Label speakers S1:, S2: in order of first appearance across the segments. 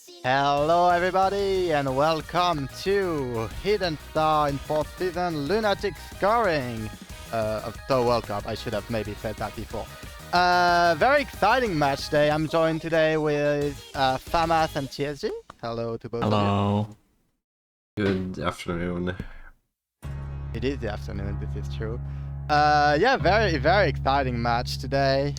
S1: Hello everybody and welcome to Hidden Star in 4th season Lunatic scoring of the World Cup. I should have maybe said that before. Very exciting match day. I'm joined today with Famas and TSG. Hello to both of
S2: you. Good afternoon.
S1: It is the afternoon, this is true. Yeah, very exciting match today.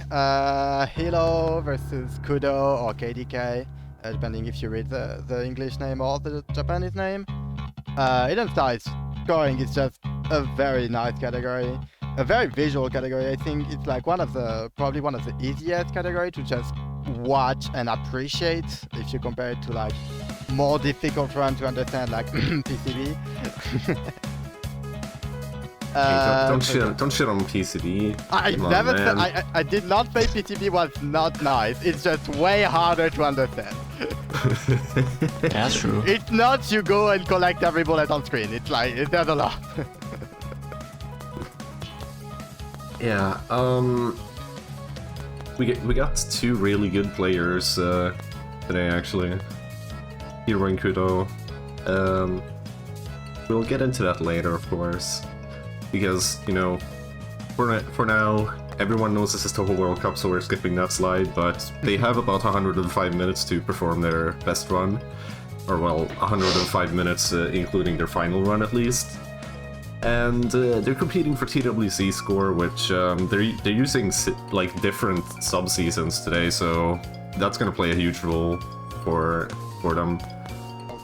S1: Hiro versus Kudo or KDK. Depending if you read the English name or the Japanese name. Hidden Star scoring is just a very nice category, a very visual category. I think it's like probably one of the easiest category to just watch and appreciate if you compare it to like more difficult run to understand like PCB.
S2: Don't shit on PCB.
S1: I did not say PCB was not nice. It's just way harder to understand.
S3: That's true.
S1: It's not you go and collect every bullet on screen. It's like there's a lot.
S2: Yeah. We got two really good players today actually. Hiro and Kudo. We'll get into that later, of course. Because, you know, for now, everyone knows this is Touhou World Cup, so we're skipping that slide, but they have about 105 minutes to perform their best run. Or, well, 105 minutes, including their final run, at least. And they're competing for TWC score, which they're using, like, different sub-seasons today, so that's gonna play a huge role for them.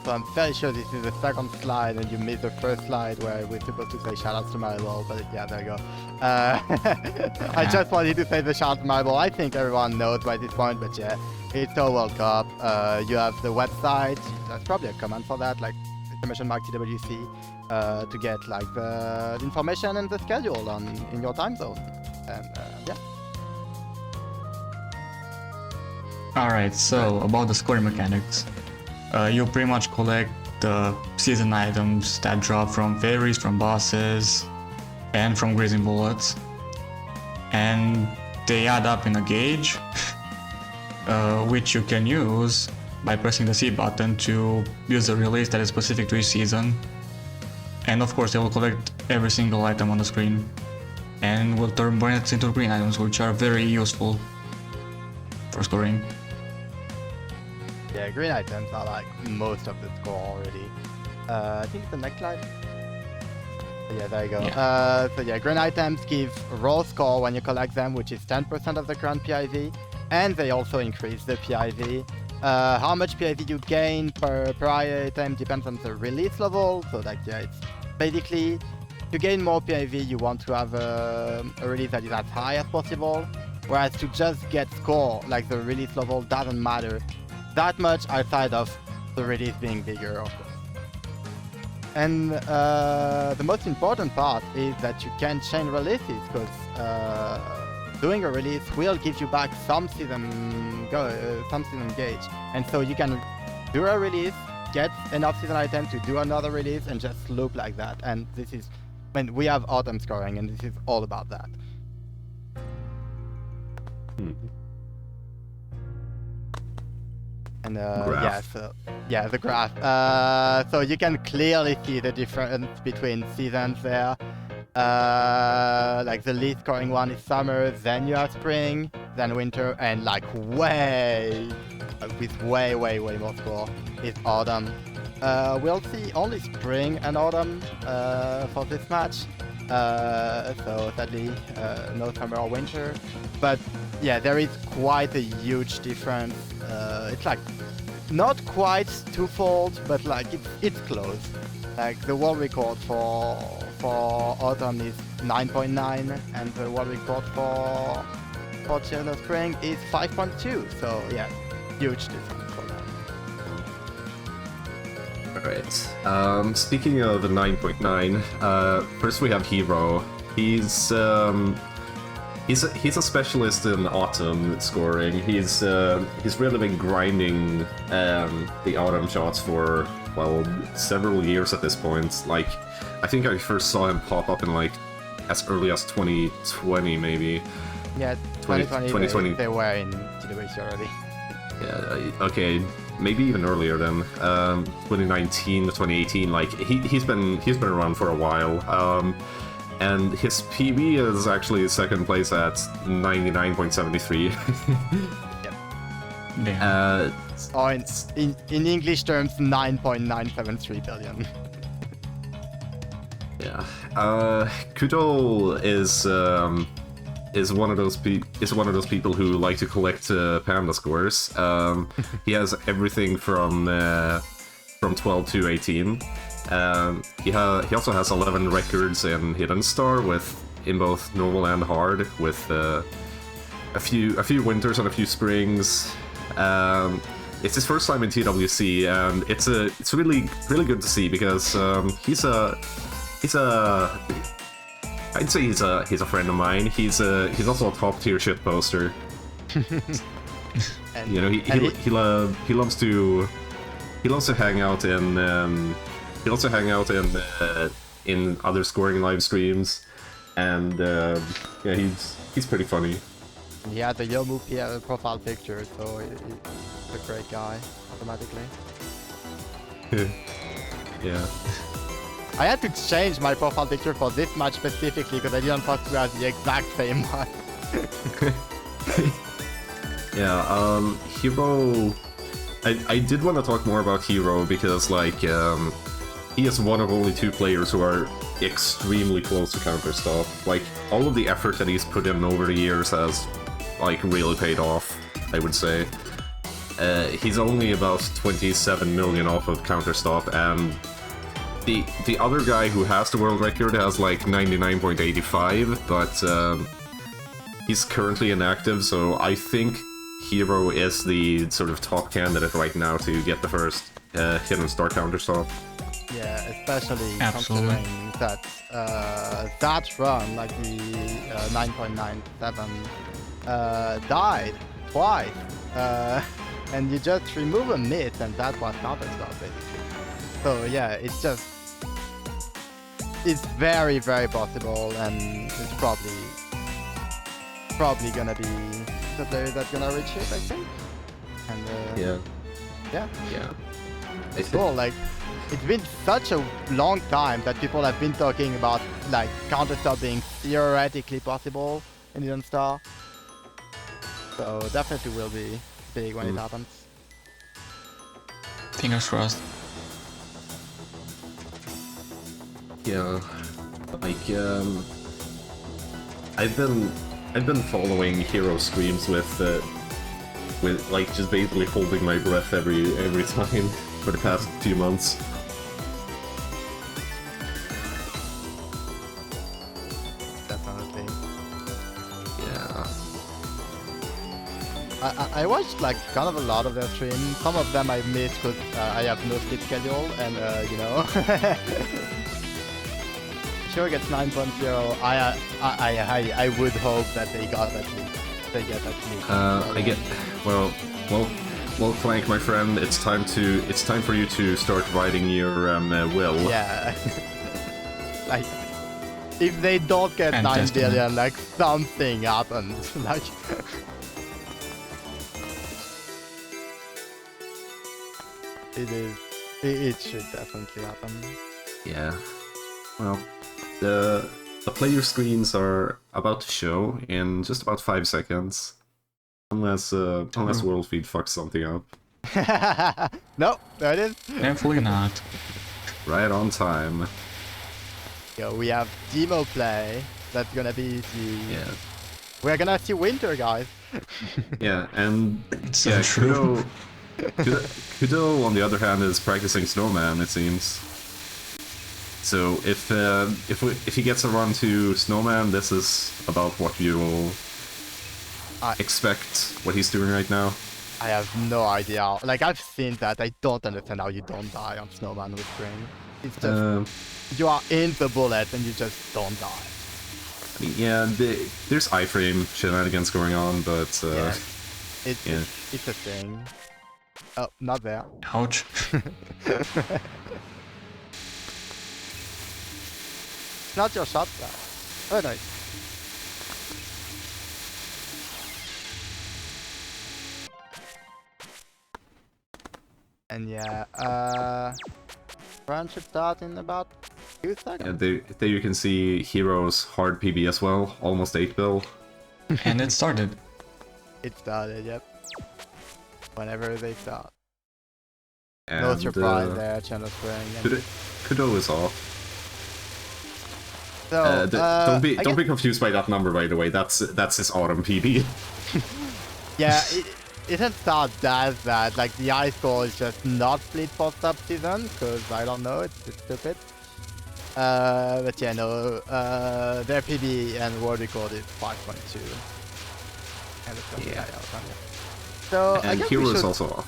S1: So I'm very sure this is the second slide and you missed the first slide where we're supposed to say shoutouts to Maribel, but yeah, there you go. I just wanted to say the shout to Maribel. I think everyone knows by this point, but yeah, it's the World Cup. You have the website, there's probably a command for that, like !TWC, to get like the information and the schedule in your time zone. And yeah.
S3: Alright, so about the scoring mechanics. You pretty much collect the season items that drop from fairies, from bosses, and from grazing bullets. And they add up in a gauge, which you can use by pressing the C button to use a release that is specific to each season. And of course, they will collect every single item on the screen and will turn it into green items, which are very useful for scoring.
S1: Yeah, green items are like most of the score already. I think it's the next slide. Yeah, there you go.
S3: Yeah.
S1: So yeah, green items give raw score when you collect them, which is 10% of the current PIV, and they also increase the PIV. How much PIV you gain per item depends on the release level. So like yeah, it's basically to gain more PIV, you want to have a release that is as high as possible, whereas to just get score, like the release level doesn't matter that much outside of the release being bigger, of course. And the most important part is that you can change releases, because doing a release will give you back some season gauge, and so you can do a release, get enough season items to do another release, and just loop like that. And this is when we have autumn scoring, and this is all about that. And yeah, the graph. So you can clearly see the difference between seasons there. Like the least scoring one is summer, then you have spring, then winter, and like with way more score is autumn. We'll see only spring and autumn for this match. So sadly, no summer or winter. But yeah, there is quite a huge difference. It's like not quite twofold, but like it's close. Like the world record for autumn is 9.9, and the world record for Children's Spring is 5.2. So yeah, huge difference for that.
S2: Alright. Speaking of the 9.9, first we have Hiro. He's a specialist in autumn scoring. He's really been grinding the autumn shots for, well, several years at this point. Like, I think I first saw him pop up in like as early as 2020 maybe.
S1: Yeah, 2020. They were in TWC already.
S2: Yeah, okay. maybe even earlier than 2019 to 2018. Like he's been around for a while. And his PB is actually second place at 99.73.
S3: Yeah.
S1: Or in English terms, 9.973 billion.
S2: Yeah. Kudo is one of those people who like to collect panda scores. He has everything from 12 to 18. He also has 11 records in Hidden Star in both normal and hard, with a few winters and a few springs. It's his first time in TWC, and it's really good to see, because I'd say he's a friend of mine. He's also a top tier shit poster.
S1: And,
S2: You know, he loves to hang out in other scoring live streams, and yeah, he's pretty funny.
S1: he has a Yomu profile picture, so he's a great guy automatically.
S2: Yeah.
S1: I had to change my profile picture for this match specifically because I didn't want to have the exact same one.
S2: Yeah, Hiro... I did want to talk more about Hiro, because, like, he is one of only 2 players who are extremely close to counter stuff. Like, all of the effort that he's put in over the years has, like, really paid off, I would say. He's only about 27 million off of counter stop, and the other guy who has the world record has like 99.85, but he's currently inactive, so I think Hiro is the sort of top candidate right now to get the first Hidden Star counter stop.
S1: Yeah, especially
S3: Absolutely.
S1: considering that that run, like the 9.97, died twice, and you just remove a miss, and that was counter stop basically. So yeah, it's very possible, and it's probably gonna be the player that's gonna reach it, I think. And
S2: Yeah.
S1: yeah.
S2: It's
S1: Cool, like, it's been such a long time that people have been talking about, like, counter-stop being theoretically possible in Hidden Star. So definitely will be big when it happens.
S3: Fingers crossed.
S2: Yeah, like I've been following Hero streams with like just basically holding my breath every time for the past few months.
S1: Definitely.
S2: Yeah.
S1: I watched, like, kind of a lot of their streams. Some of them I missed because I have no sleep schedule, and you know. Sure gets 9.0. I would hope that they get at least.
S2: I get well, Clank, my friend. It's time for you to start writing your will.
S1: Yeah. Like, if they don't get 9
S3: Fantastic.
S1: billion, like, something happens. Like. It should definitely happen.
S2: Yeah. Well, the player screens are about to show in just about 5 seconds, unless World Feed fucks something up.
S1: No, there it is.
S3: Definitely not.
S2: Right on time.
S1: Yo, we have demo play. That's gonna be
S2: Yeah.
S1: We're gonna see winter, guys.
S2: Yeah, and
S3: So
S2: yeah,
S3: true.
S2: Kudo, on the other hand, is practicing Snowman, it seems. So if he gets a run to Snowman, this is about what you will expect what he's doing right now.
S1: I have no idea. Like, I've seen that. I don't understand how you don't die on Snowman with Spring. It's just you are in the bullet and you just don't die.
S2: Yeah, there's iframe shenanigans going on, but
S1: Yeah.
S2: yeah.
S1: It's a thing. Oh, not there.
S3: Ouch.
S1: Not your shot, though. Oh, nice. And yeah, run should start in about 2 seconds.
S2: And there you can see Hiro's hard PB as well, almost 8 bill.
S3: And it started.
S1: It started, yep. Whenever they start.
S2: And,
S1: No surprise there, Channel Spring.
S2: Kudo is off.
S1: So,
S2: don't be confused by that number, by the way. That's his autumn PB.
S1: Yeah, it didn't start that bad. Like, the high score is just not split for sub-season, because I don't know, it's stupid. But yeah, no, their PB and world record is 5.2. And it's gonna be high out on it. So, I
S2: And
S1: guess
S2: Hiro
S1: we
S2: is
S1: should
S2: also off.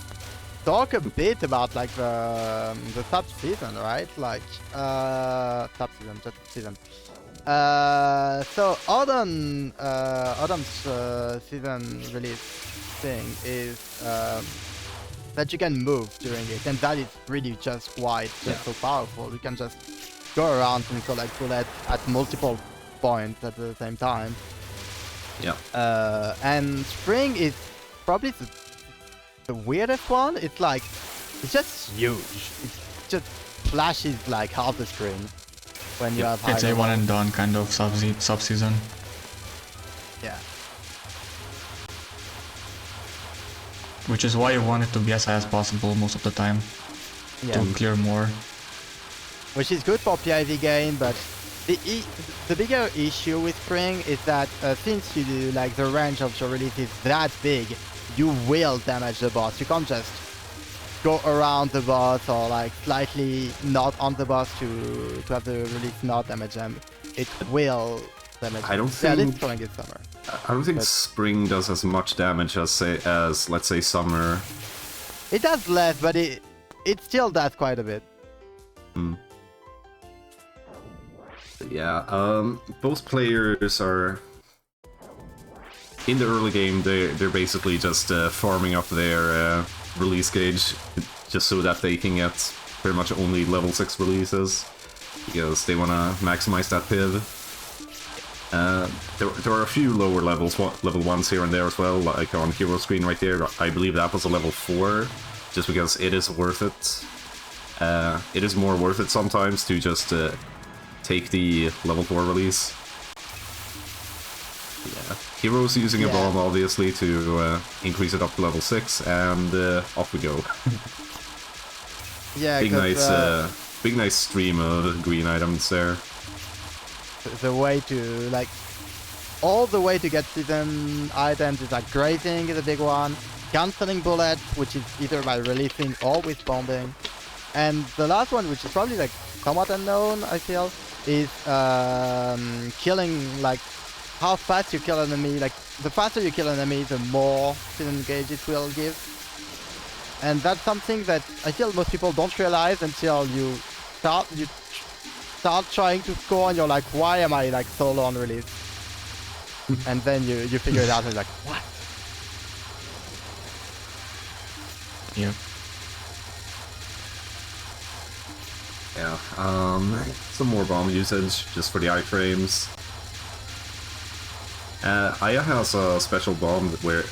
S1: talk a bit about, like, the sub-season, right? Like, sub-season, just season. So Autumn's season release thing is that you can move during it, and that is really just so powerful. You can just go around and collect bullets at multiple points at the same time.
S2: Yeah.
S1: And Spring is probably the weirdest one. It's like, it's just huge. It just flashes like half the screen. When you have
S3: It's a one and done kind of sub-season.
S1: Yeah.
S3: Which is why you want it to be as high as possible most of the time.
S1: Yeah.
S3: To clear more.
S1: Which is good for PIV gain, but the bigger issue with Spring is that since you do, like, the range of your release is that big, you will damage the boss. You can't just go around the boss or like slightly not on the boss to have the release not damage them. It will damage them.
S2: I don't
S1: Yeah,
S2: think
S1: this Spring is Summer.
S2: I don't think
S1: But
S2: Spring does as much damage as let's say Summer.
S1: it does less, but it still does quite a bit.
S2: Yeah, both players are in the early game. They're basically just farming up their release gauge, just so that they can get pretty much only level 6 releases, because they want to maximize that PIV. There are a few lower levels, level 1s here and there as well, like on Hero screen right there. I believe that was a level 4, just because it is worth it. It is more worth it sometimes to just take the level 4 release. Yeah. Hero's using a bomb, obviously, to increase it up to level 6, and off we go.
S1: Yeah,
S2: big nice stream of green items there.
S1: The way to, like, all the way to get season items is like grazing is a big one, cancelling bullets, which is either by releasing or with bombing, and the last one, which is probably like somewhat unknown, I feel, is killing, like, how fast you kill an enemy. Like, the faster you kill an enemy, the more season gauge it will give. And that's something that I feel most people don't realize until you start trying to score and you're like, why am I like so low on release? And then you figure it out and you're like, what?
S3: Yep.
S2: Yeah, some more bomb usage just for the iframes. Aya has a special bomb where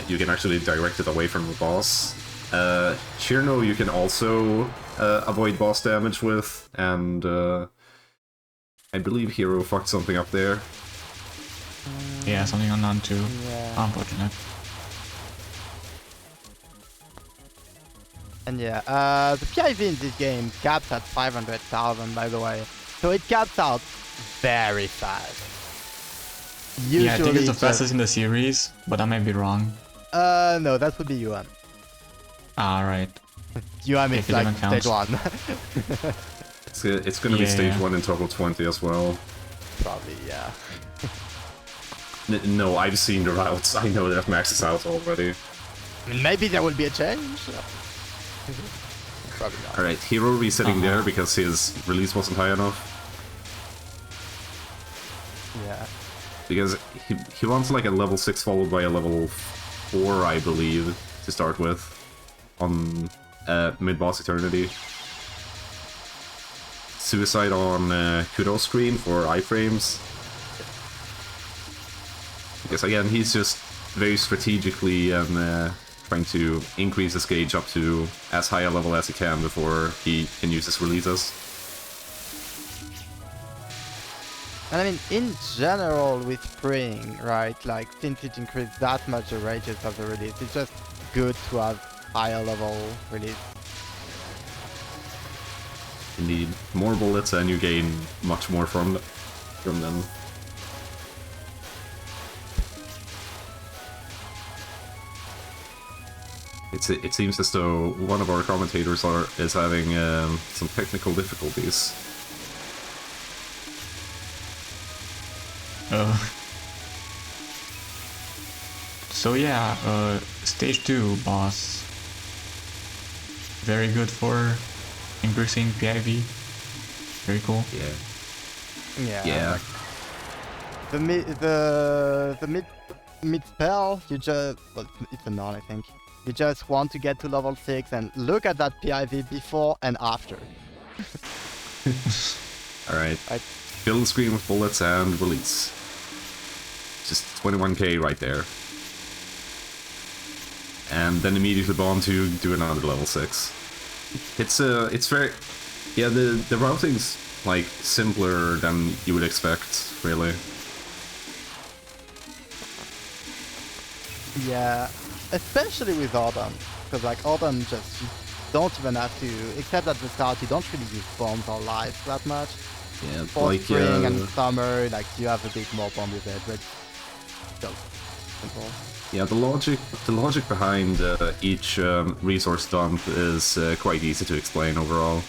S2: you can actually direct it away from the boss. Chirno you can also avoid boss damage with, and I believe Hiro fucked something up there.
S3: Yeah, something on none too.
S1: Yeah.
S3: Unfortunate.
S1: And yeah, the PIV in this game caps at 500,000, by the way. So it caps out very fast. Usually
S3: Yeah, I think it's the fastest in the series, but I may be wrong.
S1: No, that would be Yuan.
S3: Alright.
S1: Yuan is
S3: If it
S1: like
S3: even counts.
S1: stage 1.
S2: It's gonna be stage
S3: Yeah.
S2: 1 in Touhou 20 as well.
S1: Probably, yeah.
S2: No, I've seen the routes. I know that Max is out already.
S1: Maybe there will be a change. Probably not.
S2: Alright, Hiro resetting there because his release wasn't high enough.
S1: Yeah.
S2: Because he wants like a level 6 followed by a level 4, I believe, to start with. On mid-boss Eternity. Suicide on Kudo screen for iframes. Because again, he's just very strategically and trying to increase his gauge up to as high a level as he can before he can use his releases.
S1: And I mean, in general with Spring, right, like, since it increased that much the ranges of the release, it's just good to have higher level release.
S2: Indeed, more bullets and you gain much more from them. It seems as though one of our commentators is having some technical difficulties.
S3: So yeah, stage 2 boss. Very good for increasing PIV. Very cool.
S1: Yeah.
S2: Yeah.
S1: Like, the mid spell, you just, well, it's a non, I think. You just want to get to level 6 and look at that PIV before and after.
S2: Alright.
S1: Right.
S2: Fill the screen with bullets and release. Just 21k right there. And then immediately bomb to do another level 6. It's very... Yeah, the routing's, like, simpler than you would expect, really.
S1: Yeah, especially with Autumn. Because, like, Autumn just, you don't even have to, except at the start, you don't really use bombs or lives that much.
S2: Yeah,
S1: For
S2: like,
S1: spring and summer, like, you have a bit more bomb with it, but still simple.
S2: yeah, the logic behind each resource dump is quite easy to explain overall.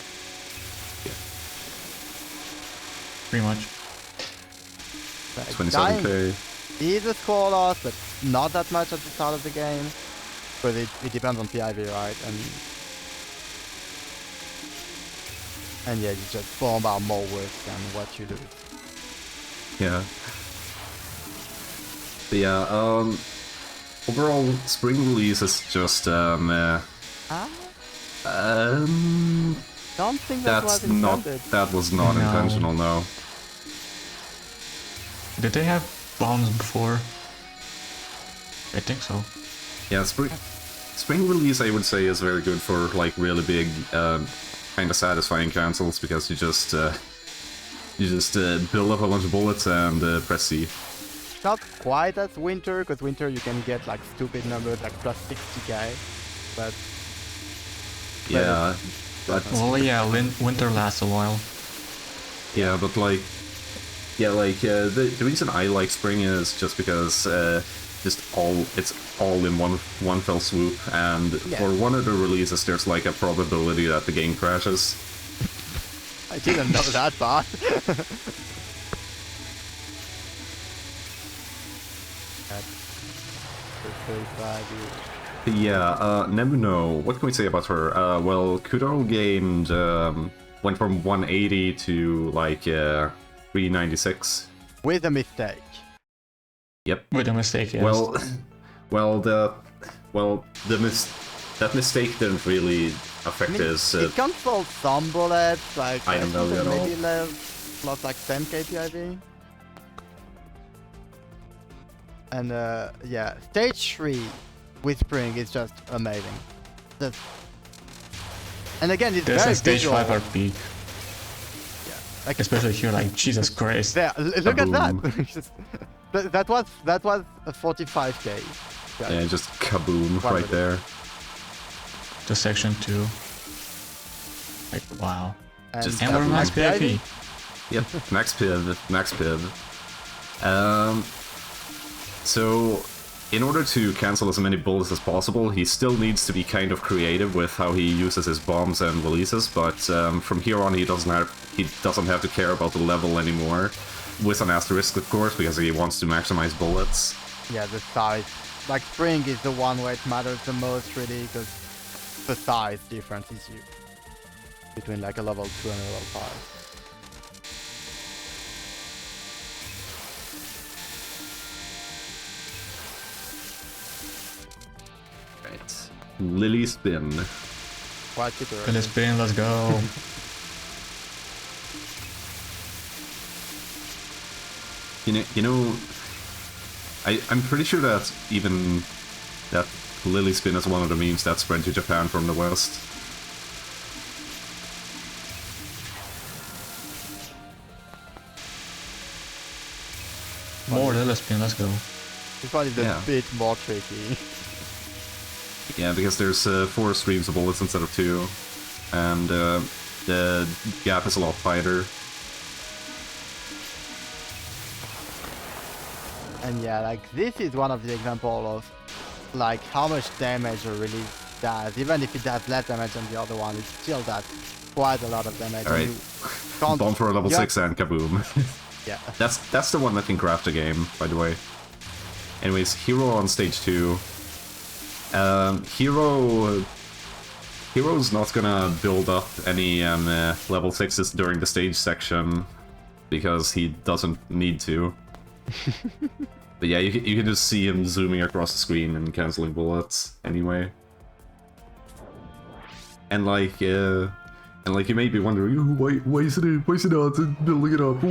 S3: Pretty much.
S1: Like,
S2: 27k.
S1: is a score loss, but not that much at the start of the game. But it depends on PIV, right? And yeah, you just bomb are more worth than what you lose.
S2: Yeah. But yeah, overall, spring release is just,
S1: Don't think that was intended.
S2: that was not
S3: No.
S2: intentional, no.
S3: Did they have bombs before? I think so.
S2: Yeah, spring release I would say is very good for like really big, kind of satisfying cancels because you just build up a bunch of bullets and press C.
S1: Not quite as winter, because winter you can get like stupid numbers like plus 60k, but
S2: Yeah, but
S3: Well, yeah, winter lasts a while.
S2: yeah, but like, yeah, like the reason I like spring is just because it's all in one fell swoop, and
S1: Yeah.
S2: for one of the releases there's like a probability that the game crashes.
S1: I didn't know that part.
S2: Yeah, Nemuno, what can we say about her? Well, Kuro gained, went from 180 to like 396.
S1: With a mistake.
S2: Yep.
S3: With a mistake, yes.
S2: That mistake didn't really affect
S1: I mean,
S2: his.
S1: it cancelled some bullets, like
S2: I don't know
S1: think
S2: at all.
S1: maybe lost like 10k PIV. And yeah, stage 3 with spring is just amazing. And again, it's
S3: There's
S1: very
S3: a stage
S1: visual.
S3: 5 RP.
S1: Yeah, like
S3: Especially here, like, Jesus Christ.
S1: there, look at that.
S2: Kaboom.
S1: Just- that was a 45k.
S2: Yeah, just kaboom
S1: One
S2: right
S1: minute.
S2: there.
S3: To section 2. Like, wow.
S1: And,
S2: Just
S3: And we're max PIV.
S2: Yep, max piv. So, in order to cancel as many bullets as possible, he still needs to be kind of creative with how he uses his bombs and releases, but from here on he doesn't have to care about the level anymore. With an asterisk, of course, because he wants to maximize bullets.
S1: yeah, the size. Like spring is the one where it matters the most, really, because the size difference is huge between like a level 2 and a level 5.
S2: Right. Lily Spin.
S1: Quite super.
S3: Fill his spin, let's go.
S2: You know, I'm pretty sure that even that Lily Spin is one of the memes that spread to Japan from the West.
S3: More Lily Spin, let's go.
S1: This one is a
S2: Yeah.
S1: bit more tricky.
S2: Yeah, because there's 4 streams of bullets instead of 2, and the gap is a lot tighter.
S1: And yeah, like this is one of the example of like how much damage a release does. Even if it does less damage than the other one, it still does quite a lot of damage.
S2: Alright.
S1: And you can't-
S2: Bomb for a level
S1: you
S2: 6 and kaboom.
S1: Yeah.
S2: That's the one that can craft the game, by the way. Anyways, Hiro on stage 2. Hiro's not gonna build up any level 6s during the stage section, because he doesn't need to. But yeah, you can just see him zooming across the screen and cancelling bullets anyway. And like you may be wondering, why is he not building it up?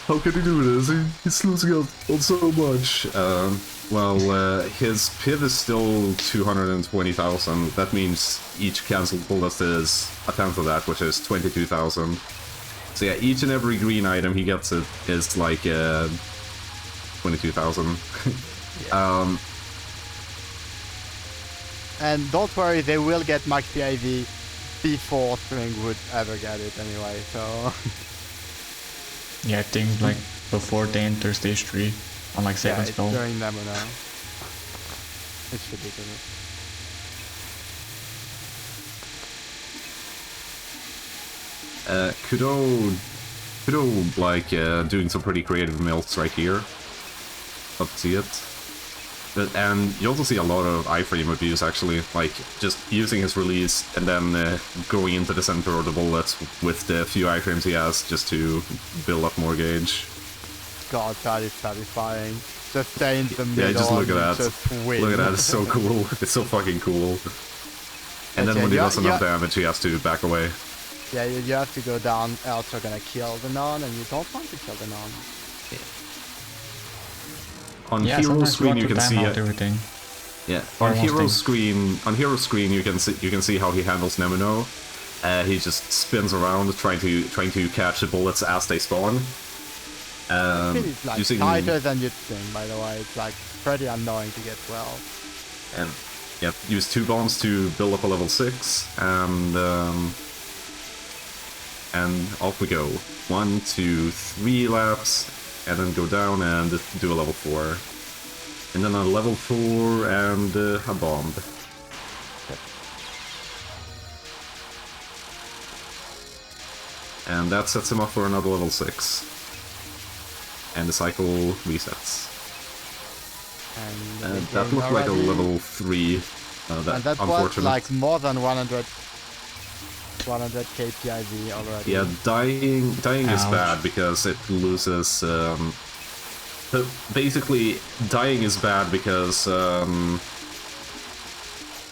S2: How can he do this? He's losing out on so much. His PIV is still 220,000. That means each cancelled bullet is a tenth of that, which is 22,000. So yeah, each and every green item he gets is like 22,000.
S1: Yeah. And don't worry, they will get max PIV before String would ever get it anyway, so...
S3: Yeah, I think like before they enter stage 3 on like
S1: yeah,
S3: second
S1: it's
S3: spell.
S1: during Nemo now. It's ridiculous.
S2: Kudo like doing some pretty creative melts right here. Love to see it. And you also see a lot of iframe abuse actually, like just using his release and then going into the center of the bullets with the few iframes he has just to build up more gauge.
S1: God, that is satisfying. Just stay in the middle.
S2: Yeah, just look at
S1: and
S2: that.
S1: Just win.
S2: Look at that, it's so cool. It's so fucking cool. And then
S1: Okay,
S2: when he does enough
S1: yeah.
S2: damage, he has to back away.
S1: Yeah, you have to go down, else you're gonna kill the non, and you don't want to kill the non.
S2: On
S3: Yeah,
S2: Hero's
S3: sometimes
S2: screen you
S3: want to
S2: can
S3: time
S2: see
S3: out everything.
S2: Yeah,
S3: Or
S2: on
S3: most
S2: Hero's
S3: things.
S2: screen you can see how he handles Nemino. He just spins around trying to catch the bullets as they spawn.
S1: It's like
S2: Using
S1: tighter than you'd think, by the way. It's like pretty annoying to get 12.
S2: and yeah, use 2 bombs to build up a level 6 and off we go. 1, 2, 3 laps, and then go down and do a level 4. And then a level 4 and a bomb. And that sets him up for another level 6. And the cycle resets.
S1: And
S2: That looked like a level 3.
S1: and that was
S2: unfortunate.
S1: like more than 100k PIV already.
S2: Yeah, dying is
S3: Ouch.
S2: bad because it loses. So basically, dying is bad because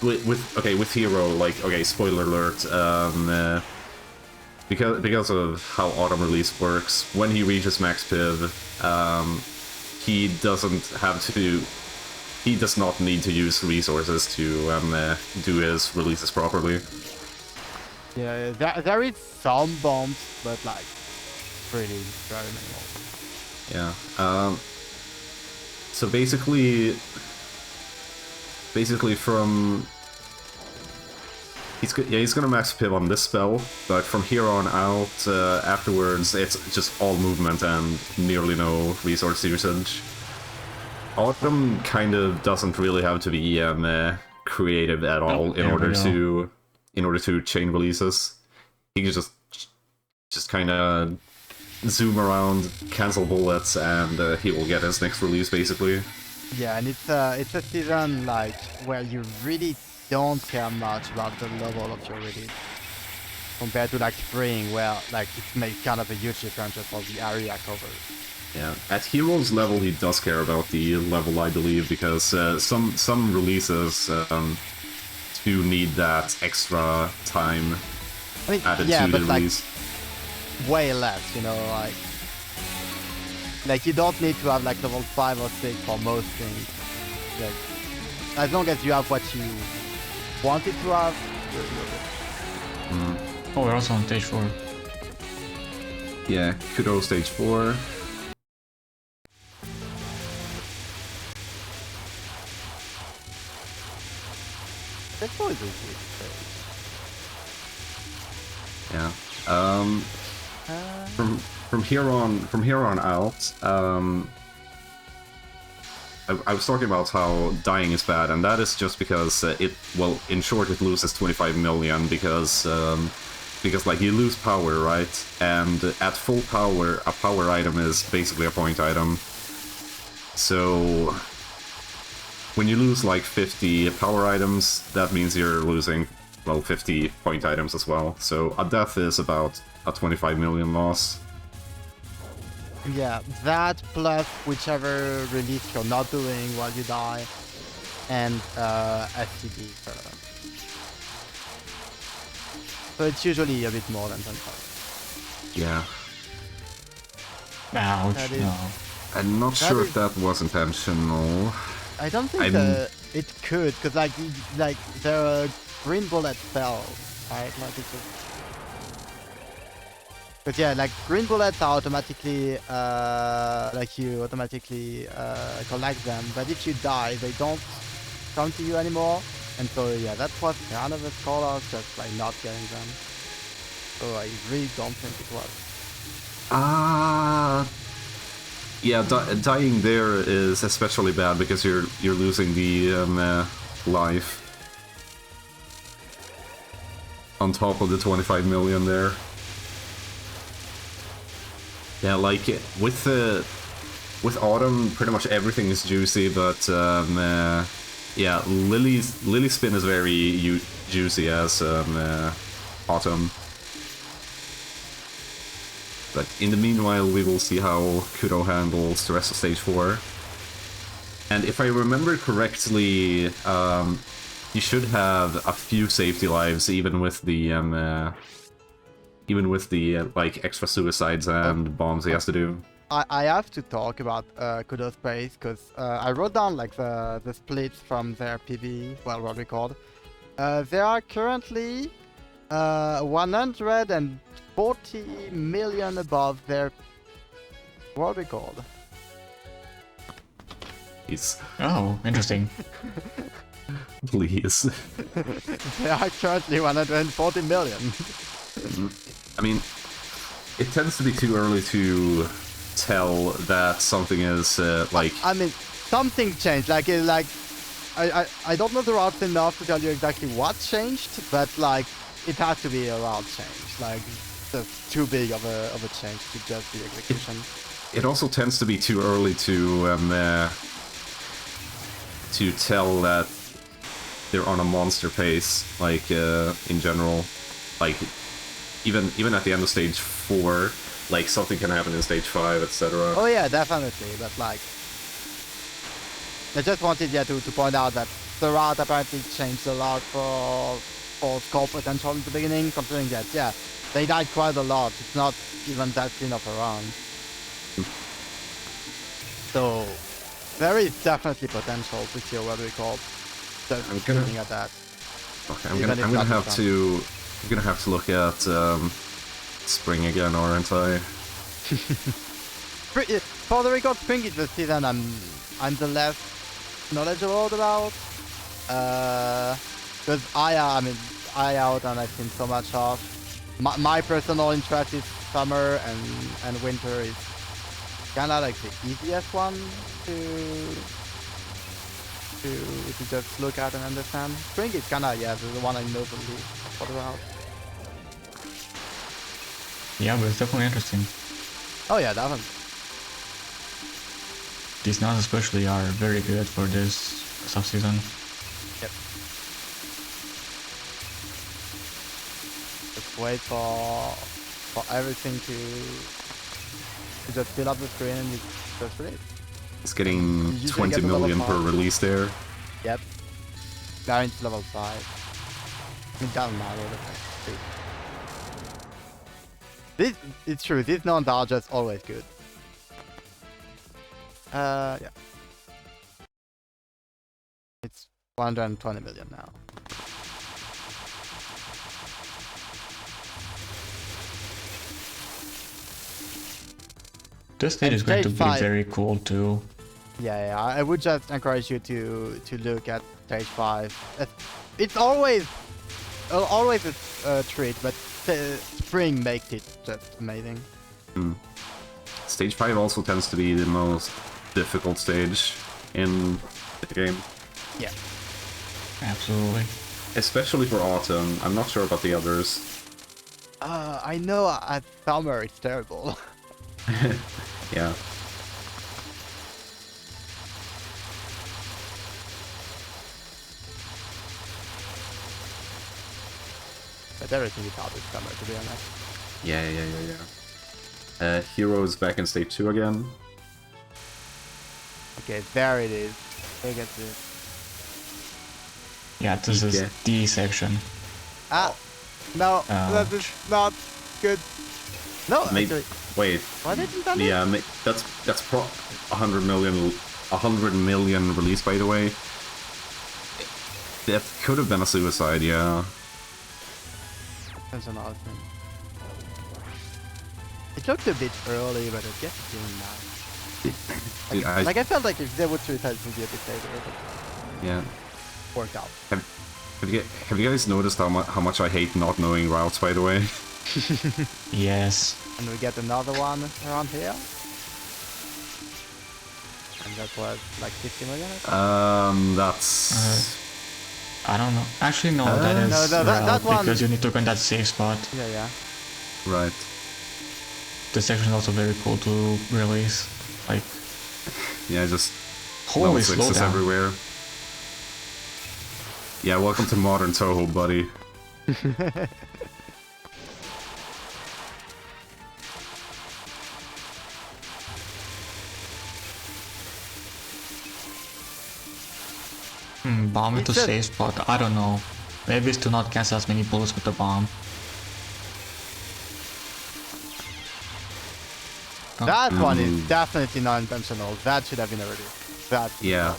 S2: with Hiro, like spoiler alert. Because of how autumn release works, when he reaches max PIV, he does not need to use resources to do his releases properly.
S1: Yeah, there is some bombs, but like pretty very minimal.
S2: Yeah. So basically from he's gonna max PIV on this spell, but from here on out, afterwards, it's just all movement and nearly no resource usage. Autumn kind of doesn't really have to be creative at all in order to chain releases. He can just kind of zoom around, cancel bullets, and he will get his next release basically.
S1: Yeah, and it's a season like where you really don't care much about the level of your release compared to like spring, where like it makes kind of a huge difference for the area cover.
S2: Yeah, at Hero's level he does care about the level, I believe, because some releases do need that extra time
S1: I mean,
S2: added
S1: yeah,
S2: to
S1: but
S2: the
S1: like
S2: release.
S1: way less, you know, like you don't need to have like level 5 or 6 for most things. Like As long as you have what you wanted to have, you're good.
S3: Oh, we're also on stage 4.
S2: Yeah, Kuro stage 4.
S1: That's always a weird stage.
S2: Yeah. From here on out, I was talking about how dying is bad, and that is just because in short, it loses 25 million because like you lose power, right? And at full power, a power item is basically a point item. So when you lose like 50 power items, that means you're losing, well, 50 point items as well. So a death is about a 25 million loss.
S1: Yeah, that plus whichever release you're not doing while you die, and STD. So it's usually a bit more than 25.
S2: Yeah.
S3: Ouch, no.
S2: I'm not sure if that was intentional.
S1: I don't think it could, because like there are green bullet cells, right? Like it's just... But yeah, like green bullets are automatically, like you automatically collect them, but if you die, they don't come to you anymore. And so yeah, that was kind of a scholar, just like not getting them. So I really don't think it was.
S2: Yeah, dying there is especially bad because you're losing the life on top of the 25 million there. Yeah, like with Autumn, pretty much everything is juicy, but yeah, Lily's spin is very juicy as Autumn. But in the meanwhile, we will see how Kuro handles the rest of stage 4. And if I remember correctly, you should have a few safety lives, even with the like extra suicides and bombs he has to do.
S1: I have to talk about Kudo's pace, because I wrote down like the splits from their PV, well, world record. They are currently 140 million above their world record.
S2: Please.
S3: Oh, interesting.
S2: Please.
S1: They are currently 140 million.
S2: I mean, it tends to be too early to tell that something is like...
S1: I mean, something changed. I don't know the route enough to tell you exactly what changed, but like it has to be a route change. Like that's too big of a change to just the execution.
S2: It also tends to be too early to tell that they're on a monster pace. Like in general, like even at the end of stage 4. Like, something can happen in stage 5, etc.
S1: Oh yeah, definitely, but like... I just wanted to point out that the route apparently changed a lot for score potential in the beginning, considering that, yeah, they died quite a lot. It's not even that clean of a run. So, there is definitely potential to see what we call just looking at that.
S2: Okay, I'm gonna have to look at Spring again, aren't I?
S1: For the record, Spring is the season I'm the less knowledgeable about. Because Aya out and I've seen so much of. My personal interest is summer, and winter is kinda like the easiest one to just look at and understand. Spring is kinda, yeah, the one I know the least for the route.
S3: Yeah, but it's definitely interesting.
S1: Oh yeah, definitely.
S3: These nodes especially are very good for this subseason.
S1: Yep. Just wait for everything to just fill up the screen and you just release.
S2: It's getting 20 million per release there.
S1: Yep. Guaranteed level 5. I mean, doesn't matter. It's true, these nodes are just always good. Yeah. It's 120 million now.
S3: This stage
S1: And
S3: is going to
S1: stage
S3: be
S1: 5.
S3: very cool too.
S1: Yeah, I would just encourage you to look at stage 5. It's always a treat, but spring makes it just amazing.
S2: Stage 5 also tends to be the most difficult stage in the game.
S1: Yeah.
S3: Absolutely.
S2: Especially for autumn. I'm not sure about the others.
S1: I know at summer it's terrible.
S2: Yeah.
S1: But everything is hard this summer, to be honest.
S2: Yeah. Hiro is back in stage 2 again.
S1: Okay, there it is. Look at this.
S3: Yeah, this is
S2: Yeah.
S3: the section.
S1: Ah! No, that is not good. No,
S2: Maybe.
S1: actually.
S2: Wait.
S1: Why didn't that
S2: Yeah, that's 100 million release, by the way. That could have been a suicide, yeah.
S1: That's another thing. It looked a bit early, but I guess it's doing now.
S2: Dude,
S1: Like I felt like if they would suicide, it would be a bit later, but
S2: yeah.
S1: worked out.
S2: Have you guys noticed how much I hate not knowing routes, by the way?
S3: Yes.
S1: And we get another one around here. And that was like 50 million, I think.
S2: That's...
S3: I don't know. Actually, no, that is
S1: No, that one-
S3: because you need to go in that safe spot.
S1: Yeah.
S2: Right.
S3: This section is also very cool to release. Like,
S2: Yeah, just
S3: holy
S2: level 6s
S3: slowdown.
S2: everywhere. Yeah, welcome to modern Touhou, buddy.
S3: Bomb into
S1: It's just-
S3: safe spot. I don't know. Maybe it's to not cancel as many bullets with the bomb.
S1: That one is definitely not intentional. That should have been already. That
S2: Yeah.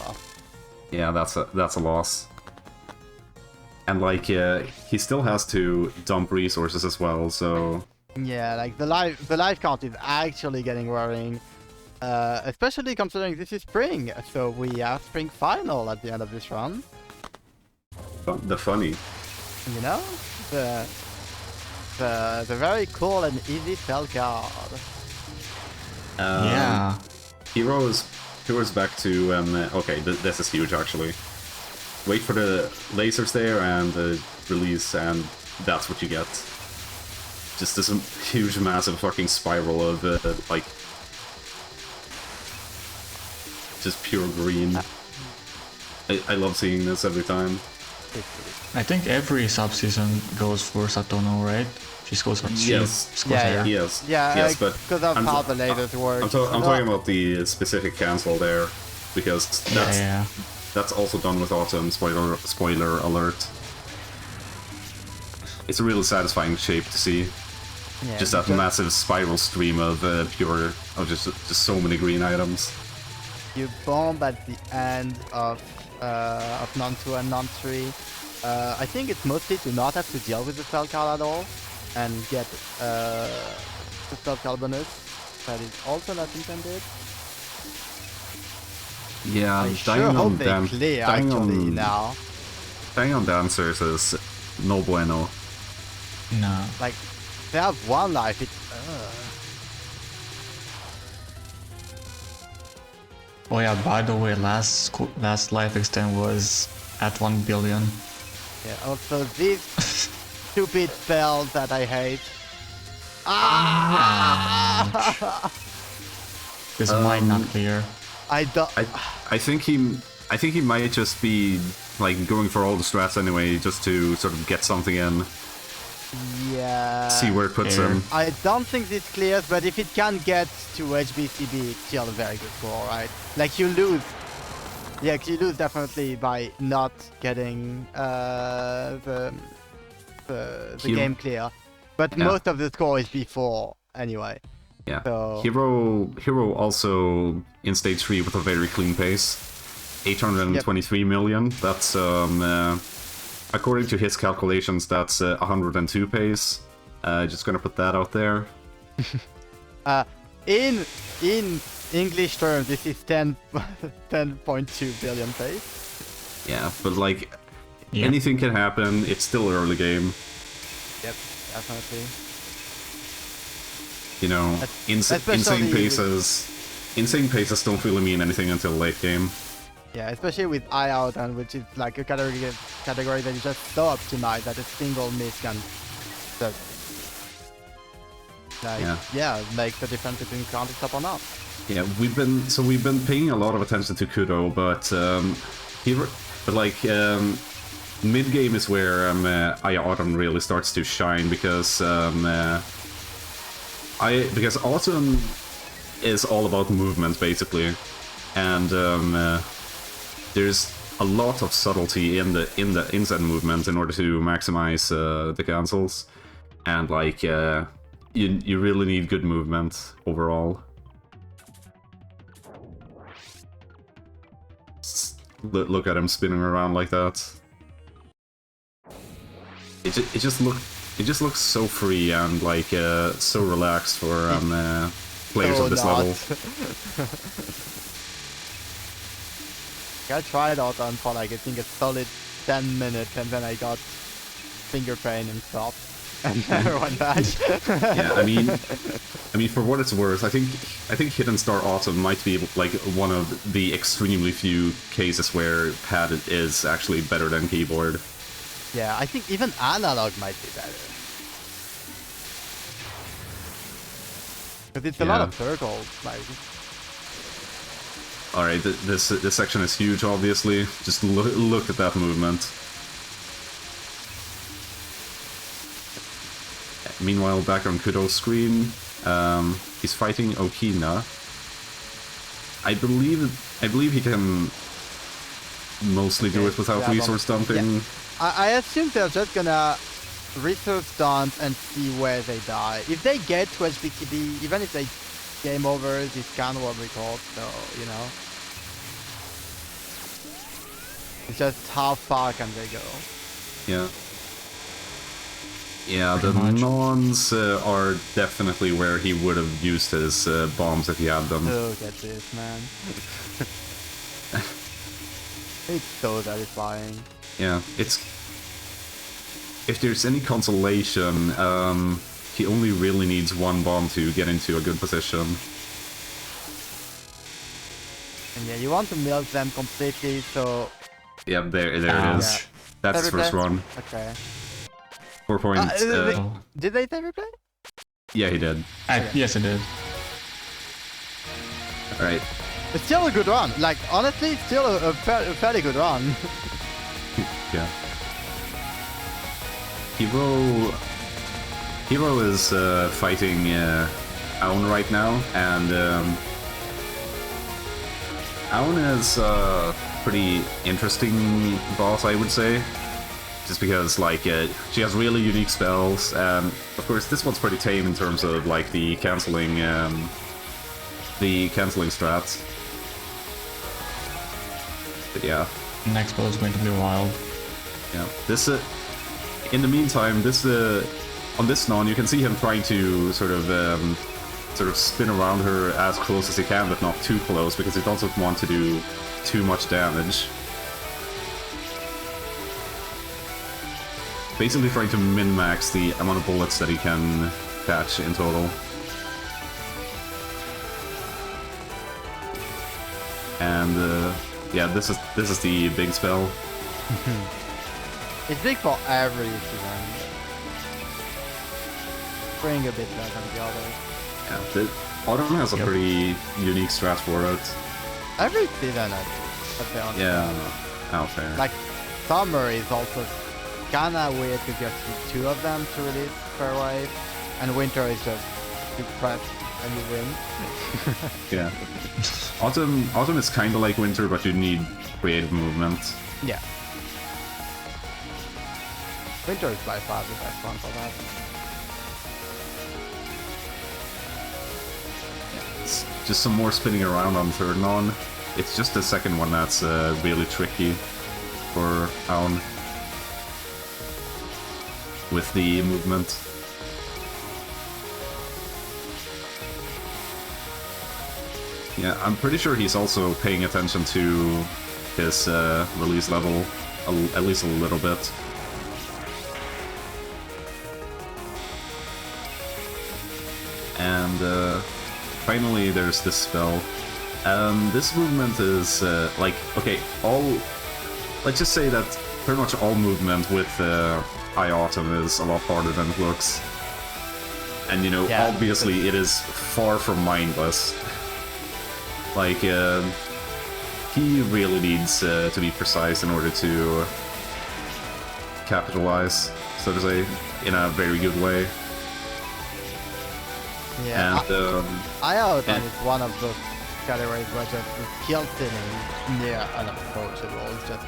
S2: Yeah, that's a loss. And like, he still has to dump resources as well, so...
S1: Yeah, like the life count is actually getting worrying. Especially considering this is spring, so we have spring final at the end of this run.
S2: The funny.
S1: You know, the very cool and easy spell card.
S3: Yeah.
S2: Hero's back to okay, this is huge actually. Wait for the lasers there and release, and that's what you get. Just this huge, massive fucking spiral of like just pure green. I love seeing this every time.
S3: I think every subseason goes for Satono, right? She goes for
S2: Yes.
S1: Yeah.
S2: Yes.
S1: Yeah,
S2: Yes, but
S1: because of
S2: I'm
S1: how
S2: t-
S1: the lasers work.
S2: I'm talking about the specific cancel there, because that's also done with Autumn. Spoiler alert. It's a really satisfying shape to see.
S1: Yeah,
S2: Just that massive spiral stream of just so many green items.
S1: You bomb at the end of non 2 and non 3. I think it's mostly to not have to deal with the spell card at all and get the spell card bonus. That is also not intended.
S2: Yeah,
S1: I sure hope they clear actually now.
S2: Dying on dancers is no bueno.
S3: No.
S1: Like, they have one life. It's
S3: Oh yeah, by the way, last life extend was at 1 billion.
S1: yeah. Also, these stupid spells that I hate.
S3: This might not clear.
S1: I don't.
S2: I think he might just be like going for all the strats anyway, just to sort of get something in,
S1: Yeah.
S2: see where it puts
S3: Fair.
S2: him.
S1: I don't think this clears, but if it can get to HBCB, it's still a very good score, right? Like, you lose. Yeah, you lose definitely by not getting the game clear. But
S2: Yeah.
S1: most of the score is before, anyway.
S2: Yeah.
S1: So...
S2: Hiro also in stage 3 with a very clean pace. 823 million. That's according to his calculations, that's 102 pace. Just gonna put that out there.
S1: In English terms, this is 10.2 billion pace.
S2: Yeah, but like anything can happen. It's still early game.
S1: Yep, definitely.
S2: You know, insane paces don't really mean anything until late game.
S1: Yeah, especially with eye out, and which is like a category that is just so optimized that a single miss can just make the difference between counter stop or not.
S2: Yeah, we've been paying a lot of attention to Kudo, but mid game is where Eye Autumn really starts to shine because Autumn is all about movement basically, and there's a lot of subtlety in the inside movement in order to maximize the cancels, and like you really need good movement overall. Look at him spinning around like that. It just looks so free and like so relaxed for players of this level.
S1: I tried out on for like I think a solid 10 minutes, and then I got finger pain and stopped, and never went back.
S2: Yeah, I mean, for what it's worth, I think Hidden Star Autumn might be like one of the extremely few cases where pad is actually better than keyboard.
S1: Yeah, I think even analog might be better. Because it's a lot of circles, like.
S2: Alright, this section is huge, obviously. Just look at that movement. Meanwhile, back on Kudo's screen, he's fighting Okina. I believe he can mostly do it without resource dumping.
S1: Yeah. I assume they're just gonna resource dump and see where they die. If they get to HBTB, even if they game over, this can what we call, so you know. It's just how far can they go?
S2: Yeah. Yeah, the nons are definitely where he would have used his bombs if he had them.
S1: Look at this, man. It's so satisfying.
S2: Yeah, if there's any consolation, he only really needs one bomb to get into a good position.
S1: And yeah, you want to milk them completely, so...
S2: Yeah, there it is. Yeah. That's his first run.
S1: Okay.
S2: 4 points.
S1: Did they say replay?
S2: Yeah, he did.
S3: Yes, I did.
S2: Alright.
S1: It's still a good run. Like, honestly, it's still a fairly good run.
S2: Yeah. Hiro is fighting Aun right now, and Aun is a pretty interesting boss, I would say. Just because, like, she has really unique spells, and of course this one's pretty tame in terms of, like, the cancelling strats. But yeah.
S3: Next build is going to be wild.
S2: Yeah. This, in the meantime, this on this non, you can see him trying to sort of spin around her as close as he can, but not too close, because he doesn't want to do too much damage. Basically trying to min-max the amount of bullets that he can catch in total. And yeah, this is the big spell.
S1: It's big for every season. Bring a bit less than the others.
S2: Yeah, Autumn has a pretty unique strat for it.
S1: Every season, I think.
S2: Yeah, out there.
S1: Like, summer is also kinda weird to just do 2 of them to release per wave, and winter is just you press and you win.
S2: Yeah. Autumn is kinda like winter, but you need creative movement.
S1: Yeah. Winter is by far the best one for that.
S2: Yeah, it's just some more spinning around on third non. It's just the second one that's really tricky for Aon with the movement. Yeah, I'm pretty sure he's also paying attention to his release level at least a little bit. And finally there's this spell. This movement is like, okay, let's just say that pretty much all movement with High Autumn is a lot harder than it looks. And you know, obviously it is far from mindless. Like, he really needs to be precise in order to capitalize, so to say, in a very good way.
S1: Yeah,
S2: and
S1: Autumn is one of those categories where just the skill ceiling near unapproachable. It's just,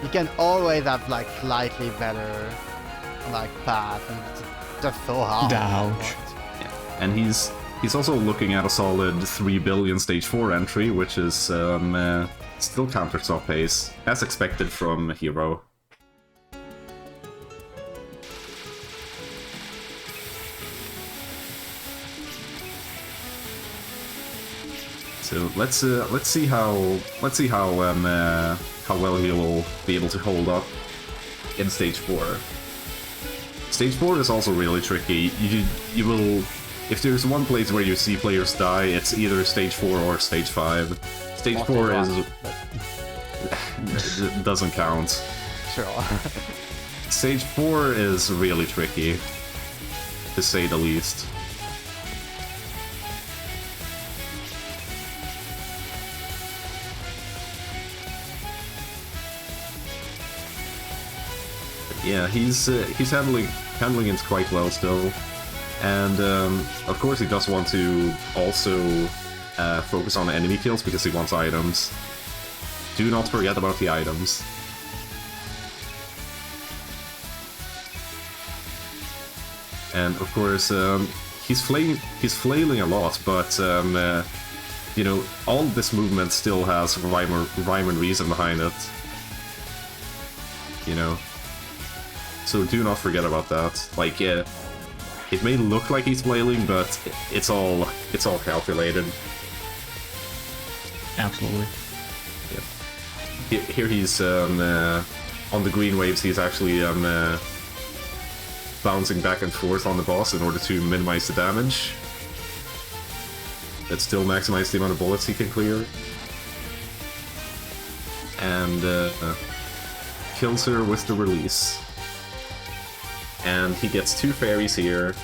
S1: you can always have like slightly better like path, and it's just so hard.
S3: Ouch.
S2: And he's also looking at a solid 3 billion stage 4 entry, which is still counters off pace, as expected from Hiro. So let's see how well he will be able to hold up in stage 4. Stage 4 is also really tricky. You will, if there's one place where you see players die, it's either stage 4 or stage 5. Stage 4 is doesn't count.
S1: Sure.
S2: Stage 4 is really tricky, to say the least. Yeah, he's handling it quite well still, and of course he does want to also focus on enemy kills because he wants items. Do not forget about the items. And of course he's flailing a lot, but you know, all this movement still has rhyme and reason behind it. You know. So do not forget about that. Like, it may look like he's flailing, but it's all calculated.
S3: Absolutely.
S2: Yeah. Here he's on the green waves. He's actually bouncing back and forth on the boss in order to minimize the damage. But still maximize the amount of bullets he can clear. And kills her with the release. And he gets 2 fairies here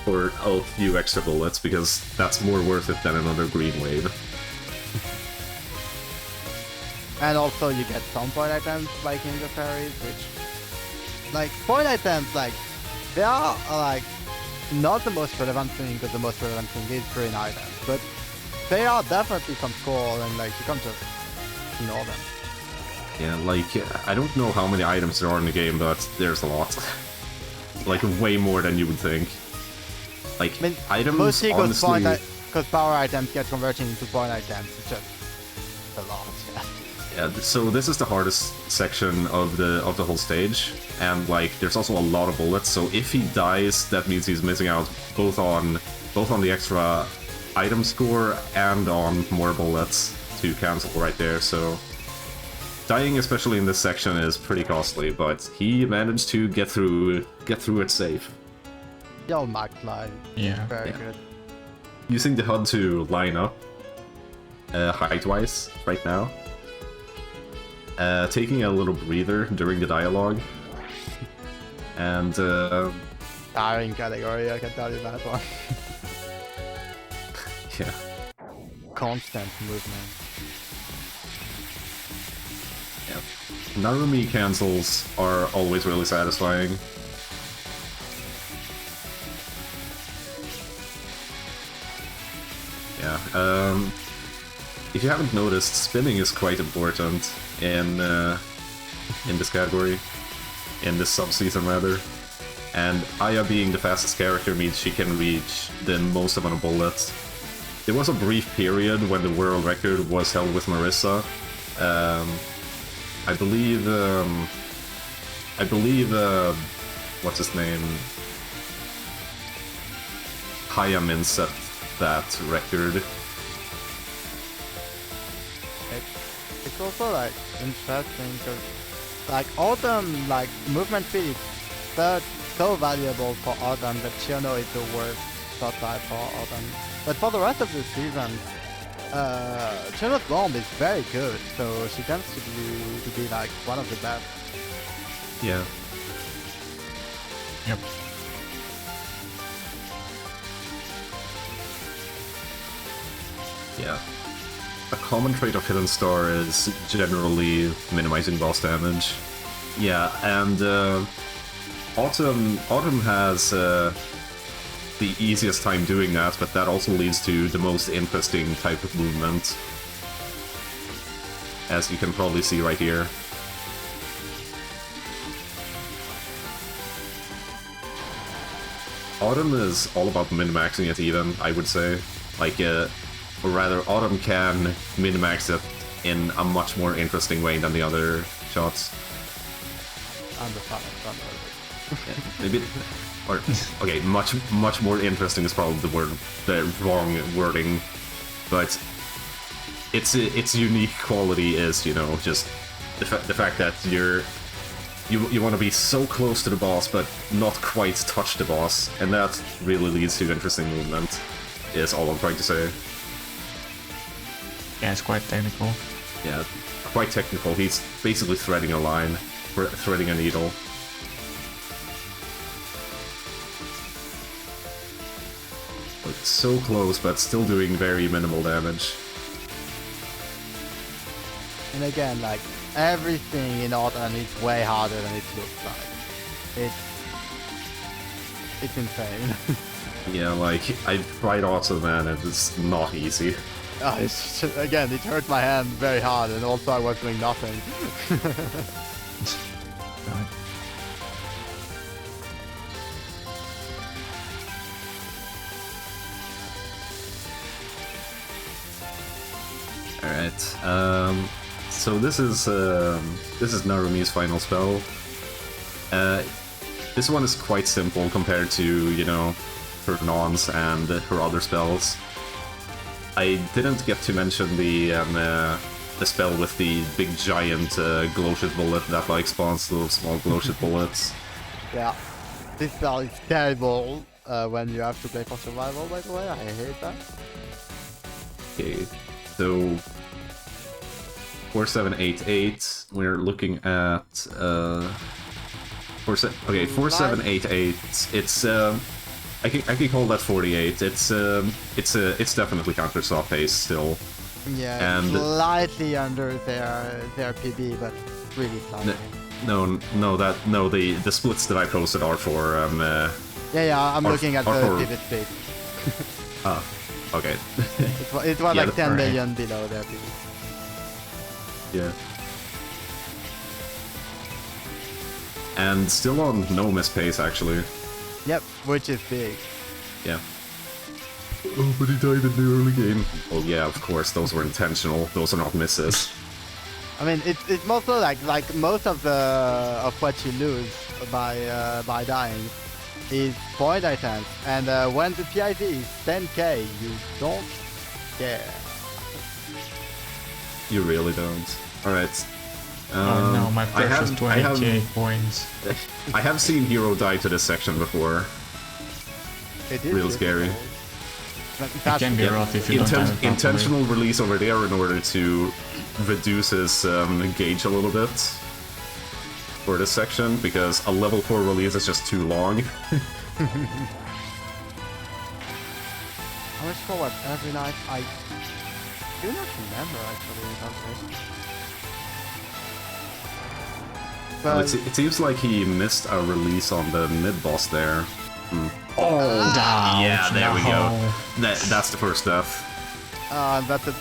S2: for a few extra bullets, because that's more worth it than another green wave.
S1: And also you get some point items like in the fairies, which, like, point items, like, they are like not the most relevant thing, because the most relevant thing is green items, but they are definitely some cool, and like you can't just ignore them.
S2: Yeah, like, I don't know how many items there are in the game, but there's a lot. Like, way more than you would think. Like,
S1: I mean,
S2: items,
S1: mostly
S2: honestly...
S1: because power items get converted into point items, it's just a lot, yeah.
S2: Yeah, so this is the hardest section of the whole stage, and like, there's also a lot of bullets, so if he dies, that means he's missing out both on the extra item score and on more bullets to cancel right there, so... Dying, especially in this section, is pretty costly, but he managed to get through it safe.
S1: Yo, max life.
S3: Yeah.
S1: Very good.
S2: Using the HUD to line up height-wise right now. Taking a little breather during the dialogue. And
S1: Tiring category, I can tell you that one.
S2: yeah.
S1: Constant movement.
S2: Narumi cancels are always really satisfying. Yeah, if you haven't noticed, spinning is quite important in this category, in this sub-season rather. And Aya being the fastest character means she can reach the most amount of bullets. there was a brief period when the world record was held with Marissa. I believe, what's his name? Hayamin set that record.
S1: It's also like interesting because like Autumn, like movement speed is so valuable for Autumn that Chiono is the worst shot type for Autumn. But for the rest of the season, Chiono's bomb is very good, so she tends to be like one of the best.
S2: Yeah.
S3: Yep.
S2: Yeah. A common trait of Hidden Star is generally minimizing boss damage. Yeah, and Autumn has the easiest time doing that, but that also leads to the most interesting type of movement, as you can probably see right here. Autumn is all about min-maxing it even, I would say. Like, or rather, Autumn can min-max it in a much more interesting way than the other shots. Maybe, or okay, much more interesting is probably the wrong wording, but its unique quality is, you know, just the fact that you want to be so close to the boss but not quite touch the boss, and that really leads to interesting movement. Is all I'm trying to say.
S3: Yeah, it's quite technical.
S2: Yeah, quite technical. He's basically threading a line, threading a needle. It's so close, but still doing very minimal damage.
S1: And again, like, everything in Autumn is way harder than it looks like. It's insane.
S2: Yeah, like, I tried Autumn, man, and it's not easy.
S1: It's just, again, it hurt my hand very hard, and also I was doing nothing.
S2: Alright, so this is Narumi's final spell. This one is quite simple compared to, you know, her nons and her other spells. I didn't get to mention the spell with the big giant glow shit bullet that like spawns little small glow shit bullets.
S1: Yeah, this spell is terrible when you have to play for survival, by the way. I hate that.
S2: Okay, so 4788, we're looking at 4788. It's I can call that 48. It's definitely counter soft haste still.
S1: Yeah,
S2: and
S1: slightly under their PB, but really slightly.
S2: No, the splits that I posted are for
S1: Yeah, I'm looking at the pivot speed.
S2: Ah, okay.
S1: it was like 10 million below their PB.
S2: Yeah. And still on no miss pace, actually.
S1: Yep, which is big.
S2: Yeah. Oh, but he died in the early game. Oh yeah, of course, those were intentional. Those are not misses.
S1: I mean, it's mostly like most of what you lose by dying is point items, and when the PIV is 10k, you don't care.
S2: You really don't. Alright.
S3: Oh no, my precious 20k points.
S2: I have seen Hiro die to this section before.
S1: It is
S2: real scary.
S3: It can be rough if you don't have it
S2: intentional release over there in order to reduce his gauge a little bit for this section, because a level 4 release is just too long.
S1: How much forward every night? I do not remember actually in calculation.
S2: But it seems like he missed a release on the mid-boss there.
S3: Oh,
S2: yeah, there we go. That's the first death.
S1: That's a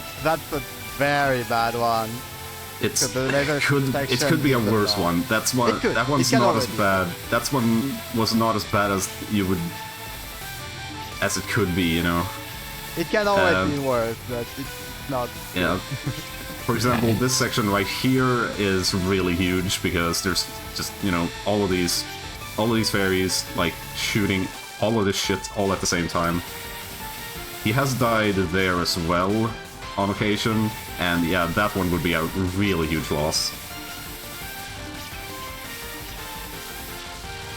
S1: very bad one.
S2: It could be a worse one. That one's not as bad. That one was not as bad as it could be, you know.
S1: It can always be worse, but it's not.
S2: Yeah. For example, this section right here is really huge because there's just, you know, all of these fairies like shooting all of this shit all at the same time. He has died there as well on occasion, and yeah, that one would be a really huge loss.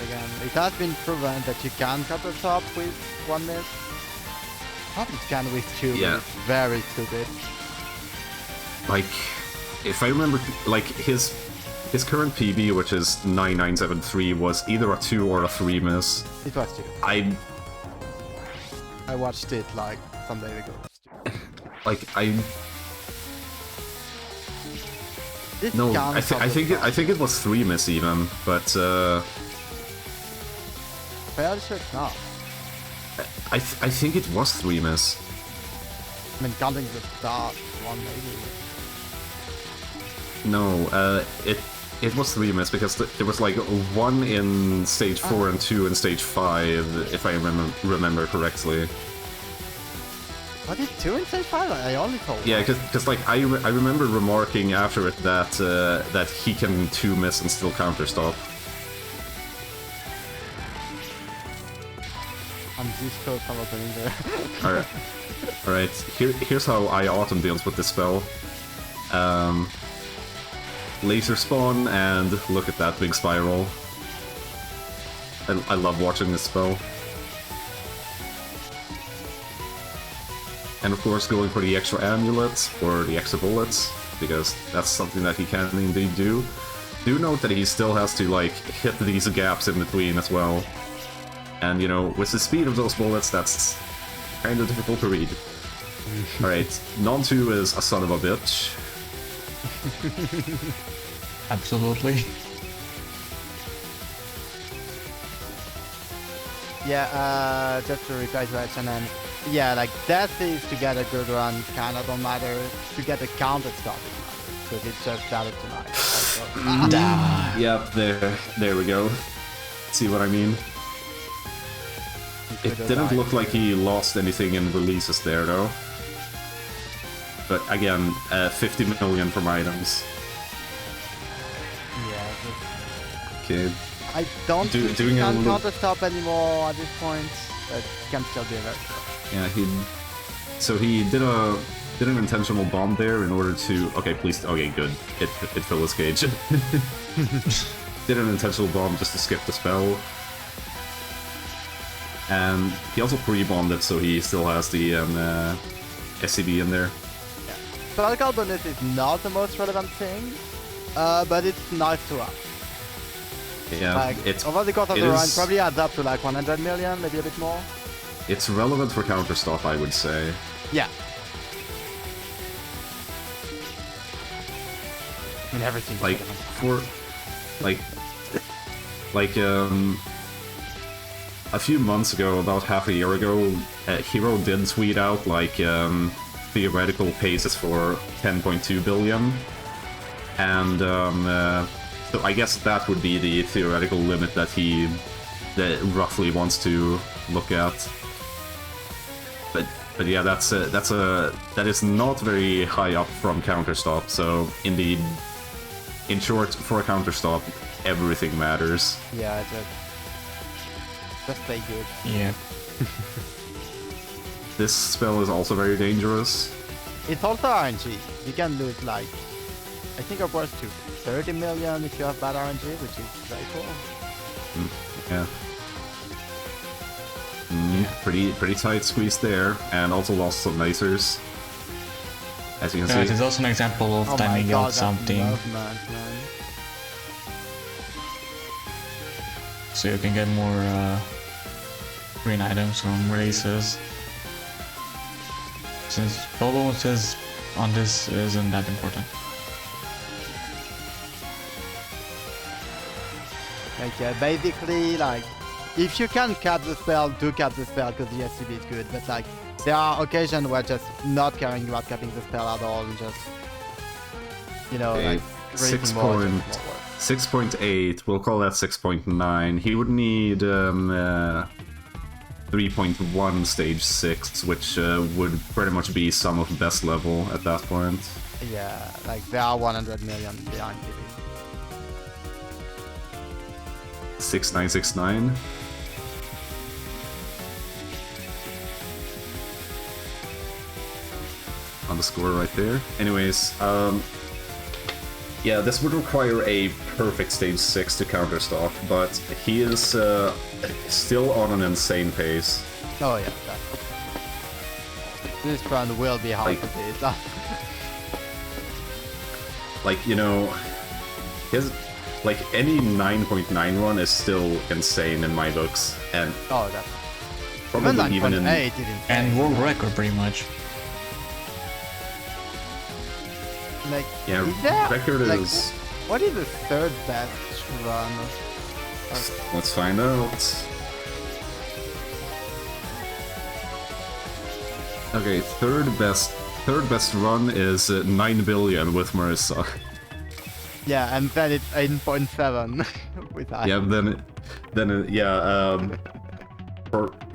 S1: Again, it has been proven that you can cut the top with 1 miss. Not it can with 2,
S2: Yeah.
S1: but it's very stupid.
S2: Like, if I remember, like, his current PB, which is 9973, was either a 2 or a 3 miss.
S1: It was 2. I watched it like some days ago. This
S2: No,
S1: counts
S2: I think it was 3 miss even, but
S1: fairly sure it's not.
S2: I think it was 3 miss.
S1: I mean, counting the start one maybe.
S2: No, it was 3 miss because there was like 1 in stage 4 and 2 in stage 5, if I remember correctly.
S1: Was it 2 in stage 5? I only saw 1.
S2: Yeah, because like I remember remarking after it that that he can 2 miss and still counter stop.
S1: And this code come up in there.
S2: Alright. Here's how Autumn deals with this spell. Laser spawn, and look at that big spiral. I love watching this spell. And of course going for the extra amulets, or the extra bullets, because that's something that he can indeed do. Do note that he still has to, like, hit these gaps in between as well. And, you know, with the speed of those bullets, that's kind of difficult to read. Alright, Non-2 is a son of a bitch.
S3: Absolutely.
S1: Yeah, just to reply to HNN. Yeah, like, death is to get a good run, kinda don't matter. To get a counter stop, it matters. Because it's just valid tonight.
S2: Yep, there we go. See what I mean? It didn't look like he lost anything in releases there, though. But again, 50 million from items.
S1: Yeah,
S2: Okay.
S1: I don't think he
S2: doing a
S1: can
S2: little-
S1: counter stop anymore at this point, but can still do it.
S2: Yeah, he did an intentional bomb there in order to. Okay, please. Okay, good. It filled his cage. Did an intentional bomb just to skip the spell. And he also pre-bombed it, so he still has the SCB in there.
S1: Yeah. Spell bonus is not the most relevant thing, but it's nice to have.
S2: Yeah,
S1: Like,
S2: it's
S1: over the course of
S2: it
S1: the run,
S2: is-
S1: probably adds up to like 100 million, maybe a bit more.
S2: It's relevant for counter stop, I would say.
S1: Yeah. I mean, everything.
S2: Like for like a few months ago, about half a year ago, Hiro did tweet out like theoretical paces for 10.2 billion, and so I guess that would be the theoretical limit that he roughly wants to look at. But yeah, that is not very high up from counter stop. So indeed, in short, for a counter stop, everything matters.
S1: Yeah, just play good.
S3: Yeah.
S2: This spell is also very dangerous.
S1: It's also RNG. You can lose like, I think upwards to 30 million if you have bad RNG, which is very cool.
S2: Yeah. Pretty tight squeeze there, and also lost some nicers. As you can
S3: Yeah, it
S2: see.
S3: is also an example of
S1: Oh my
S3: timing
S1: god,
S3: out
S1: that
S3: something,
S1: movement, man.
S3: so you can get more green items from releases. Since spell bonuses on this isn't that important.
S1: Like, basically, like, if you can cap the spell, do cap the spell because the SCB is good, but like, there are occasions where just not caring about capping the spell at all and just, you know,
S2: Okay,
S1: like, raising more, just more work.
S2: 6.8, we'll call that 6.9. He would need 3.1 stage 6, which would pretty much be some of best level at that point.
S1: Yeah, like they are 100 million behind PvP.
S2: 6969. On the score right there. Anyways, yeah, this would require a perfect stage 6 to counterstock, but he is still on an insane pace.
S1: Oh yeah, this run will be hard to beat.
S2: Like, you know, his like any 9.9 run is still insane in my books, and
S1: oh, that's
S2: probably even in
S1: 9.8 is
S3: And world record, pretty much.
S1: like
S2: yeah,
S1: is there,
S2: record
S1: like,
S2: is.
S1: What is the third best run?
S2: Let's find out. Okay, third best run is 9 billion with Marissa.
S1: Yeah, and then it's 8.7 with I.
S2: Yeah,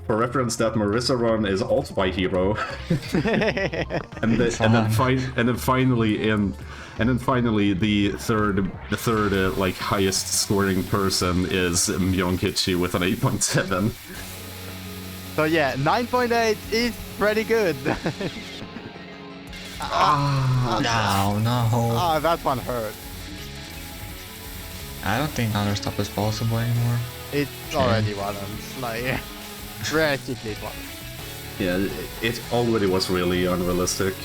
S2: for reference, that Marissa run is alt by Hiro, and then finally the third like highest scoring person is Myongkichi with an 8.7.
S1: So yeah, 9.8 is pretty good.
S3: No.
S1: That one hurt.
S3: I don't think counterstop is possible anymore.
S1: It's already one, like practically one.
S2: Yeah, it already was really unrealistic.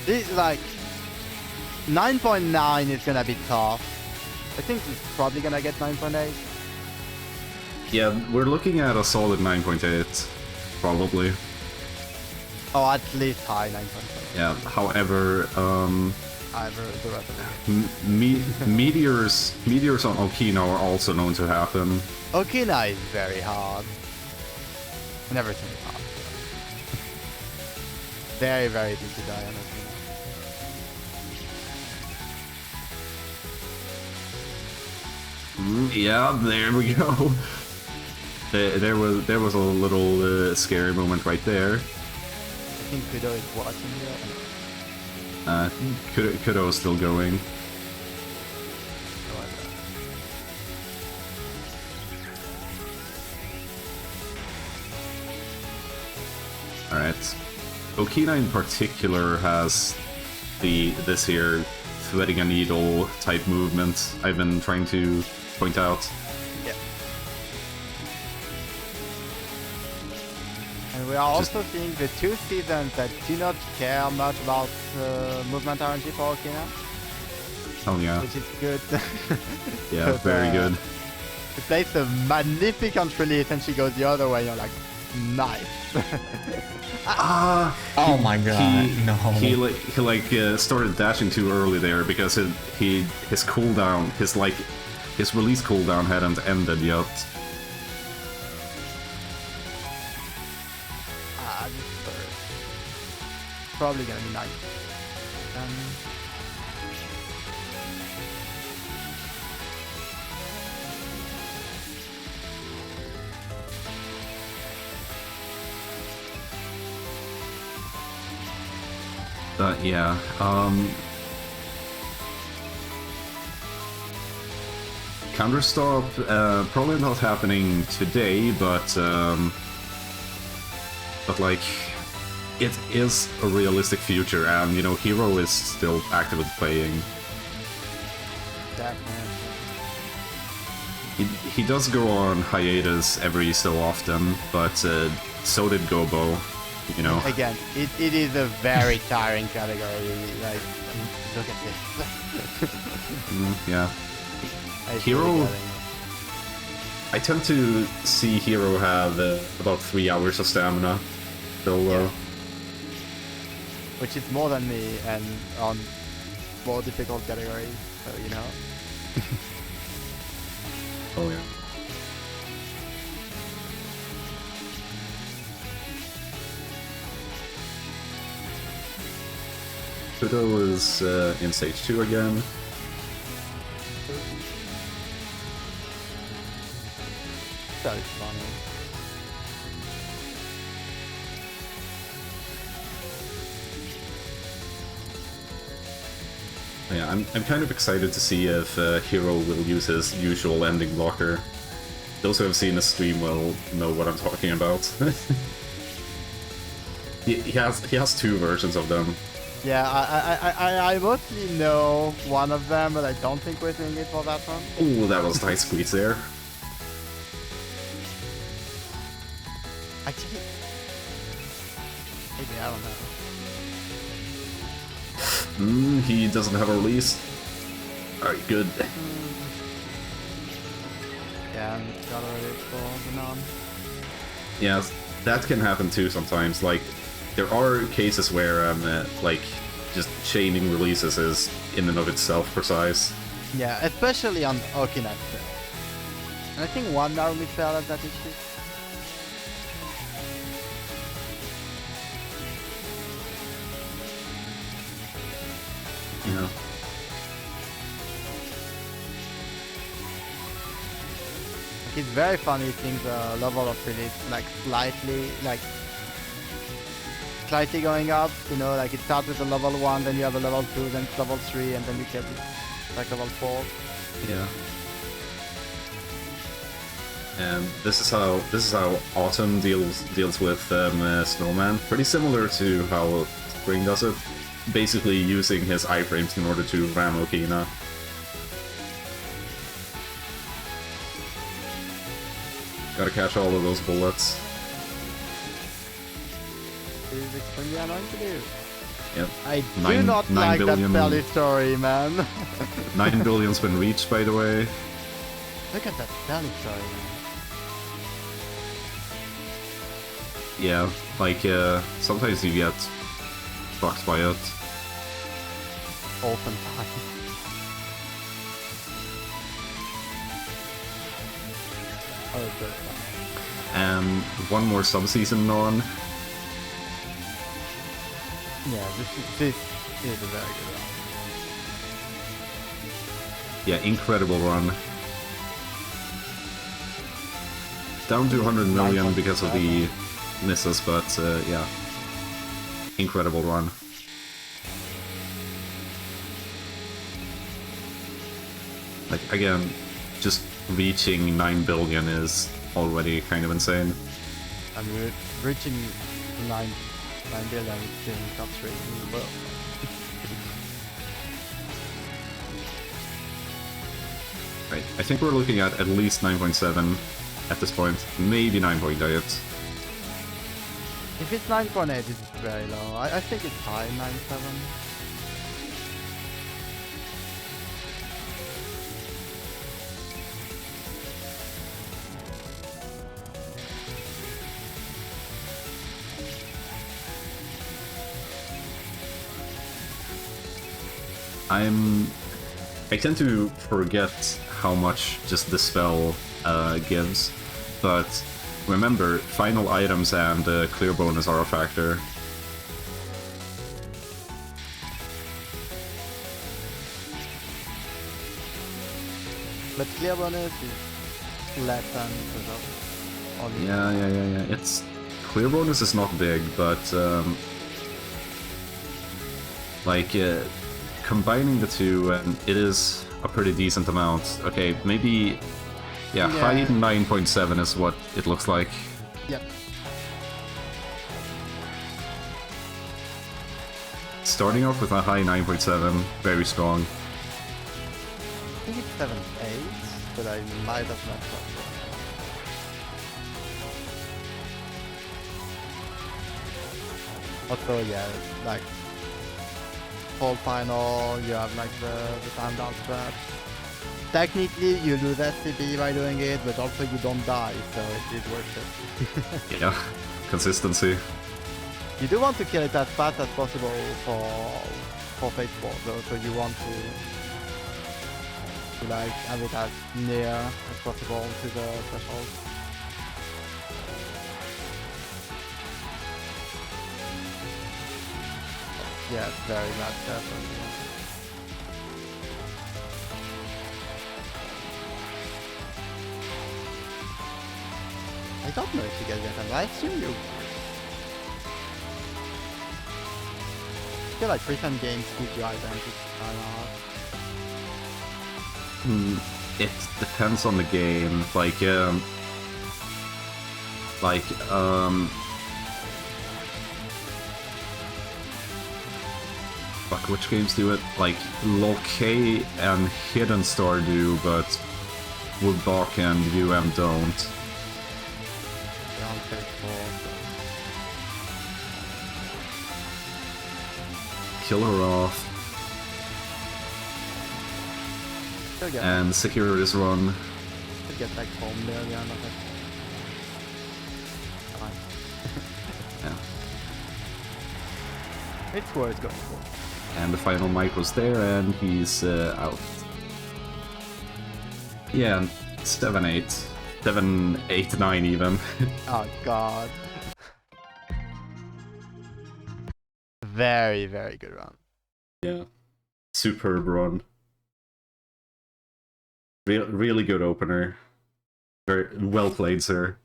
S1: This like 9.9 is gonna be tough. I think it's probably gonna get 9.8.
S2: Yeah, we're looking at a solid 9.8, probably.
S1: Oh, at least high 9.8.
S2: Yeah, however,
S1: Either the rest of it.
S2: meteors on Okina are also known to happen.
S1: Okina is very hard. And everything is hard. Very, very easy to die on Okina.
S2: Yeah, there we go. There was a little scary moment right there.
S1: I think Kudo is watching you.
S2: Kudo is still going. Alright. Okina in particular has this here threading a needle type movement I've been trying to point out.
S1: Yeah. And we are also seeing the two seasons that do not care much about movement RNG for Okina,
S2: Oh yeah.
S1: which is good.
S2: Yeah,
S1: But,
S2: very good.
S1: It plays a magnificent release and she goes the other way, you're like, nice.
S3: Oh my god, no.
S2: He started dashing too early there because his cooldown, his release cooldown hadn't ended yet.
S1: This is first. Probably gonna be nice.
S2: Yeah. Counterstop, probably not happening today, but like, it is a realistic future, and you know, Hiro is still actively playing. He does go on hiatus every so often, but so did Gobo. You know.
S1: Again, it is a very tiring category. Like, look at this.
S2: Yeah.
S1: It's
S2: Hiro.
S1: really getting
S2: I tend to see Hiro have about 3 hours of stamina. So,
S1: Yeah. Which is more than me, and on more difficult categories. So you know.
S2: oh yeah. Kudo is in stage 2 again.
S1: spell is funny.
S2: Yeah, I'm kind of excited to see if Hiro will use his usual ending blocker. Those who have seen the stream will know what I'm talking about. he has two versions of them.
S1: Yeah, I mostly know one of them, but I don't think we're doing it for that one.
S2: Oh, that was nice squeeze there.
S1: Actually, maybe I don't know.
S2: He doesn't have a release. Alright, good.
S1: Yeah, and got a release for the non.
S2: Yeah, that can happen too sometimes. Like, there are cases where like just chaining releases is in and of itself precise.
S1: Yeah, especially on Okinawa. And I think one Narumi fell at that issue.
S2: Yeah.
S1: It's very funny seeing the level of release like slightly going up, you know, like it starts with a level 1, then you have a level 2, then it's level 3, and then you get like level 4.
S2: Yeah. And this is how autumn deals with snowman. Pretty similar to how spring does it. Basically using his iframes in order to ram Okina. Gotta catch all of those bullets.
S1: It is extremely annoying to do.
S2: Yep.
S1: I do
S2: Nine-
S1: not
S2: 9
S1: like
S2: billion.
S1: that belly story, man.
S2: 9 billion's been reached, by the way.
S1: Look at that belly story, man.
S2: Yeah, like, sometimes you get fucked by it.
S1: Oftentimes. Oh, it's very fun.
S2: And one more sub-season on.
S1: Yeah, this is a very good run.
S2: Yeah, incredible run. Down to 100 million because of the misses, but yeah. Incredible run. Like, again, just reaching 9 billion is already kind of insane.
S1: I mean, reaching 9 billion is in top 3 in the world.
S2: Right, I think we're looking at least 9.7 at this point, maybe 9.8.
S1: If it's 9.8, it's very low. I think it's high, 9.7.
S2: I tend to forget how much just the spell gives, but remember, final items and clear bonus are a factor.
S1: But clear bonus is less than result. Only.
S2: Yeah. It's clear bonus is not big, but like combining the two, it is a pretty decent amount. Okay, maybe yeah. High 9.7 is what it looks like.
S1: Yep.
S2: Starting off with a high 9.7, very strong.
S1: I think it's 7.8, but I might have not got it. Also, yeah, like full final, you have like the time down stretch. Technically, you lose SCP by doing it, but also you don't die, so it is worth it.
S2: Yeah, consistency.
S1: You do want to kill it as fast as possible for Phase 4, though, so you want to like have it as near as possible to the threshold. Yeah, it's very bad definitely. don't know if you get that, I assume you. I feel like recent games give you identity or not.
S2: It depends on the game. Fuck, which games do it? Like, Lol-K and Hidden Star do, but Woodbach and UM don't. Killer off. And secure this run.
S1: Could get like home there, yeah, not like... Fine.
S2: Yeah.
S1: It's worth going for.
S2: And the final micro's there, and he's out. Yeah, 7-8. 7-8-9 even.
S1: Oh god. Very, very good run.
S2: Yeah. Superb run. Really good opener. Very well played, sir.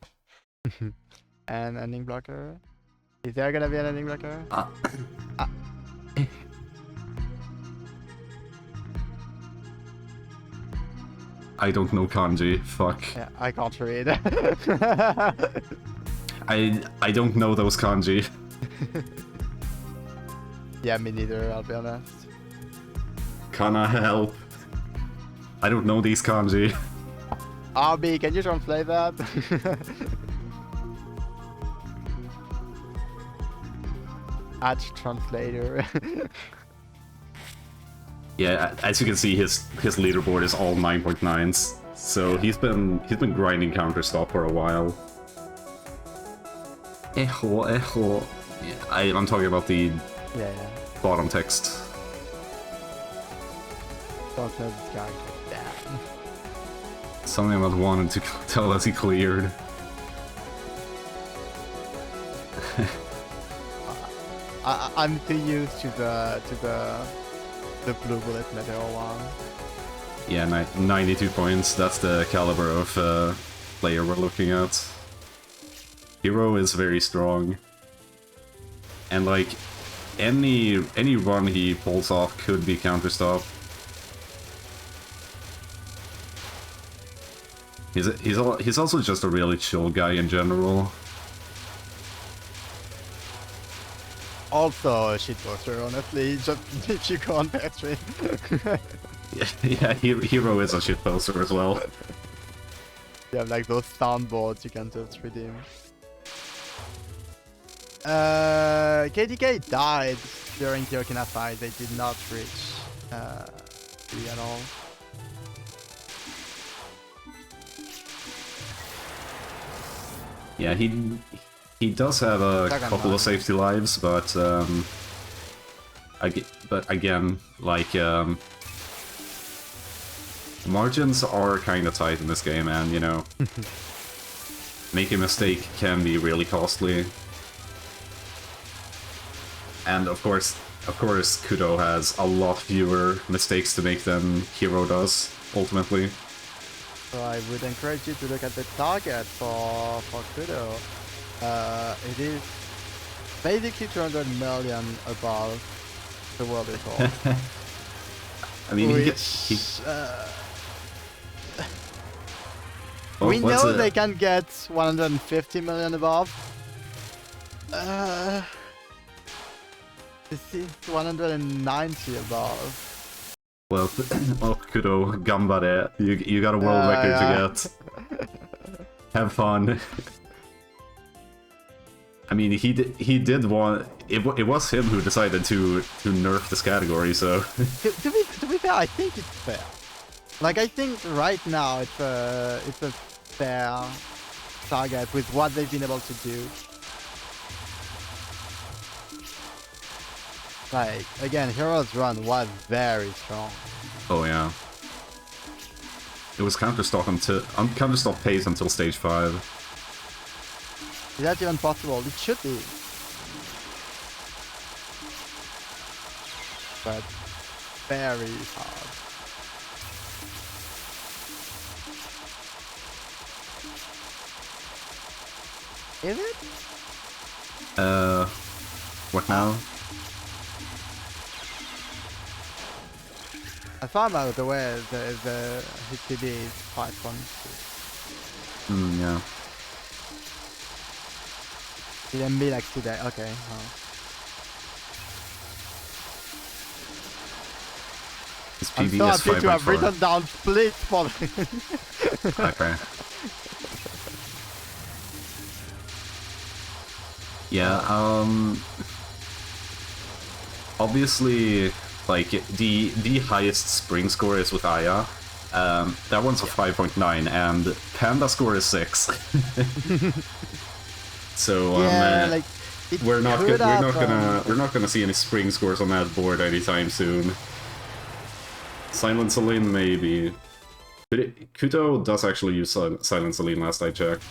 S1: And ending blocker. Is there gonna be an ending blocker?
S2: I don't know kanji. Fuck.
S1: Yeah, I can't read.
S2: I don't know those kanji.
S1: Yeah, me neither, I'll be honest.
S2: Can I help? I don't know these kanji.
S1: RB, can you translate that? Add translator.
S2: Yeah, as you can see, his leaderboard is all 9.9s. So he's been grinding counter stop for a while. Echo. Yeah, I'm talking about the
S1: yeah.
S2: bottom text.
S1: Don't know this character. Damn.
S2: Something about wanted to tell us he cleared.
S1: I'm too used to the blue bullet meteor one.
S2: Yeah, 92 points. That's the caliber of player we're looking at. Hiro is very strong, and like any run he pulls off could be counter stop. He's also just a really chill guy in general.
S1: Also a shitposter, honestly, just if you go on their stream.
S2: Yeah, Hiro is a shitposter as well.
S1: You have like those soundboards you can just redeem. KDK died during the Okina fight. They did not reach B at all.
S2: Yeah, he does have a couple of safety lives, but again, like margins are kind of tight in this game, and you know, make a mistake can be really costly. And of course, Kudo has a lot fewer mistakes to make than Hiro does ultimately.
S1: So I would encourage you to look at the target for Kudo. It is basically 200 million above the world record.
S2: I mean,
S1: we know they can get 150 million above. This is 190 above.
S2: Well, Kudo, gambare. You got a world record to get. Have fun. I mean, he did want. It was him who decided to nerf this category. So
S1: to be fair, I think it's fair. Like, I think right now it's a fair target with what they've been able to do. Like, again, Hiro's run was very strong.
S2: Oh yeah. It was counter stop pace until stage 5.
S1: Is that even possible? It should be. But very hard. Is it?
S2: What now?
S1: I found out the way the HTB is 5.2.
S2: Yeah.
S1: Didn't be like today. Okay.
S2: His
S1: I'm
S2: PV
S1: so
S2: is
S1: happy to have
S2: 5.4.
S1: written down split for
S2: Okay. Yeah, obviously, like, the highest spring score is with Aya. That one's a 5.9, and Panda score is 6. So,
S1: yeah, like
S2: we're not gonna see any spring scores on that board anytime soon. Silent Celine, maybe. But Kuto does actually use Silent Celine last I checked.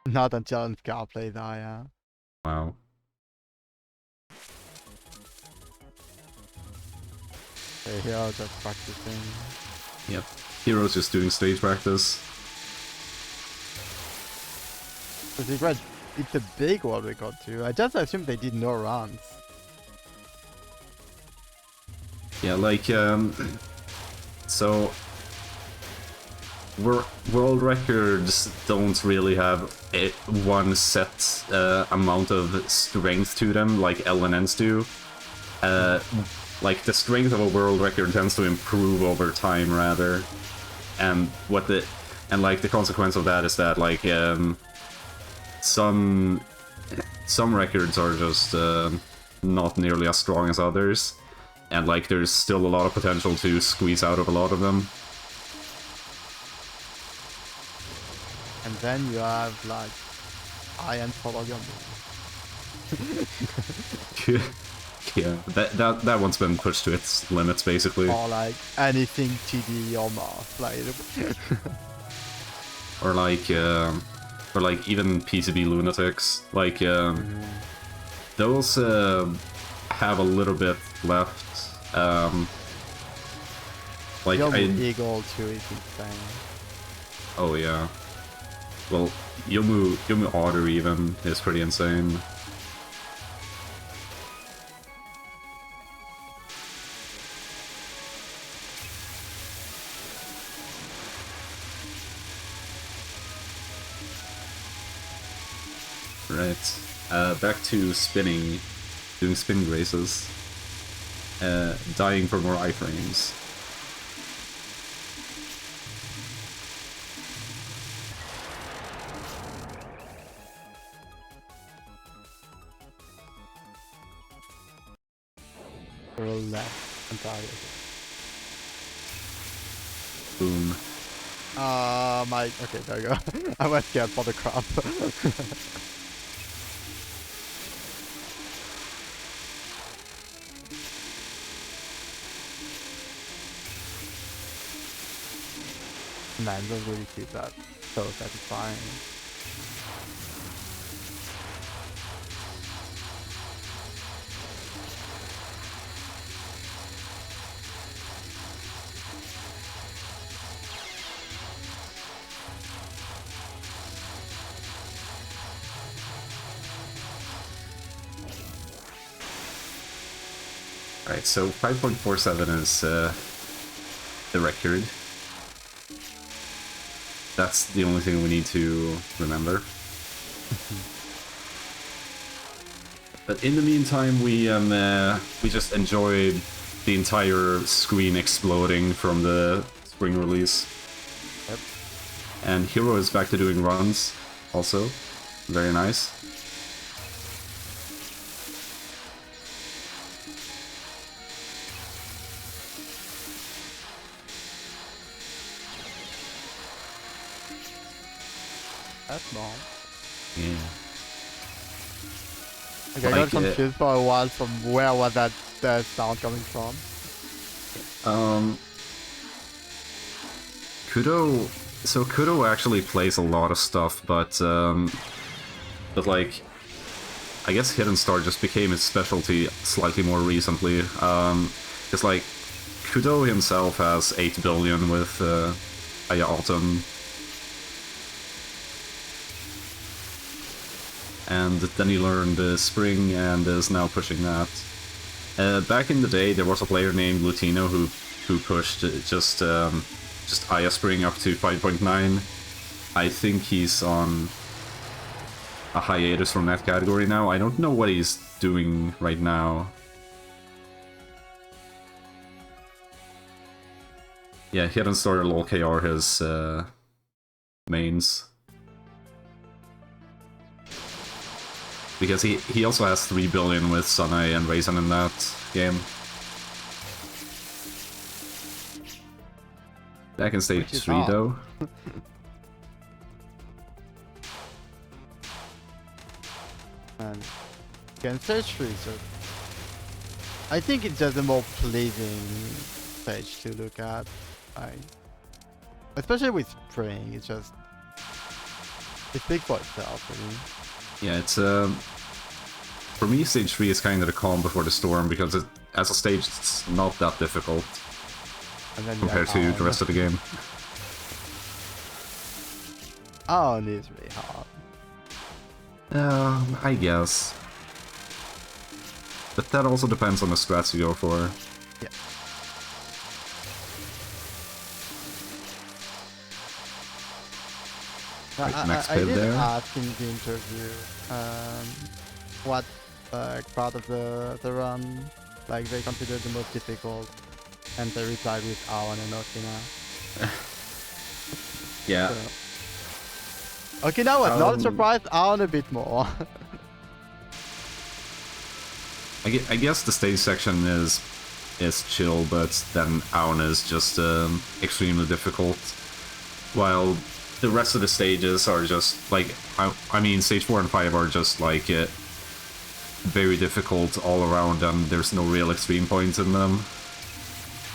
S1: not until Scar plays Aya.
S2: Wow.
S1: Okay, Hiro just practicing.
S2: Yep. Hiro's just doing stage practice.
S1: It's a big world record too. I just assumed they did no runs.
S2: Yeah, like, so world records don't really have one set amount of strength to them like LNNs do. Like, the strength of a world record tends to improve over time, rather. And like, the consequence of that is that, like, some records are just not nearly as strong as others. And, like, there's still a lot of potential to squeeze out of a lot of them.
S1: And then you have like Iron follow your move.
S2: Yeah, that one's been pushed to its limits, basically.
S1: Or like anything TD or Mars, like
S2: or like even PCB lunatics. Like, those have a little bit left. Like,
S1: Eagle too is insane.
S2: Oh yeah. Well, Yomu Otter even is pretty insane. Right. Back to spinning. Doing spin races. Dying for more iframes.
S1: Roll left and target.
S2: Boom.
S1: Okay, there you go. I was scared for the crap. Man, those really keep that so satisfying.
S2: Alright, so 5.47 is the record. That's the only thing we need to remember. But in the meantime, we just enjoyed the entire screen exploding from the spring release.
S1: Yep.
S2: And Hiro is back to doing runs, also. Very nice.
S1: That's small.
S2: Yeah.
S1: Okay, I got confused for a while from where was that sound coming from.
S2: Kudo actually plays a lot of stuff, but like, I guess Hidden Star just became his specialty slightly more recently. Because like, Kudo himself has 8 billion with Aya Autumn. And then he learned Spring and is now pushing that. Back in the day, there was a player named Lutino who pushed just Aya Spring up to 5.9. I think he's on a hiatus from that category now. I don't know what he's doing right now. Yeah, he hadn't started LoL KR his mains. Because he also has 3 billion with Sunai and Raisin in that game. Back in stage 3 though.
S1: And again, stage 3, so I think it's just a more pleasing stage to look at. Especially with Spring, it speaks for itself, really.
S2: Yeah, it's for me stage 3 is kind of the calm before the storm, because as a stage it's not that difficult compared to the rest of the game.
S1: Oh, it is really hard.
S2: I guess. But that also depends on the strats you go for.
S1: Yeah.
S2: Next
S1: I
S2: pit
S1: did
S2: there.
S1: ask in the interview what part of the run like they considered the most difficult, and they replied with Aon and Okina.
S2: Yeah.
S1: So. Okina was not surprised, Aon a bit more.
S2: I guess the stage section is chill, but then Aon is just extremely difficult. While the rest of the stages are just like, I mean, stage 4 and 5 are just like very difficult all around, and there's no real extreme points in them.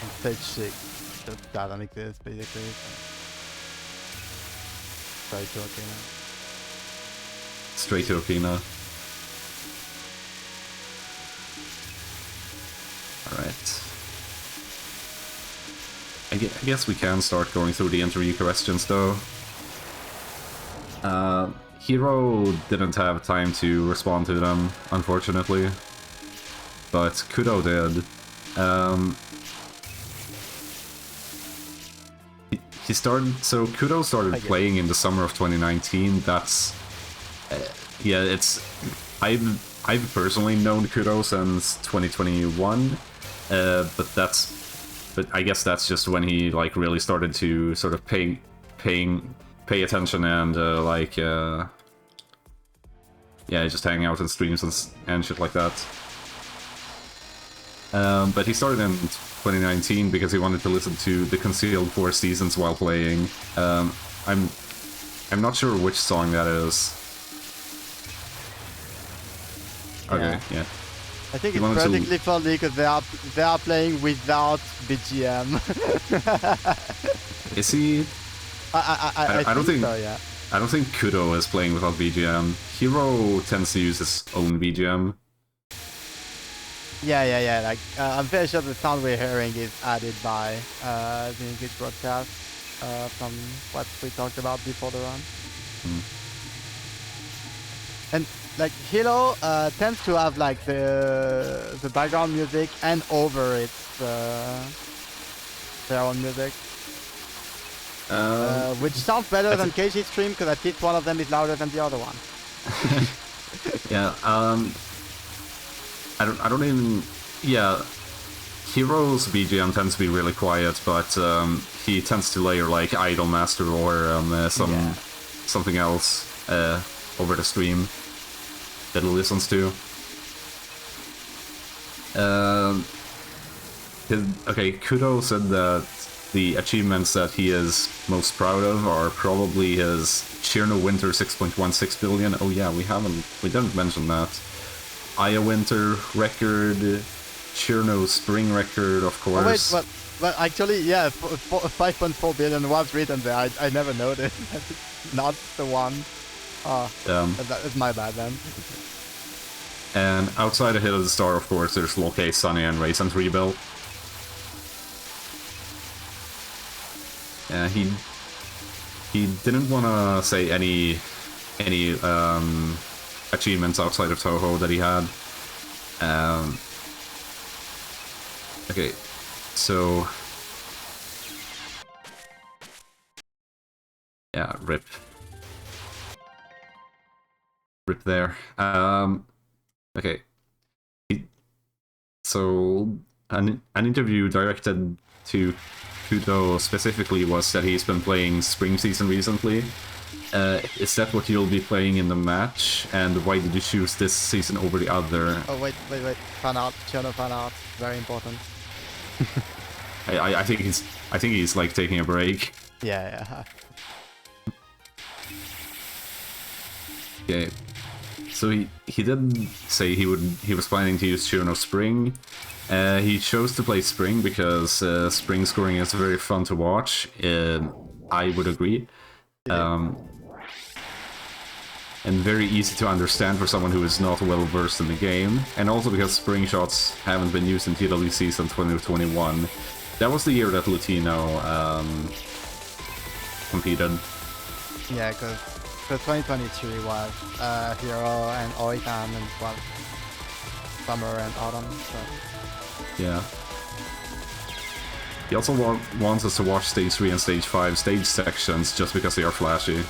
S1: And stage 6 just doesn't exist, basically. Straight to Okina.
S2: Straight to Okina. Alright. I guess we can start going through the interview questions though. Hiro didn't have time to respond to them, unfortunately. But Kudo did. So Kudo started playing in the summer of 2019. That's... yeah, it's... I've personally known Kudo since 2021, but I guess that's just when he like really started to sort of pay attention and yeah, just hang out in streams and shit like that. But he started in 2019 because he wanted to listen to the Concealed 4 Seasons while playing. I'm not sure which song that is. Okay, yeah.
S1: I think it's practically funny because they are playing without BGM.
S2: Is he?
S1: I don't think so, yeah.
S2: I don't think Kudo is playing without BGM. Hiro tends to use his own BGM.
S1: Yeah. Like, I'm very sure the sound we're hearing is added by the English broadcast from what we talked about before the run. And like Hiro tends to have like the background music and over it their own music. Which sounds better than KG's stream, because at least one of them is louder than the other one.
S2: Yeah, I don't even... Yeah, Hiro's BGM tends to be really quiet, but he tends to layer like Idolmaster or something else over the stream that he listens to. Okay, Kudo said that the achievements that he is most proud of are probably his Cherno Winter 6.16 billion. Oh yeah, we didn't mention that. Aya Winter record, Cherno Spring record, of course.
S1: Oh wait, but actually, yeah, 5.4 billion was written there. I never noticed. Not the one. That's my bad then.
S2: And outside of Hit of the Star, of course, there's Loki, Sunny, and Raisin's rebuild. he didn't want to say any achievements outside of Touhou that he had. Okay, so yeah, rip there. Okay, so an interview directed to Kudo specifically was that he's been playing Spring Season recently. Is that what you'll be playing in the match? And why did you choose this season over the other?
S1: Oh wait, fan art, Cherno fan art, very important.
S2: I think he's like taking a break.
S1: Yeah.
S2: Okay, so he didn't say he was planning to use Cherno Spring. He chose to play Spring because Spring scoring is very fun to watch. I would agree. And very easy to understand for someone who is not well versed in the game, and also because spring shots haven't been used in TWC since 2021. That was the year that Lutino competed.
S1: Yeah, because 2023 was Hiro and Oikan, and well, summer and autumn. So.
S2: Yeah. He also wants us to watch Stage 3 and Stage 5 stage sections just because they are flashy.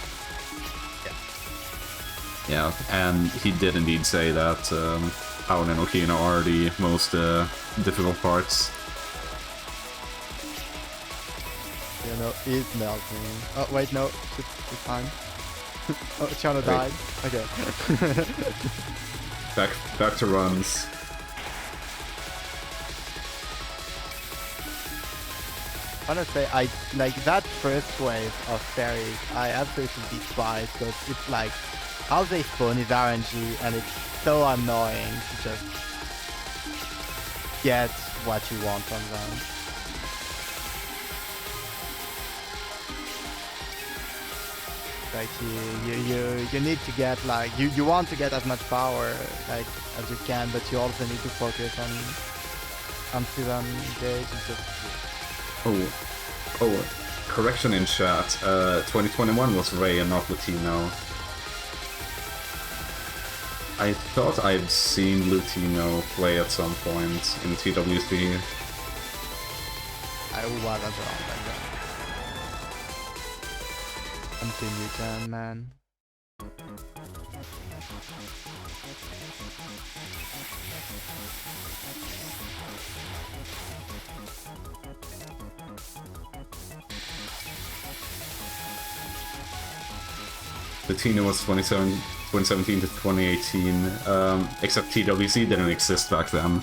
S2: Yeah, and he did indeed say that Aon and Okino are the most difficult parts.
S1: You know, it's melting. Oh, wait, no, it's fine. Oh, Cherno died. Okay.
S2: Back to runs.
S1: Honestly, I like that first wave of fairies. I absolutely despise because it's like how they spawn is RNG, and it's so annoying to just get what you want from them. Like you need to get like you want to get as much power like as you can, but you also need to focus on season gauge. It's just
S2: Oh, correction in chat. 2021 was Ray and not Lutino. I thought I'd seen Lutino play at some point in TWC.
S1: I was wrong like that. Continue then, man.
S2: Lutino was 2017 to 2018, except TWC didn't exist back then.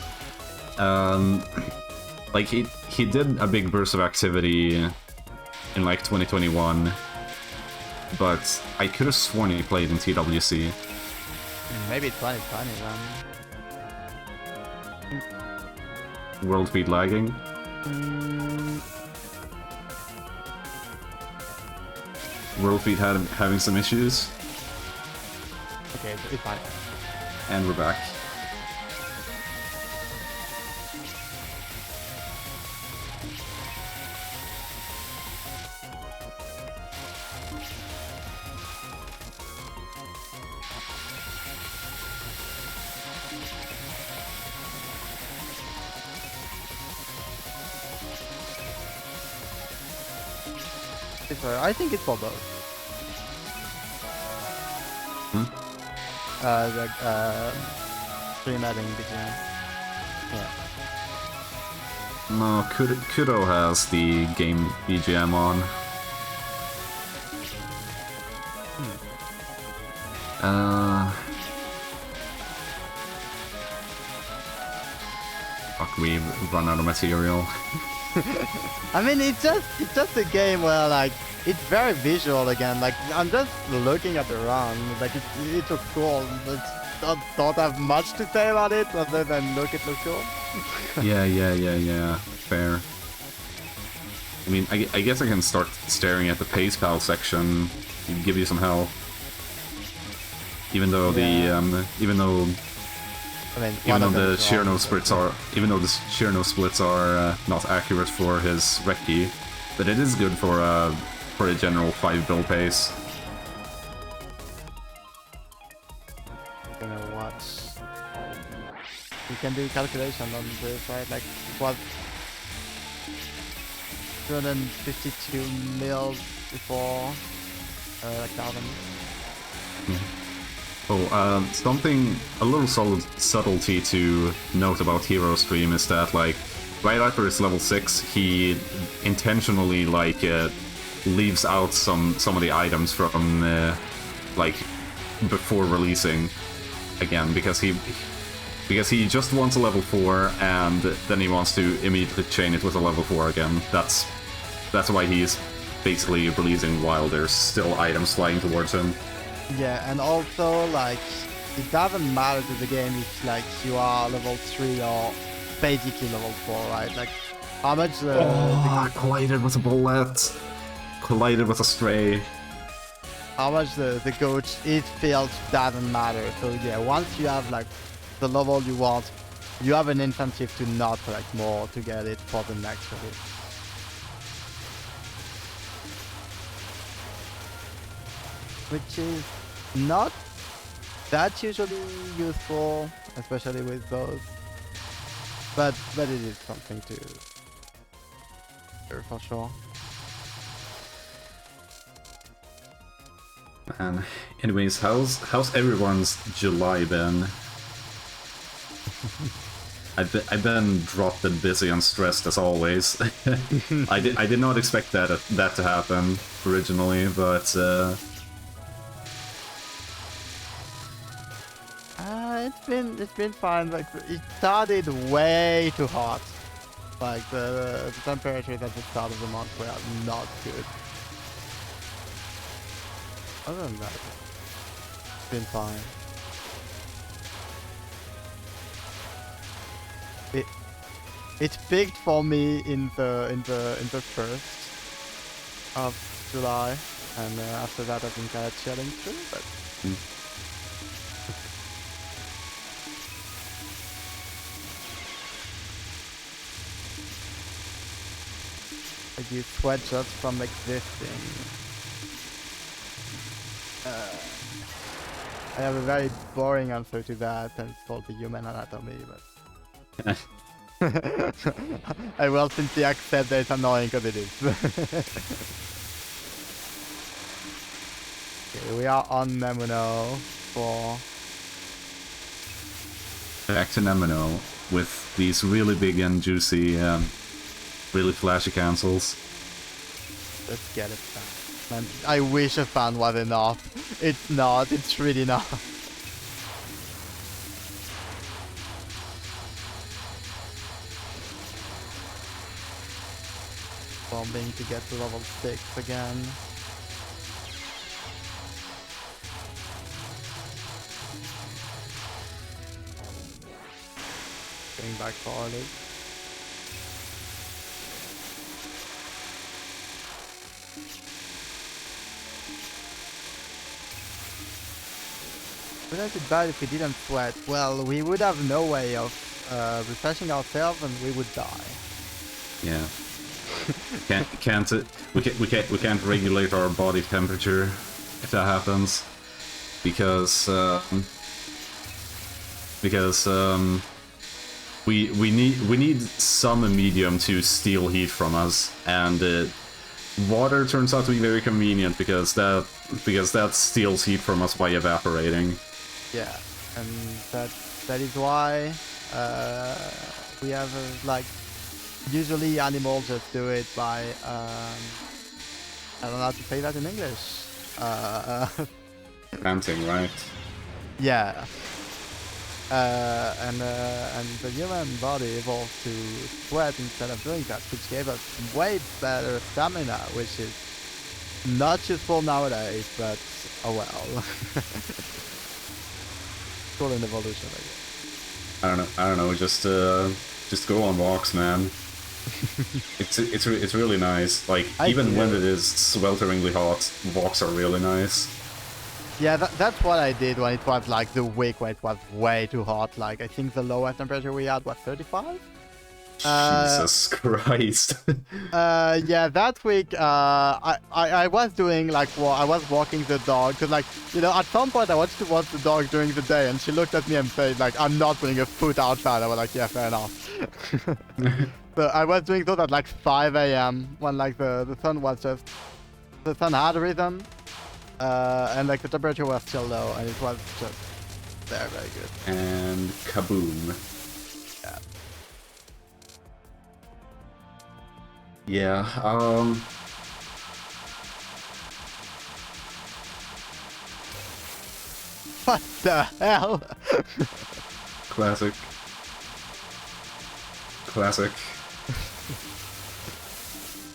S2: Like he did a big burst of activity in like 2021, but I could have sworn he played in TWC.
S1: Maybe 2020 then.
S2: World feed lagging. World feed having some issues.
S1: Okay, it's fine.
S2: And we're back.
S1: I think it's for both. Stream adding BGM. Yeah.
S2: No, Kudo has the game BGM on. Fuck, we've run out of material.
S1: I mean, it's just a game where like it's very visual again. Like I'm just looking at the run. Like it looks cool. But don't have much to say about it other than look, it looks cool.
S2: Yeah. Fair. I mean, I guess I can start staring at the pace pal section to give you some help. Even though the even though the Cherno splits are not accurate for his Reki, But it is good for a general 5 build pace.
S1: I'm gonna watch. You can do calculation on this, right? Like it was 252 mils before, like 1,000.
S2: Oh, something, a little subtlety to note about Hiro stream is that, like, right after his level 6, he intentionally, like, leaves out some of the items from, like, before releasing again, because he just wants a level 4, and then he wants to immediately chain it with a level 4 again. That's why he's basically releasing while there's still items flying towards him.
S1: Yeah, and also, like, it doesn't matter to the game if, like, you are level 3 or basically level 4, right? Like, how much
S2: collided with a bullet. Collided with a stray.
S1: how much the coach is filled doesn't matter. So yeah, once you have, like, the level you want, you have an incentive to not collect more to get it for the next release. Which is not that usually useful, especially with those. But it is something to for sure.
S2: And anyways, how's everyone's July been? I've been dropped and busy and stressed as always. I did not expect that to happen originally, but
S1: it's been fine. Like, it started way too hot. Like the temperatures at the start of the month were not good. Other than that, it's been fine. It peaked for me in the 1st of July, and after that I've been kind of chilling too. But like, you sweat just from existing. I have a very boring answer to that, and it's called the human anatomy, but I will simply accept that it's annoying because it is. Okay, we are on Nemuno for...
S2: back to Nemuno with these really big and juicy, really flashy cancels.
S1: Let's get it done. Man, I wish a fan was enough. It's not, it's really not. Bombing to get to level 6 again. Going back forward. Wouldn't it be bad if we didn't sweat? Well, we would have no way of refreshing ourselves, and we would die.
S2: Yeah. We can't regulate our body temperature if that happens, because we need some medium to steal heat from us, and water turns out to be very convenient because that steals heat from us by evaporating.
S1: Yeah, and that is why we have like, usually animals just do it by I don't know how to say that in English.
S2: Panting, right?
S1: Yeah. And the human body evolved to sweat instead of doing that, which gave us way better stamina, which is not useful nowadays, but oh well. Cool in evolution, I guess.
S2: I don't know. Just go on walks, man. It's really nice. Like, even when it is swelteringly hot, walks are really nice.
S1: Yeah, that's what I did when it was like the week where it was way too hot. Like, I think the lowest temperature we had was 35.
S2: Jesus Christ.
S1: Yeah, that week, I was doing like, well, I was walking the dog, cause like, you know, at some point I wanted to walk the dog during the day, and she looked at me and said like, I'm not putting a foot outside. I was like, yeah, fair enough. So I was doing those at like 5 a.m. when like the sun was just, the sun had risen, and like the temperature was still low, and it was just very, very good.
S4: And kaboom.
S2: Yeah,
S1: What the hell?
S2: classic. Classic.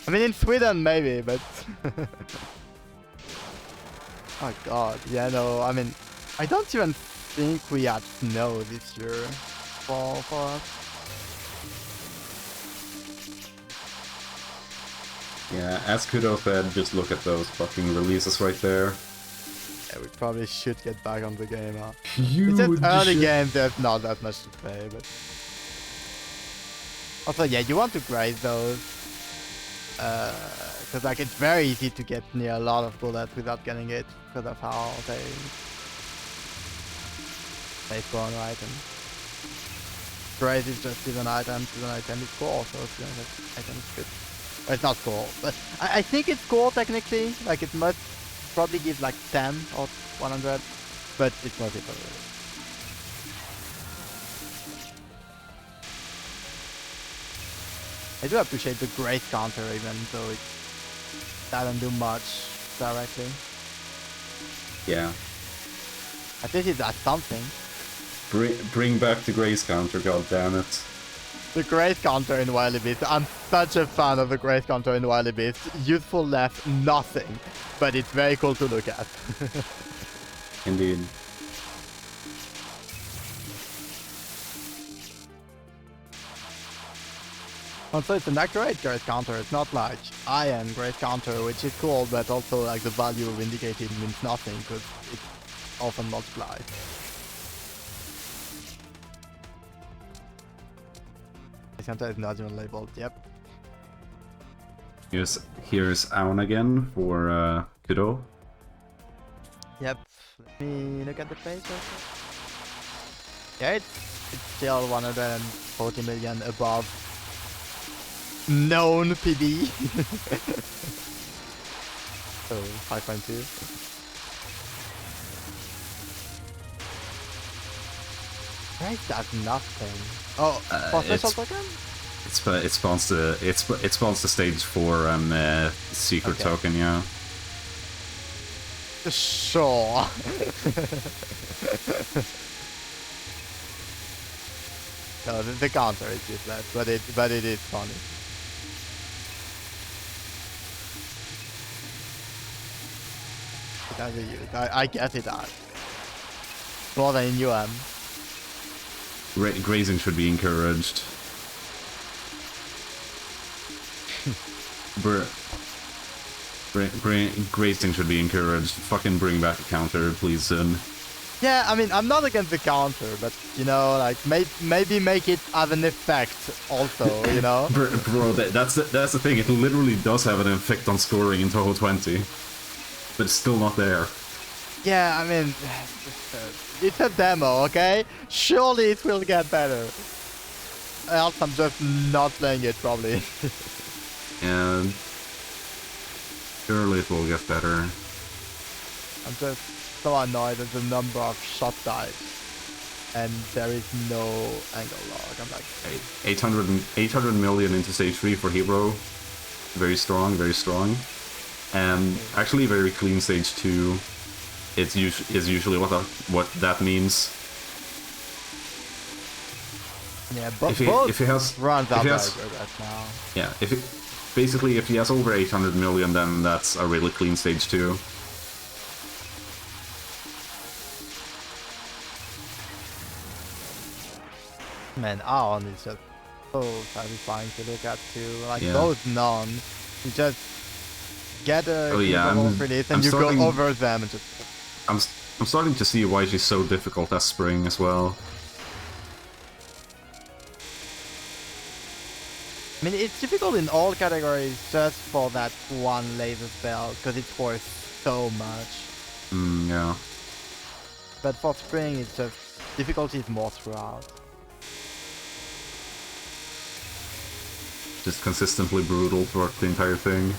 S1: I mean, in Sweden maybe, but oh god, yeah, no. I mean, I don't even think we had snow this year for us.
S2: Yeah, as Kudo said, just look at those fucking releases right there.
S1: Yeah, we probably should get back on the game. Huh?
S2: Huge.
S1: It's just early game. There's not that much to play, but also, yeah, you want to grade those. Because like it's very easy to get near a lot of bullets without getting it because of how they spawn items. Grade is just even items, even item is cool, so if you don't have items good. Well, it's not cool, but I think it's cool technically. Like it must probably give like 10 or 100, but it's not it already. I do appreciate the grace counter even though it doesn't do much directly.
S4: Yeah.
S1: At least it does something.
S2: Bring back the grace counter, god damn it.
S1: The grace counter in Wily Beast. I'm such a fan of the grace counter in Wily Beast. Useful left nothing, but it's very cool to look at.
S4: Indeed.
S1: Also, it's an accurate grace counter. It's not like iron grace counter, which is cool, but also like the value indicated means nothing because it often multiplies. Grace counter is not even labeled. Yep.
S4: Here's Aon again for Kudo.
S1: Yep. Let me look at the page. Yeah, it's still 140 million above known PB. So 5.2. Right, that's nothing. Oh, for special token?
S4: It spawns the stage 4 secret
S1: Okay.
S4: token, yeah.
S1: Sure. No, the counter is useless, but it is funny. It has a use. I guess it does. More than in UM.
S4: Grazing should be encouraged. Grazing should be encouraged. Fucking bring back a counter, please, soon.
S1: Yeah, I mean, I'm not against the counter, but, you know, like, maybe make it have an effect also, you know?
S4: Bro, that's the thing. It literally does have an effect on scoring in Touhou 20. But it's still not there.
S1: Yeah, I mean, it's a demo, okay? Surely it will get better. Else I'm just not playing it, probably.
S4: And surely it will get better.
S1: I'm just so annoyed at the number of shot types. And there is no angle log. I'm like...
S4: 800 million into stage 3 for Hiro. Very strong, very strong. And actually very clean stage 2 is usually what that means.
S1: Yeah, but
S4: if he has
S1: runs
S4: if
S1: out
S4: he
S1: like
S4: has,
S1: that now.
S4: yeah, basically if he has over 800 million, then that's a really clean stage 2.
S1: Man, Aon is just so satisfying to look at too. Like
S4: Yeah.
S1: those nuns, you just get a
S4: Oh, yeah,
S1: release and
S4: I'm
S1: you
S4: starting-
S1: go over them and just...
S4: I'm starting to see why she's so difficult as Spring as well.
S1: I mean, it's difficult in all categories just for that one laser spell, because it's worth so much.
S4: Yeah.
S1: But for spring, it's just difficulty is more throughout.
S4: Just consistently brutal throughout the entire thing.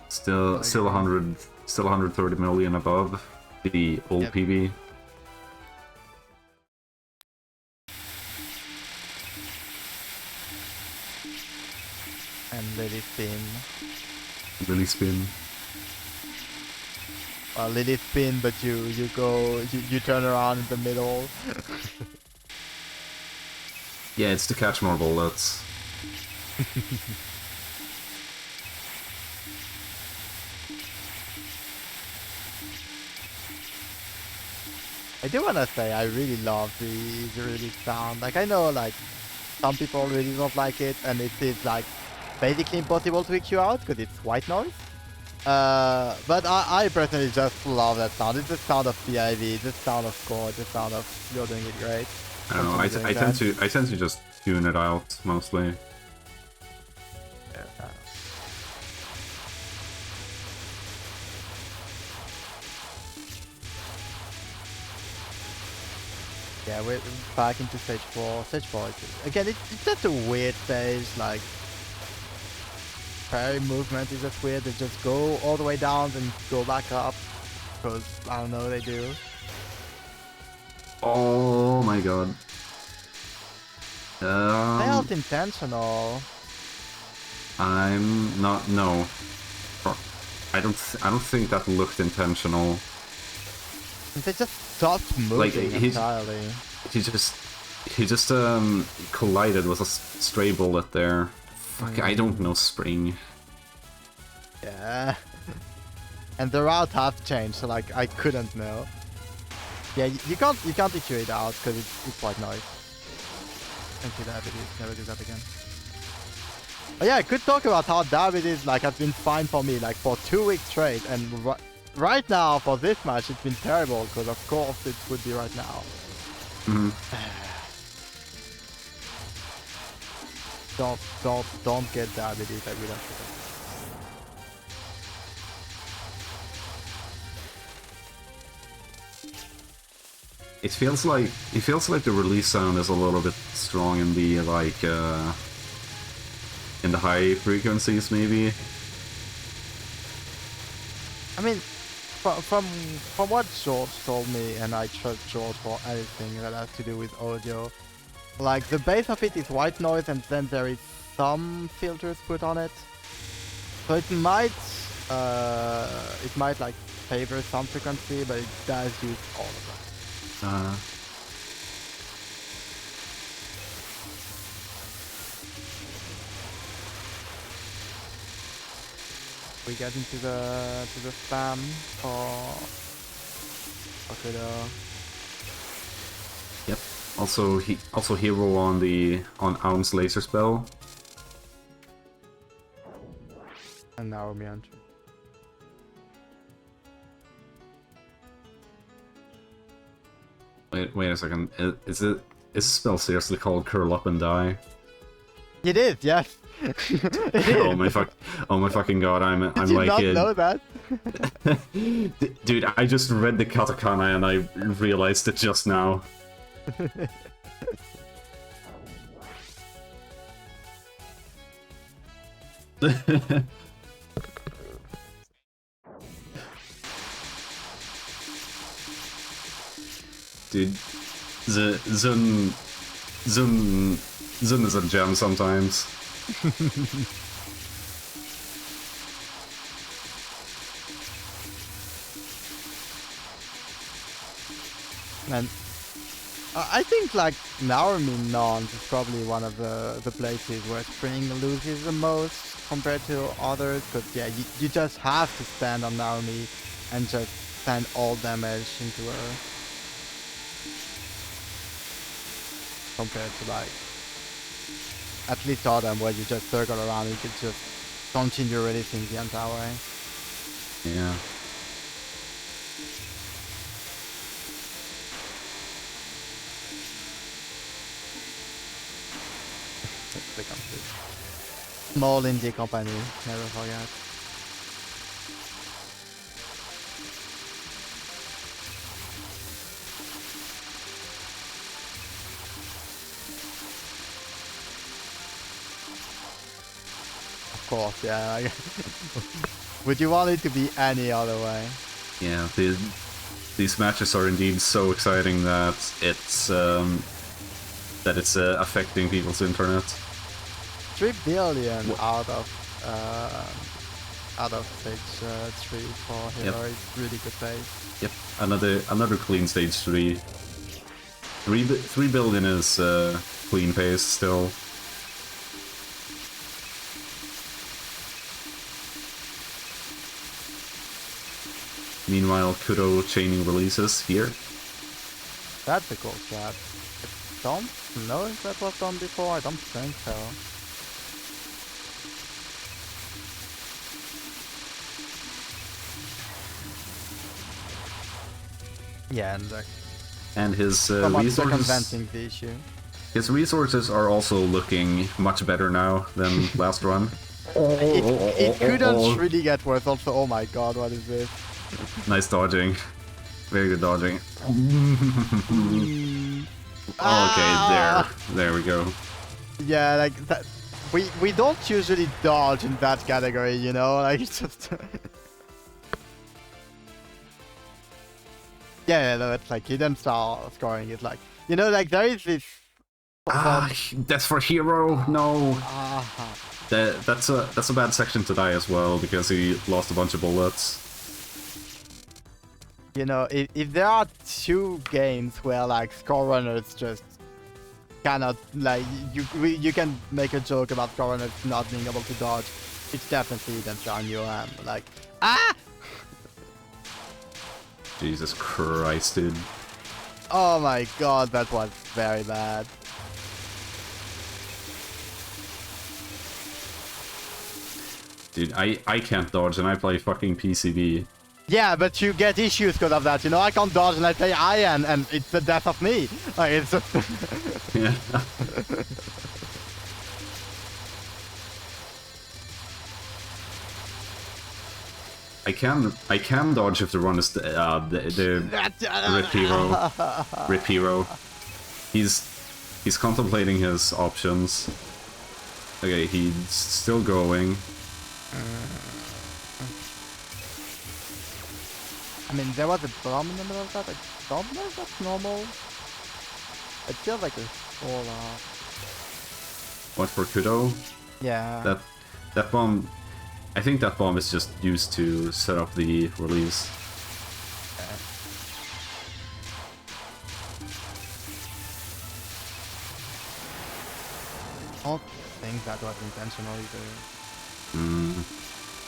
S4: Still 130 million above the old
S1: Yep.
S4: PB.
S1: And Lily Spin.
S4: Really spin.
S1: Well, Lily Spin, but you turn around in the middle.
S4: Yeah, it's to catch more bullets.
S1: I do wanna say I really love the release sound. Like I know like some people really don't like it, and it is like basically impossible to EQ out because it's white noise. But I personally just love that sound. It's the sound of PIV, the sound of chord, the sound of you're doing it great.
S4: I don't know. I tend to just tune it out mostly.
S1: Yeah, we're back into stage 4. Stage 4 is, again, it's just a weird stage, like parry movement is just weird. They just go all the way down and go back up, because I don't know, they do.
S4: Oh my god.
S1: Felt intentional.
S4: I'm not. No. I don't think that looked intentional.
S1: They just stopped moving
S4: Like,
S1: entirely.
S4: He just collided with a stray bullet there. Fuck, I don't know spring.
S1: Yeah. And the route have changed, so like I couldn't know. Yeah, you can't EQ it out because it's white noise. Thank you, David. Never do that again. But yeah, I could talk about how David like has been fine for me like for 2 weeks straight, and right now for this match it's been terrible because of course it would be right now. Don't get diabetes. I really don't get it.
S4: It feels like the release sound is a little bit strong in the like in the high frequencies maybe.
S1: I mean, from what George told me, and I trust George for anything that has to do with audio, like the base of it is white noise, and then there is some filters put on it, so it might like favor some frequency, but it does use all of that. We get into the spam for Hiro.
S4: Yep. Also Hiro on Aum's laser spell.
S1: And now we enter.
S4: Wait a second. Is the spell seriously called Curl Up and Die?
S1: It is, yes.
S4: Oh my fucking god! I'm
S1: Did you
S4: like
S1: not know that?
S4: Dude, I just read the katakana and I realized it just now. Dude, the Zun is a gem sometimes.
S1: And I think like Naomi Nons is probably one of the places where Spring loses the most compared to others, because yeah, you just have to stand on Naomi and just send all damage into her. Compared to like at least Autumn, where you just circle around and you can just continue releasing the entire way.
S4: Yeah.
S1: the country. Small indie company, never forget. Of course, yeah. Like would you want it to be any other way?
S4: Yeah, these matches are indeed so exciting that it's affecting people's internet.
S1: 3 billion out of stage 3 for Hiro is really good pace.
S4: Yep, another clean stage 3. 3 billion is clean pace still. Meanwhile, Kudo chaining releases here.
S1: That's a cool strat. I don't know if that was done before, I don't think so. Yeah,
S4: And his
S1: somewhat
S4: resources.
S1: circumventing the issue.
S4: His resources are also looking much better now than last run.
S1: It couldn't really get worse. Also, oh my god, what is this?
S4: Nice dodging. Very good dodging.
S1: Ah!
S4: Okay, there we go.
S1: Yeah, like that. We don't usually dodge in that category, you know. Like it's just. Yeah, no, it's like he didn't start scoring it. Like you know, like there is this.
S4: That's for Hiro. No,
S1: Ah.
S4: that's a bad section to die as well because he lost a bunch of bullets.
S1: You know, if there are 2 games where like score runners just cannot, like you can make a joke about score runners not being able to dodge, it's definitely Driferano UM. Like
S4: Jesus Christ, dude.
S1: oh my god, that was very bad.
S4: Dude, I can't dodge and I play fucking PCB.
S1: Yeah, but you get issues because of that. You know, I can't dodge and I play Iron, and it's the death of me. Like it's just.
S4: Yeah. I can dodge if the run is the Rip Hiro. Rip Hiro. He's contemplating his options. Okay, he's still going.
S1: I mean, there was a bomb in the middle of that. I don't know if that's normal. It feels like a fall off.
S4: What for Kudo?
S1: Yeah.
S4: That bomb. I think that bomb is just used to set up the release.
S1: I don't think that was intentional either.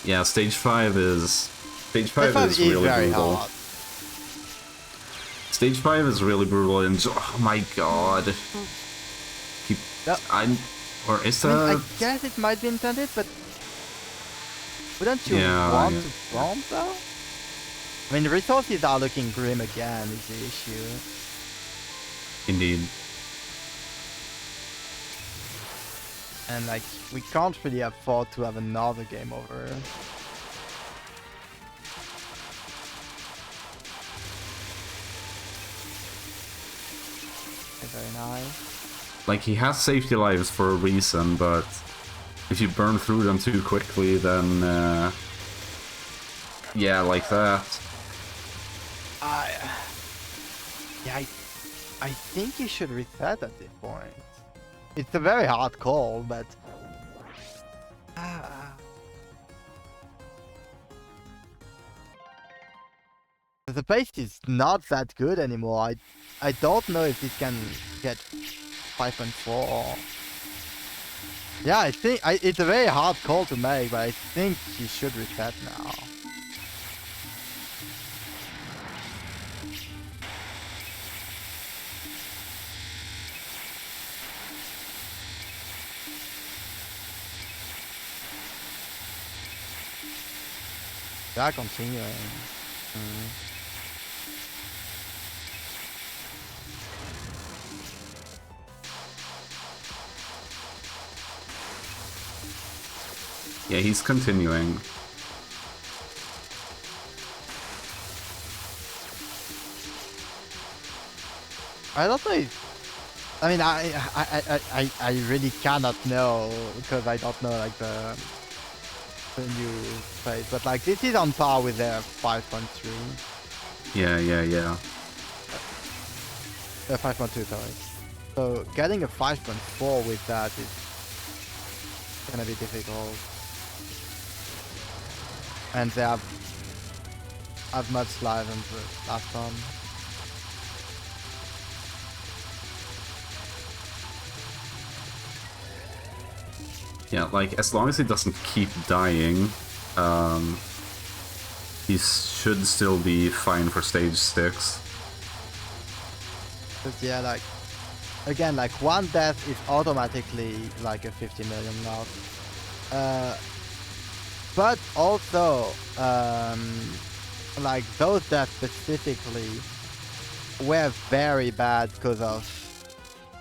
S4: Yeah, stage 5 is really
S1: very
S4: brutal.
S1: hard.
S4: Stage 5 is really brutal and oh my god. Or is that?
S1: I guess it might be intended, but wouldn't you want to bomb though? I mean, the resources are looking grim again is the issue.
S4: Indeed.
S1: And like, we can't really afford to have another game over. Very nice.
S4: Like, he has safety lives for a reason, but if you burn through them too quickly, then yeah, like that.
S1: Yeah, I think you should reset at this point. It's a very hard call, but the pace is not that good anymore. I don't know if this can get 5.4. Yeah, I think it's a very hard call to make, but I think you should reset now. Yeah, continuing.
S4: Yeah, he's continuing.
S1: I don't know if... I mean, I really cannot know, because I don't know, like, the new phase, but, like, this is on par with their 5.3.
S4: Yeah.
S1: 5.2, sorry. So, getting a 5.4 with that is gonna be difficult. And they have as much life as the last one.
S4: Yeah, like, as long as he doesn't keep dying, he should still be fine for stage 6.
S1: But yeah, like, again, like, one death is automatically like a 50 million loss. But also, like, those deaths specifically were very bad because of,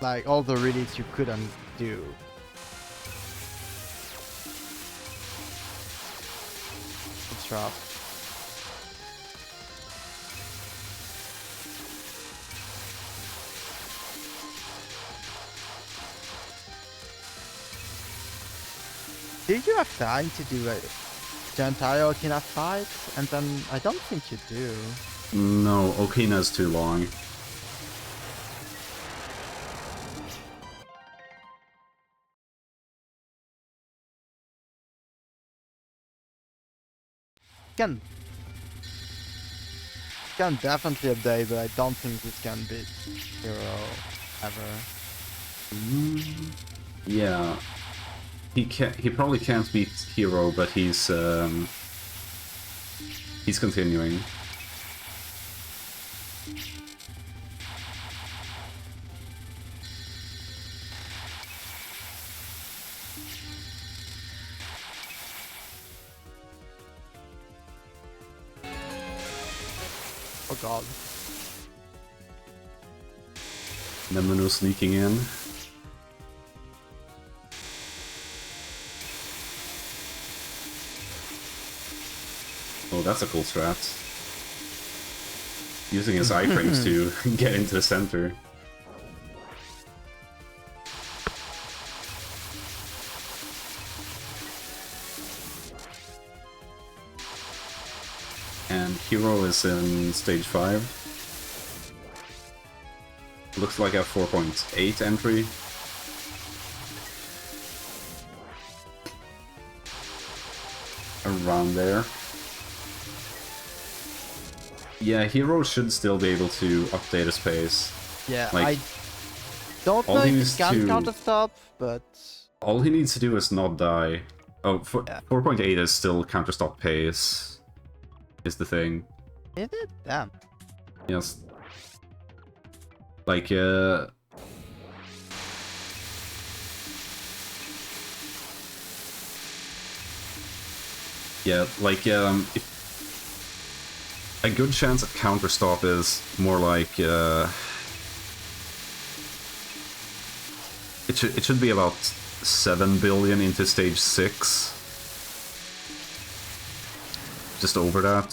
S1: like, all the release you couldn't do. It's rough. Did you have time to do the entire Okina fight? And then I don't think you do.
S4: No, Okina's too long.
S1: Can definitely update, but I don't think this can beat Hiro ever.
S4: Yeah. He probably can't beat Hiro, but he's continuing.
S1: Oh god.
S4: Nemano sneaking in. Oh, that's a cool strat. Using his iframes to get into the center. And Hiro is in stage 5. Looks like a 4.8 entry. Around there. Yeah, Hiro should still be able to update his pace.
S1: Yeah,
S4: Like,
S1: I don't
S4: all
S1: know
S4: he
S1: if
S4: needs
S1: it can
S4: to-
S1: counter stop, but
S4: All he needs to do is not die. Oh,
S1: Yeah.
S4: 4.8 is still counter stop pace. Is the thing.
S1: is it? Damn.
S4: Yes. Like, yeah, like, a good chance at counter stop is more like, it should be about 7 billion into stage 6. Just over that.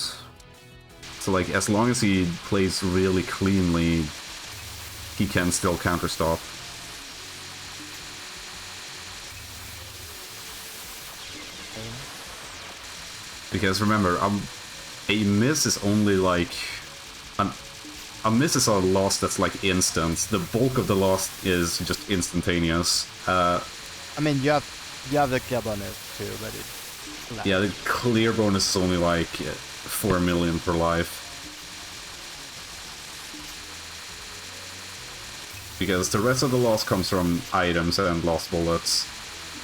S4: So, like, as long as he plays really cleanly, he can still counter stop. Because remember, a miss is only like... A miss is a loss that's like instant. The bulk of the loss is just instantaneous.
S1: I mean, you have the clear bonus too, but it's less.
S4: Yeah, the clear bonus is only like 4 million per life. Because the rest of the loss comes from items and lost bullets.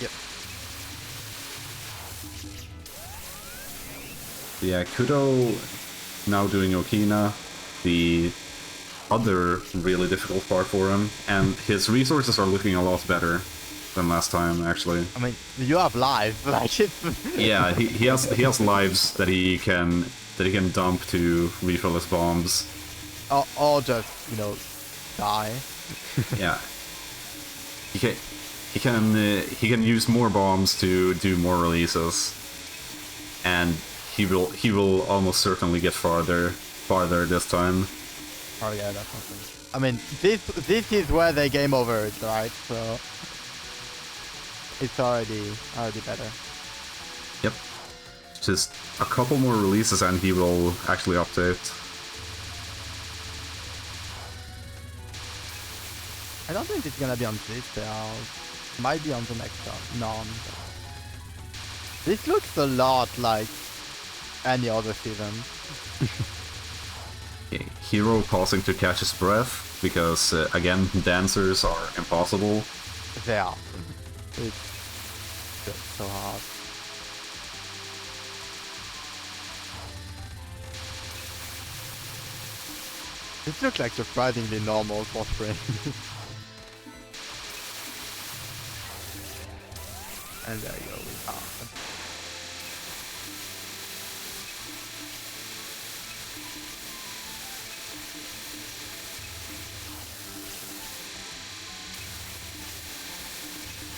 S1: Yep.
S4: Yeah, Kudo now doing Okina, the other really difficult part for him, and his resources are looking a lot better than last time, actually.
S1: I mean, you have life, like it.
S4: Yeah, he has lives that he can dump to refill his bombs.
S1: or just, die.
S4: Yeah. he can use more bombs to do more releases, and he will almost certainly get farther this time.
S1: Oh yeah, definitely. I mean, this is where they game over it, right? So it's already better.
S4: Yep. Just a couple more releases and he will actually update.
S1: I don't think it's gonna be on this build. Might be on the next one. None. This looks a lot like any other season.
S4: Hiro pausing to catch his breath, because again, dancers are impossible.
S1: They are. It's just so hard. This looks like surprisingly normal for spring. And there you go, we are.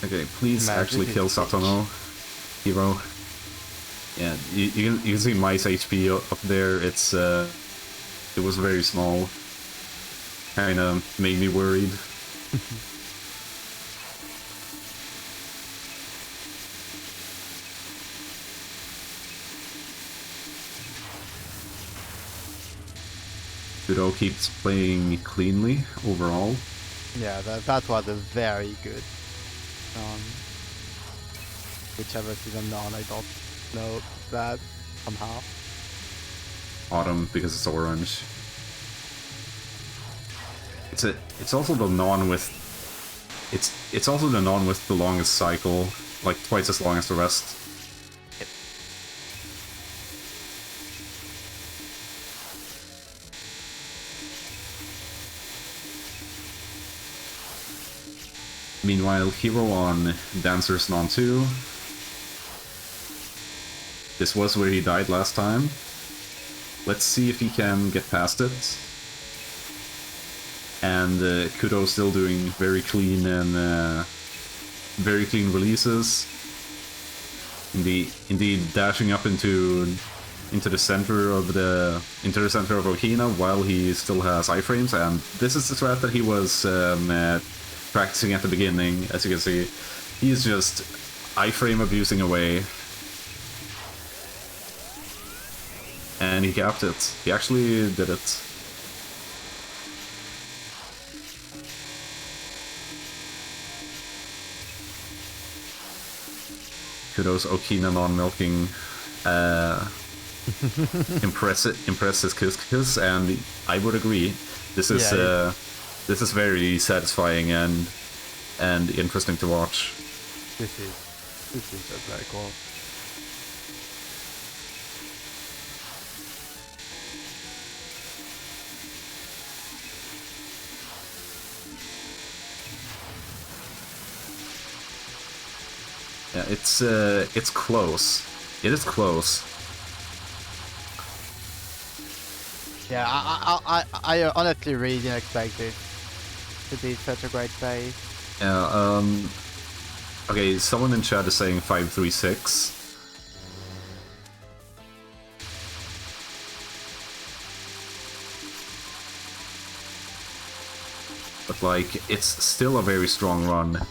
S4: Okay, please actually kill Satono, Hiro. Yeah, you can see Mice HP up there. It's it was very small. Kinda made me worried. Hiro keeps playing cleanly overall.
S1: Yeah, that was a very good whichever season non, I don't know that somehow.
S4: Autumn because it's orange. It's also the non with it's also the non with the longest cycle, like twice as long as the rest.
S1: Yep.
S4: Meanwhile, Hiro on Dancer's Non 2. This was where he died last time. Let's see if he can get past it. And Kudo still doing very clean and very clean releases. Indeed, dashing up into the center of Okina while he still has iframes, and this is the strat that he was practicing at the beginning. As you can see, he's just iframe abusing away. And he capped it. He actually did it. Kudos Okina non-milking. Impressive kiss, and I would agree. This is very satisfying and interesting to watch.
S1: This is just very cool.
S4: Yeah, it's close. It is close.
S1: Yeah, I honestly really didn't expect it to be such a great phase.
S4: Yeah, okay, someone in chat is saying 536. But like, it's still a very strong run.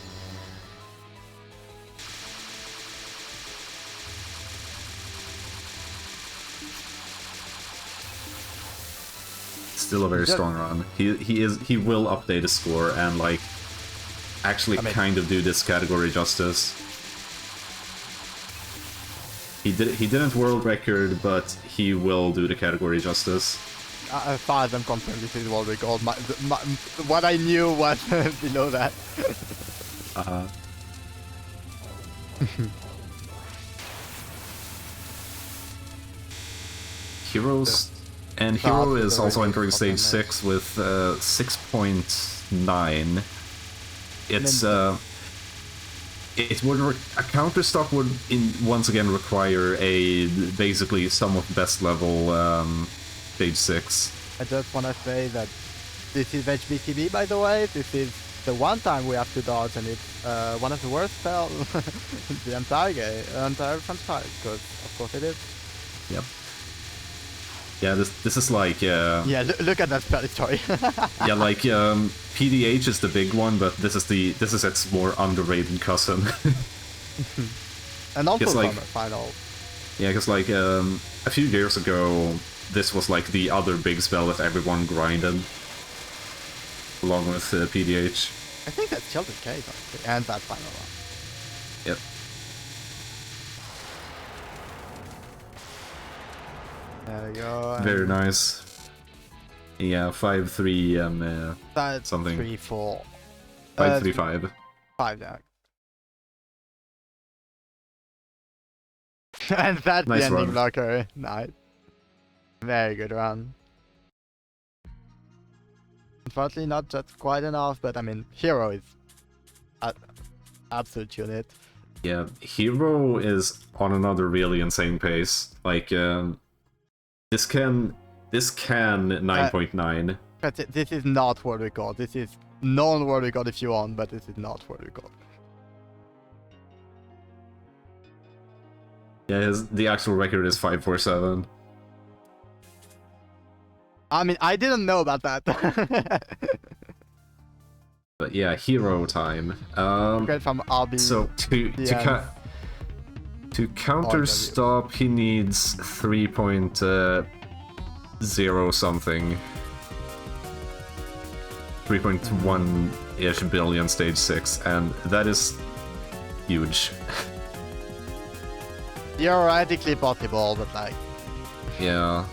S4: Still a very strong run. He will update his score and like actually kind of do this category justice. He didn't world record, but he will do the category justice.
S1: As far as I'm concerned, this is world record. What I knew was below that. Hiro is
S4: also entering stage 6 with 6.9. It's a counter stop would once again require a basically somewhat best level stage 6.
S1: I just want to say that this is HBCB, by the way. This is the one time we have to dodge, and it's one of the worst spells in the entire game, entire franchise, because of course it is.
S2: Yep. Yeah, this is like
S1: Yeah, look at that spell history.
S2: yeah, like PDH is the big one, but this is its more underrated cousin.
S1: And also
S2: It's like-
S1: Summer Final.
S2: Yeah, because like a few years ago, this was like the other big spell that everyone grinded, along with PDH.
S1: I think that's still the case, honestly, and that final one.
S2: Yep.
S1: There we go. and
S2: Very nice. Yeah, 5-3
S1: That's
S2: something.
S1: 3-4.
S2: 5-3-5.
S1: 5, yeah. And that's
S2: Nice
S1: the ending
S2: run.
S1: blocker. Nice. Very good run. Unfortunately, not just quite enough, but I mean, Hiro is absolute unit.
S2: Yeah, Hiro is on another really insane pace. Like this can 9.9.
S1: But this is not world record. This is non-world record if you want, but this is not world record.
S2: Yeah, the actual record is 547.
S1: I mean, I didn't know about that.
S2: But yeah, Hero time.
S1: Great from RB.
S2: So to counter stop, he needs 3.0 something. 3.1-ish billion stage 6, and that is huge.
S1: Theoretically possible, but like,
S2: Yeah.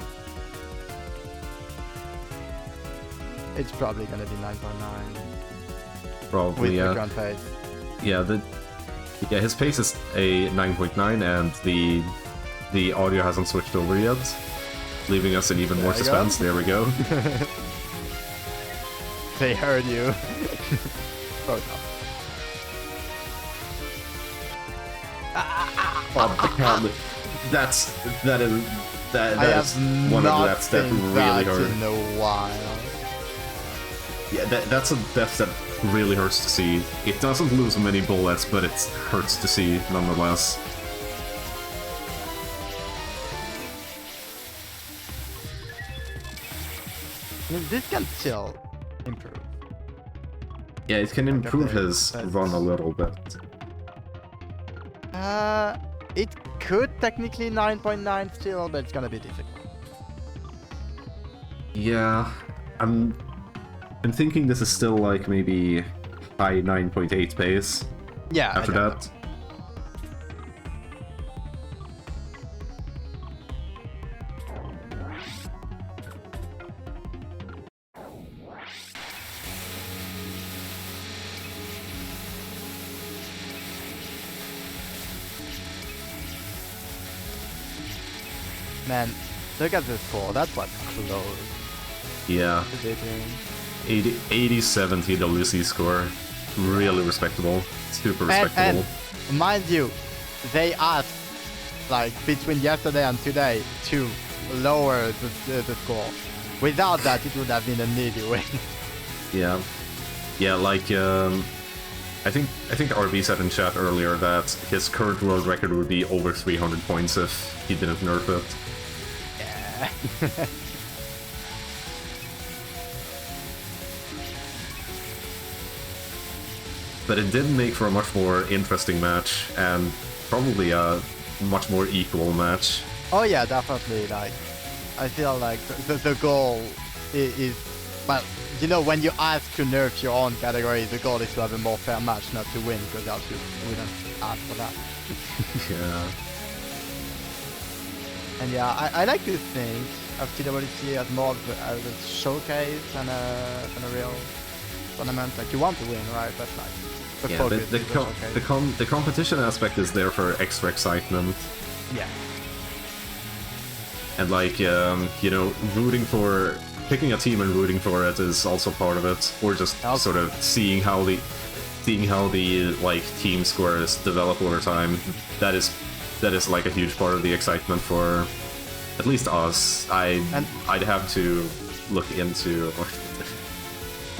S1: it's probably gonna be 9.9
S2: Probably,
S1: with the
S2: yeah.
S1: current pace.
S2: Yeah, his pace is a 9.9, and the audio hasn't switched over yet, leaving us in even more
S1: There you go.
S2: suspense. There we go.
S1: They heard you. Oh no.
S2: Oh god, that is
S1: I have
S2: one of the
S1: not
S2: deaths that
S1: seen
S2: really
S1: that
S2: hurt.
S1: in a while.
S2: Yeah, that's a death that really hurts to see. It doesn't lose many bullets, but it hurts to see nonetheless.
S1: I mean, this can still improve.
S2: Yeah, it can improve his
S1: that's-
S2: run a little bit.
S1: It could technically 9.9 still, but it's gonna be difficult.
S2: Yeah, I'm thinking this is still like maybe high 9.8 pace
S1: Yeah.
S2: after
S1: I know.
S2: that.
S1: Man, look at this score. That was close.
S2: Yeah,
S1: to beating.
S2: 87 TWC score. Really respectable. Super respectable.
S1: And mind you, they asked, like, between yesterday and today to lower the score. Without that, it would have been an easy win.
S2: Yeah. Yeah, like, I think RB said in chat earlier that his current world record would be over 300 points if he didn't nerf it.
S1: Yeah.
S2: But it did make for a much more interesting match, and probably a much more equal match.
S1: Oh yeah, definitely. Like, I feel like the goal is, well, you know, when you ask to nerf your own category, the goal is to have a more fair match, not to win, because else you wouldn't ask for that.
S2: Yeah.
S1: And yeah, I like this thing of TWC as more of as a showcase than a real tournament. Like, you want to win, right? But like, the
S2: Yeah,
S1: focus
S2: the,
S1: is a showcase.
S2: the competition aspect is there for extra excitement.
S1: Yeah.
S2: And like, you know, picking a team and rooting for it is also part of it. Or just
S1: Also-
S2: sort of seeing how the like team scores develop over time. That is like a huge part of the excitement for at least us. I'd have to look into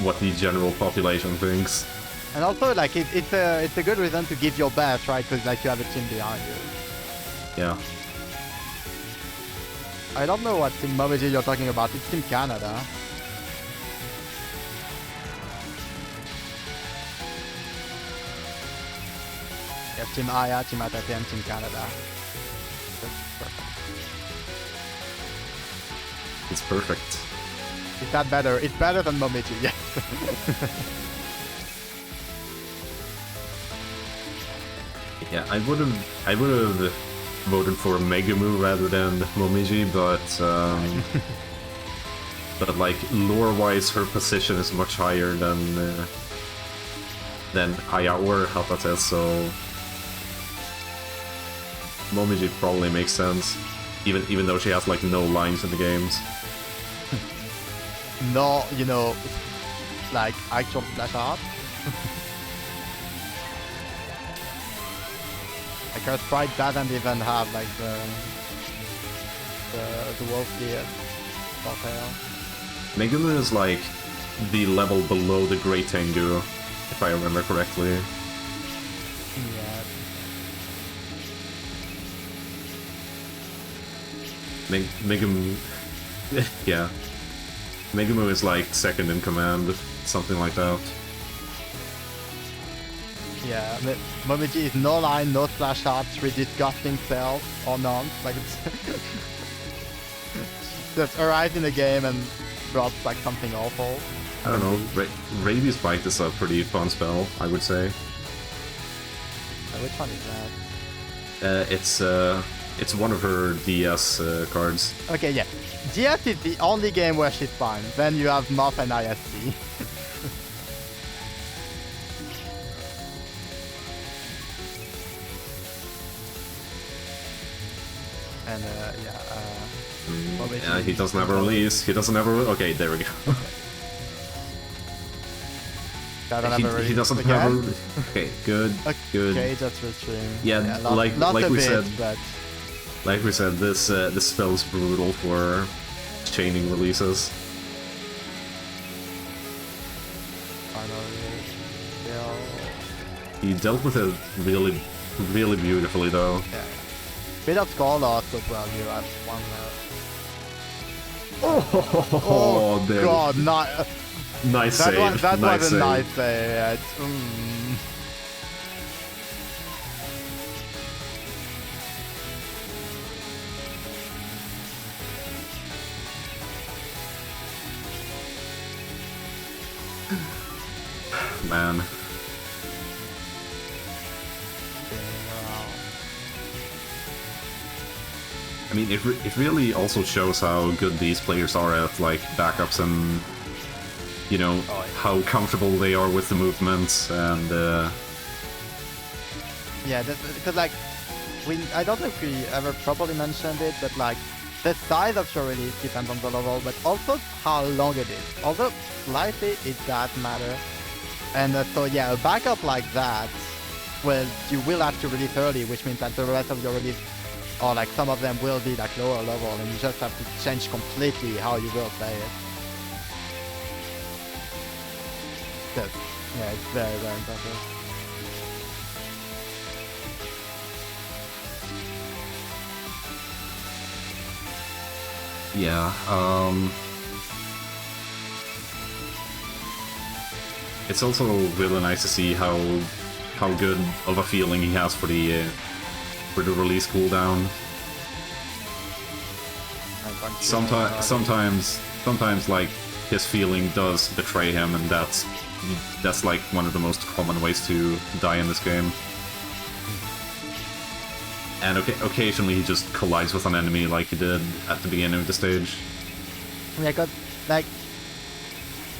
S2: what the general population thinks.
S1: And also, like, it's a good reason to give your best, right? Because, like, you have a team behind you.
S2: Yeah.
S1: I don't know what Team Momiji you're talking about. It's Team Canada. Yes, Team Aya, Team Atate, and Team Canada. That's perfect.
S2: It's perfect.
S1: Is that better? It's better than Momiji, yes.
S2: Yeah, I would have voted for Megumu rather than Momiji, but like lore-wise, her position is much higher than Aya or Hatate, so Momiji probably makes sense, even though she has like no lines in the games.
S1: No, you know, like actual splash art. Like her sprite doesn't even have like the wolf beard or tail.
S2: Megumu is like the level below the Great Tengu, if I remember correctly.
S1: Yeah.
S2: Megumu, yeah. Megumu is like second in command, something like that.
S1: Yeah, Momiji is no line, no splash art, 3 disgusting cells or none. Like it's just arrives in the game and drops like something awful.
S2: I don't know, Rabies Bite is a pretty fun spell, I would say.
S1: Which one is that?
S2: It's one of her DS cards.
S1: Okay, yeah. DS is the only game where she's fine. Then you have Moth and ISC. And
S2: Yeah, he doesn't have a release. He doesn't have a okay, there we go. He doesn't have a okay, good, good.
S1: Okay, that's retreating.
S2: Yeah, like we said, this spell is brutal for chaining releases. He dealt with it really, really beautifully, though.
S1: Yeah. Bit of skull loss as well. You have one.
S2: Oh there.
S1: God, not.
S2: Nice
S1: That
S2: save.
S1: That
S2: nice
S1: was a
S2: save.
S1: nice save. Yeah,
S2: Man. I mean, it really also shows how good these players are at like backups and, you know, how comfortable they are with the movements and.
S1: Yeah, because like, I don't know if we ever properly mentioned it, but like, the size of your release depends on the level, but also how long it is. Although slightly, it does matter. And so yeah, a backup like that, well, you will have to release early, which means that the rest of your release, or like some of them will be like lower level, and you just have to change completely how you will play it. Yeah, it's very, very impressive.
S2: Yeah, it's also really nice to see how good of a feeling he has for the release cooldown. Sometimes like his feeling does betray him, and that's like one of the most common ways to die in this game. And occasionally he just collides with an enemy like he did at the beginning of the stage.
S1: Yeah, cause like,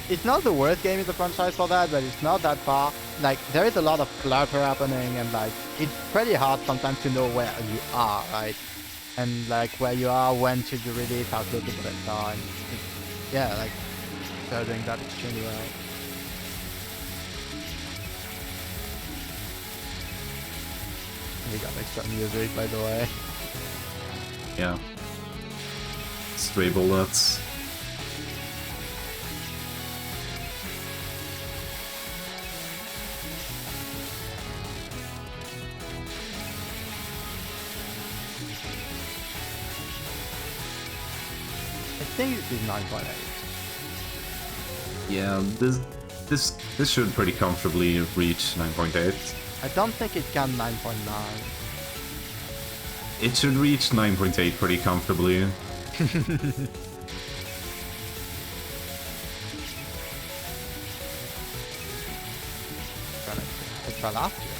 S1: it's not the worst game in the franchise for that, but it's not that far. Like, there is a lot of clutter happening, and like, it's pretty hard sometimes to know where you are, right? And like, where you are, when should you release, how good the bullets are, and yeah, like, they're doing that extremely well. We got extra music, by the way.
S2: Yeah. Stray bullets.
S1: think it is 9.8.
S2: Yeah, this should pretty comfortably reach 9.8.
S1: I don't think it can 9.9.
S2: It should reach 9.8 pretty comfortably.
S1: It's for last year.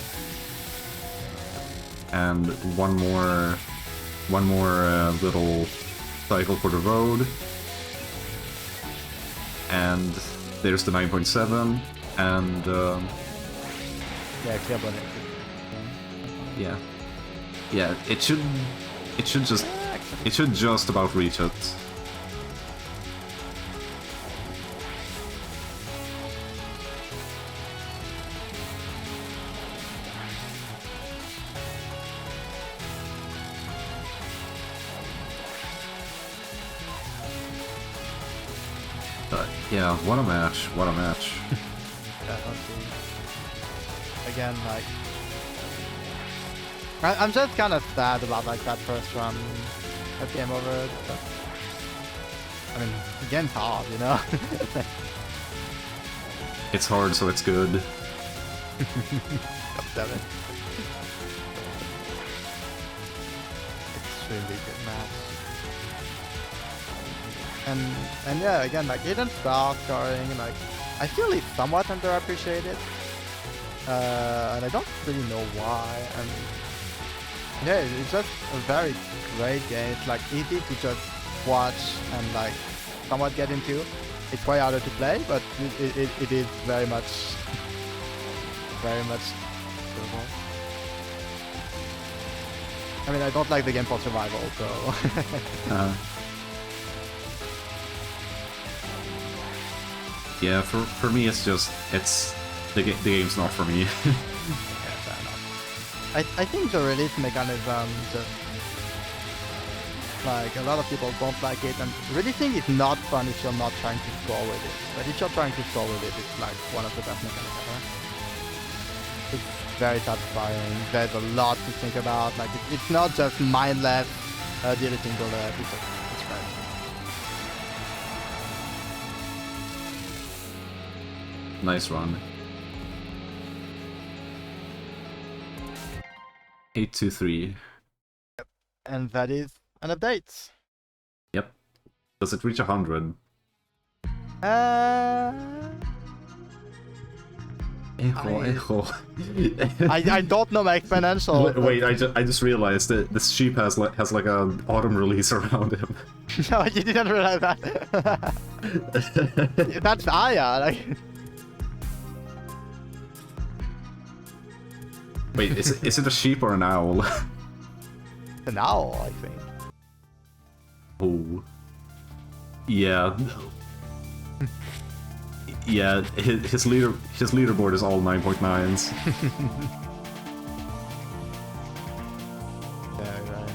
S2: And one more little cycle for the road. And there's the 9.7, and
S1: Yeah, clear bonnet.
S2: yeah, it should just about reach it. But yeah, what a match! What a match!
S1: Definitely. Again, like, I'm just kind of sad about like that first run at game over. But, I mean, the game's hard, you know.
S2: It's hard, so it's good.
S1: God damn it. Extremely good match. And yeah, again, like Aiden's star scoring, like I feel it's somewhat underappreciated, and I don't really know why. And yeah, it's just a very great game. It's like easy to just watch and like somewhat get into. It's way harder to play, but it is very much doable. I mean, I don't like the game for survival, so.
S2: Yeah, for me, it's just the game's not for me.
S1: Yeah, fair enough. I think the release mechanism just like a lot of people don't like it, and releasing is not fun if you're not trying to score with it. But if you're trying to score with it, it's like one of the best mechanisms ever. It's very satisfying. There's a lot to think about. Like it's not just mindless deleting bullet. It's great.
S2: Nice run. 823.
S1: And that is an update.
S2: Yep. Does it reach 100? Echo.
S1: I don't know my exponential.
S2: Wait, I just realized that this sheep has like an autumn release around him.
S1: No, you didn't realize that. That's Aya. Like.
S2: Wait, is it a sheep or an owl?
S1: An owl, I think.
S2: Oh. Yeah. Yeah, his leaderboard is all 9.9s.
S1: Very, very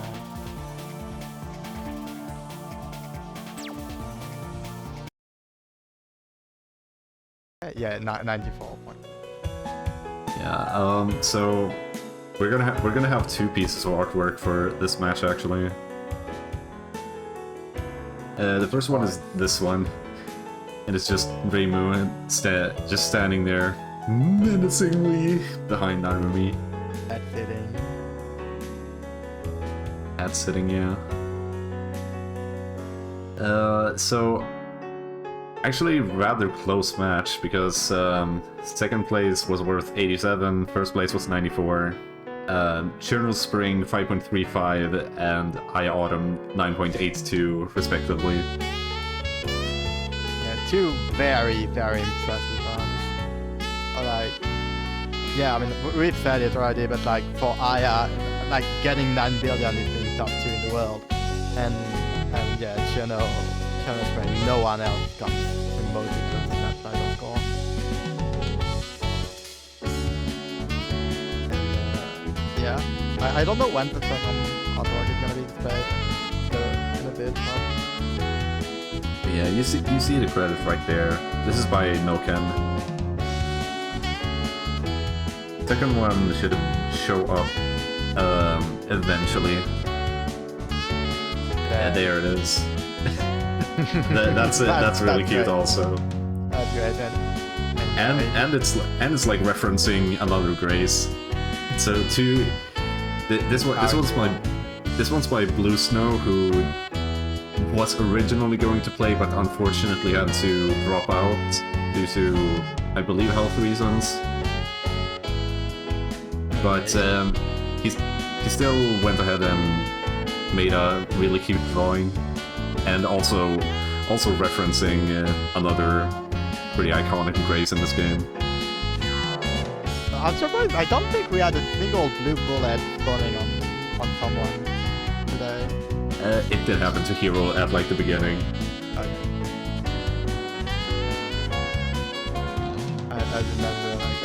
S1: nice. Yeah, 94 points.
S2: Yeah. So we're gonna have two pieces of artwork for this match actually. The first one is this one, and it's just Reimu just standing there menacingly behind Narumi.
S1: That's fitting.
S2: At sitting, yeah. So actually rather close match because second place was worth 87, first place was 94. Chernal Spring 5.35 and I Autumn 9.82 respectively.
S1: Yeah, two very, very impressive runs. Like, yeah, I mean, we've said it already, but like for Aya, like getting 9 billion is being top 2 in the world, and yeah, Chernal Spring, no one else comes remotely close to that title score. Yeah, I don't know when the second artwork is gonna be displayed, so in a bit.
S2: But yeah, you see the credit right there. This is by Noken. Second one should show up eventually. Yeah, there it is. That's really
S1: that's
S2: cute
S1: great.
S2: also.
S1: That's great.
S2: And it's like referencing another Grace. So this one's by Blue Snow, who was originally going to play but unfortunately had to drop out due to, I believe, health reasons. But he still went ahead and made a really cute drawing, and also referencing another pretty iconic Grace in this game.
S1: I'm surprised. I don't think we had a single blue bullet spawning on someone today.
S2: It did happen to Hiro at like the beginning.
S1: Okay. I remember like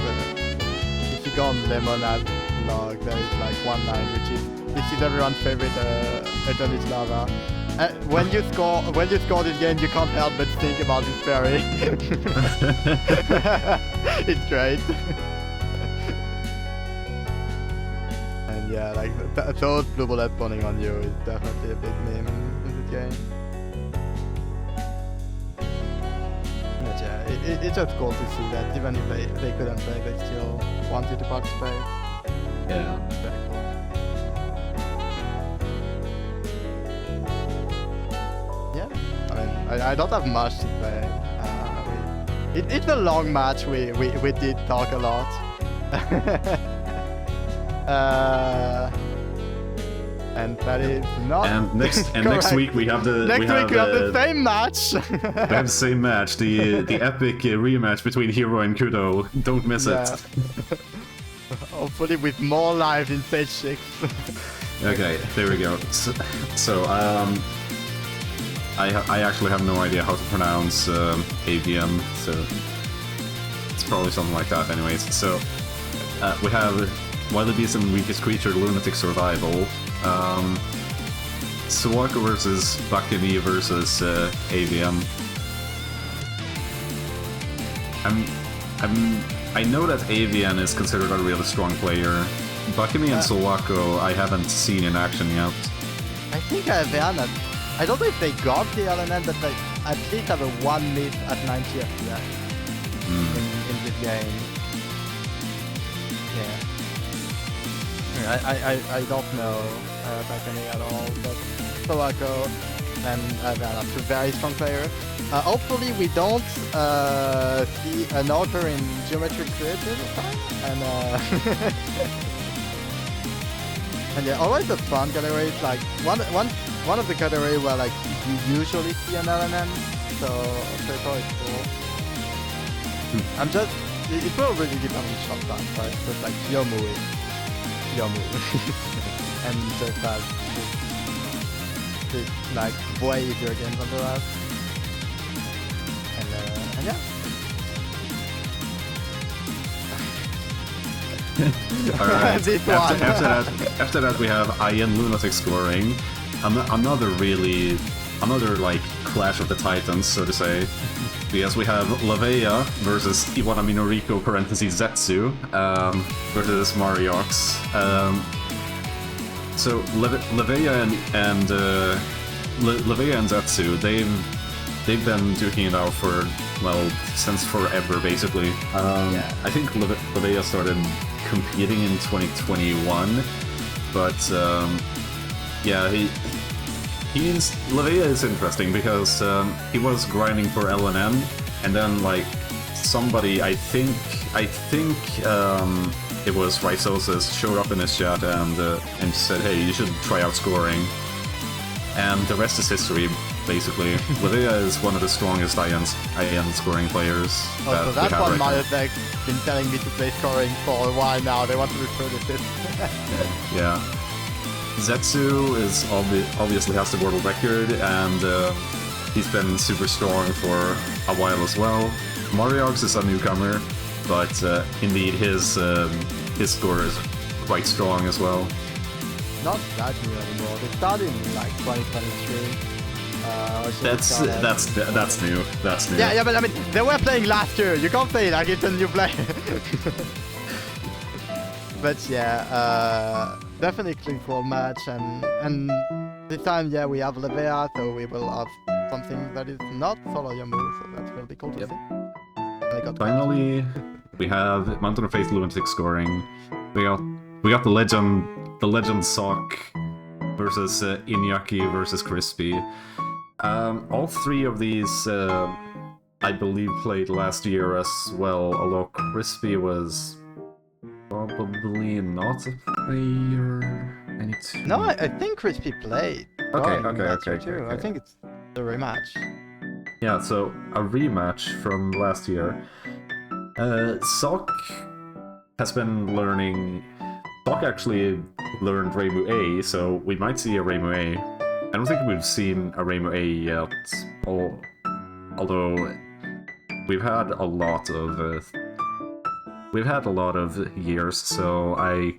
S1: if you go on Lemonade blog, there is like one line which is everyone's favorite Eternit Lava. When you score this game, you can't help but think about this fairy. It's great. And yeah, like those blue bullets spawning on you is definitely a big meme in this game. But yeah, it's just cool to see that even if they couldn't play, they still wanted to participate.
S2: Yeah.
S1: Very cool. Yeah, I mean, I don't have much to say. It's a long match. We did talk a lot. And that is not.
S2: And next week we have the
S1: we have the same match.
S2: We have the same match, the epic rematch between Hiro and Kudo. Don't miss it.
S1: Hopefully with more lives in stage 6.
S2: Okay, there we go. So I actually have no idea how to pronounce AVM, so it's probably something like that anyways. So we have Wily Beast and Weakest Creature Lunatic Survival, Suwako versus Bakami versus AVM. I know that AVN is considered a really strong player. Bakami and Suwako I haven't seen in action yet.
S1: I think AVN, I don't know if they got the LNN, but they at least have a 1 miss at 90 FPS in this game. Yeah. I don't know Bakami at all, but Suwako and AVN are two very strong players. Hopefully we don't see an author in Geometric Creative this time, and yeah, always a fun category. It's like one of the categories where like you usually see an LNN, so it's always cool. It will really depend on shot time, right? But like Yomu is Yomu, and just has this like way easier games than the rest. And yeah.
S2: Alright, after that we have IN Lunatic scoring. Another like Clash of the Titans, so to say. Because we have Lavea versus Iwana Minoriko (Zetsu) versus Mariox. So Lavea and Zetsu, they've been duking it out for, well, since forever, basically. I think Lavea started competing in 2021, but yeah, Lavea is interesting because he was grinding for LNN, and then like somebody, I think it was Rhizosis, showed up in his chat and said, hey, you should try out scoring, and the rest is history. Basically, Lavea is one of the strongest IN scoring players.
S1: So that's what Myotech's been telling me to play scoring for a while now. They want to return it.
S2: Yeah. Zetsu is obviously has the world record, and he's been super strong for a while as well. Mariox is a newcomer, but indeed his score is quite strong as well.
S1: Not that new anymore. They started in like 2023.
S2: That's new. That's new.
S1: Yeah, but I mean, they were playing last year. You can't say like it's a new player. But yeah, definitely cool match, and this time, yeah, we have Lavea, so we will have something that is not solo your move, so that will be cool to
S2: Yep.
S1: see. And I got
S4: Finally, we have Mountain of Faith Lunatic scoring. We got the legend Sock versus Inyaki versus Crispy. All three of these, I believe, played last year as well, although Crispy was probably not a player. I need to...
S1: No, I think Crispy played.
S2: Okay,
S1: Scoring last year
S2: okay.
S1: too. I think it's the rematch.
S2: Yeah, so a rematch from last year. Sock has been learning... Sock actually learned Reimu A, so we might see a Reimu A. I don't think we've seen a Reimu A yet, although we've had a lot of years, so I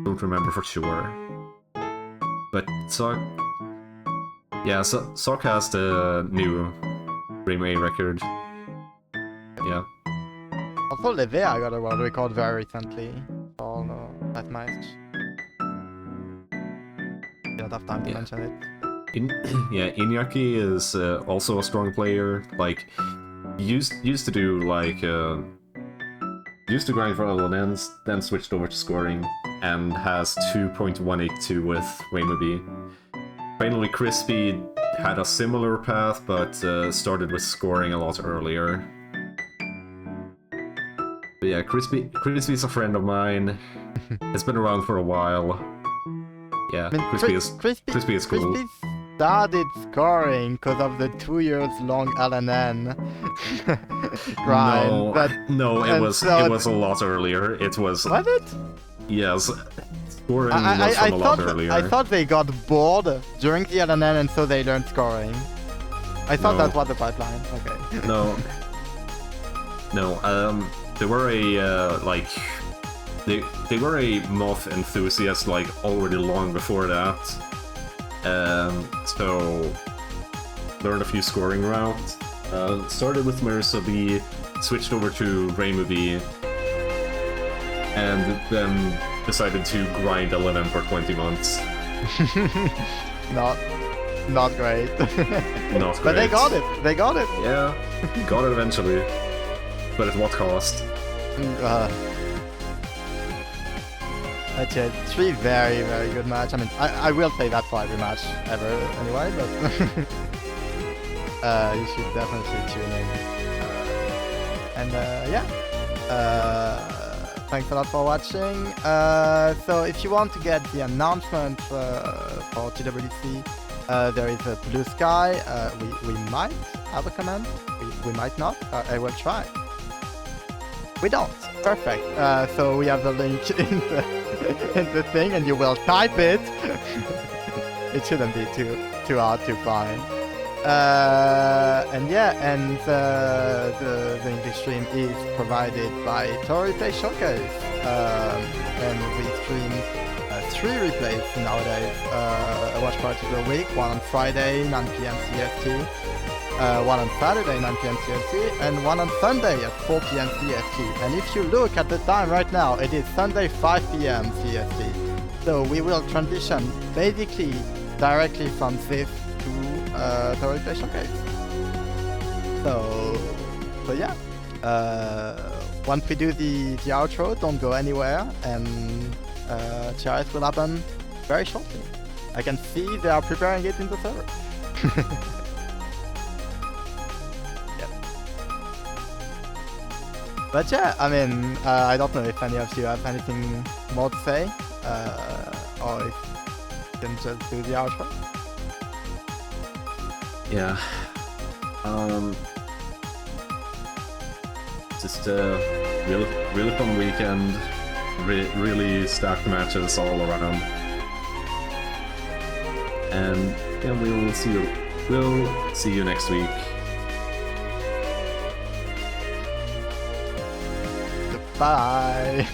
S2: don't remember for sure. But Sock... Yeah, so Sock has the new Reimu A record. Yeah.
S1: Also, Levea got a world record very recently. So that match. You don't have time to mention it.
S2: Inyaki is also a strong player. Like, used to do like used to grind for LNNs, then switched over to scoring, and has 2.182 with Reimu B. Finally, Crispy had a similar path, but started with scoring a lot earlier. But yeah, Crispy's a friend of mine. It's been around for a while. Yeah,
S1: I mean,
S2: Crispy is cool.
S1: Crispy started scoring because of the 2 years long LNN grind.
S2: It was a lot earlier. It was...
S1: Was it?
S2: Yes. Scoring was from a lot earlier.
S1: I thought they got bored during the LNN and so they learned scoring. I thought
S2: No.
S1: that was the pipeline. Okay.
S2: No. They were a, they were a moth enthusiast, like, already long before that. So, learned a few scoring routes. Started with Marissa B, switched over to Reimu B, and then decided to grind LNM for 20 months.
S1: Not great.
S2: Not great.
S1: But they got it. They got it.
S2: Yeah, got it eventually. But at what cost?
S1: That's it. 3 very, very good match. I mean, I will play that for every match ever anyway, but you should definitely tune in. Thanks a lot for watching. So if you want to get the announcement for TWC, there is a Blue Sky. We might have a comment. We might not. I will try. We don't. Perfect. So we have the link in the thing, and you will type it. It shouldn't be too hard to find. The English stream is provided by Touhou Replay Showcase, and we stream 3 replays nowadays. A watch party per week, one on Friday 9 PM CST. One on Saturday 9 PM CST, and one on Sunday at 4 PM CST. And if you look at the time right now, it is Sunday 5 PM CST. So we will transition basically directly from this to Touhou Replay Showcase. So yeah. Once we do the outro, don't go anywhere, and TRS will happen very shortly. I can see they are preparing it in the server. But yeah, I mean, I don't know if any of you have anything more to say, or if you can just do the outro.
S2: Yeah. Just a really fun weekend. Really stacked matches all around. And yeah, we'll see you next week.
S1: Bye.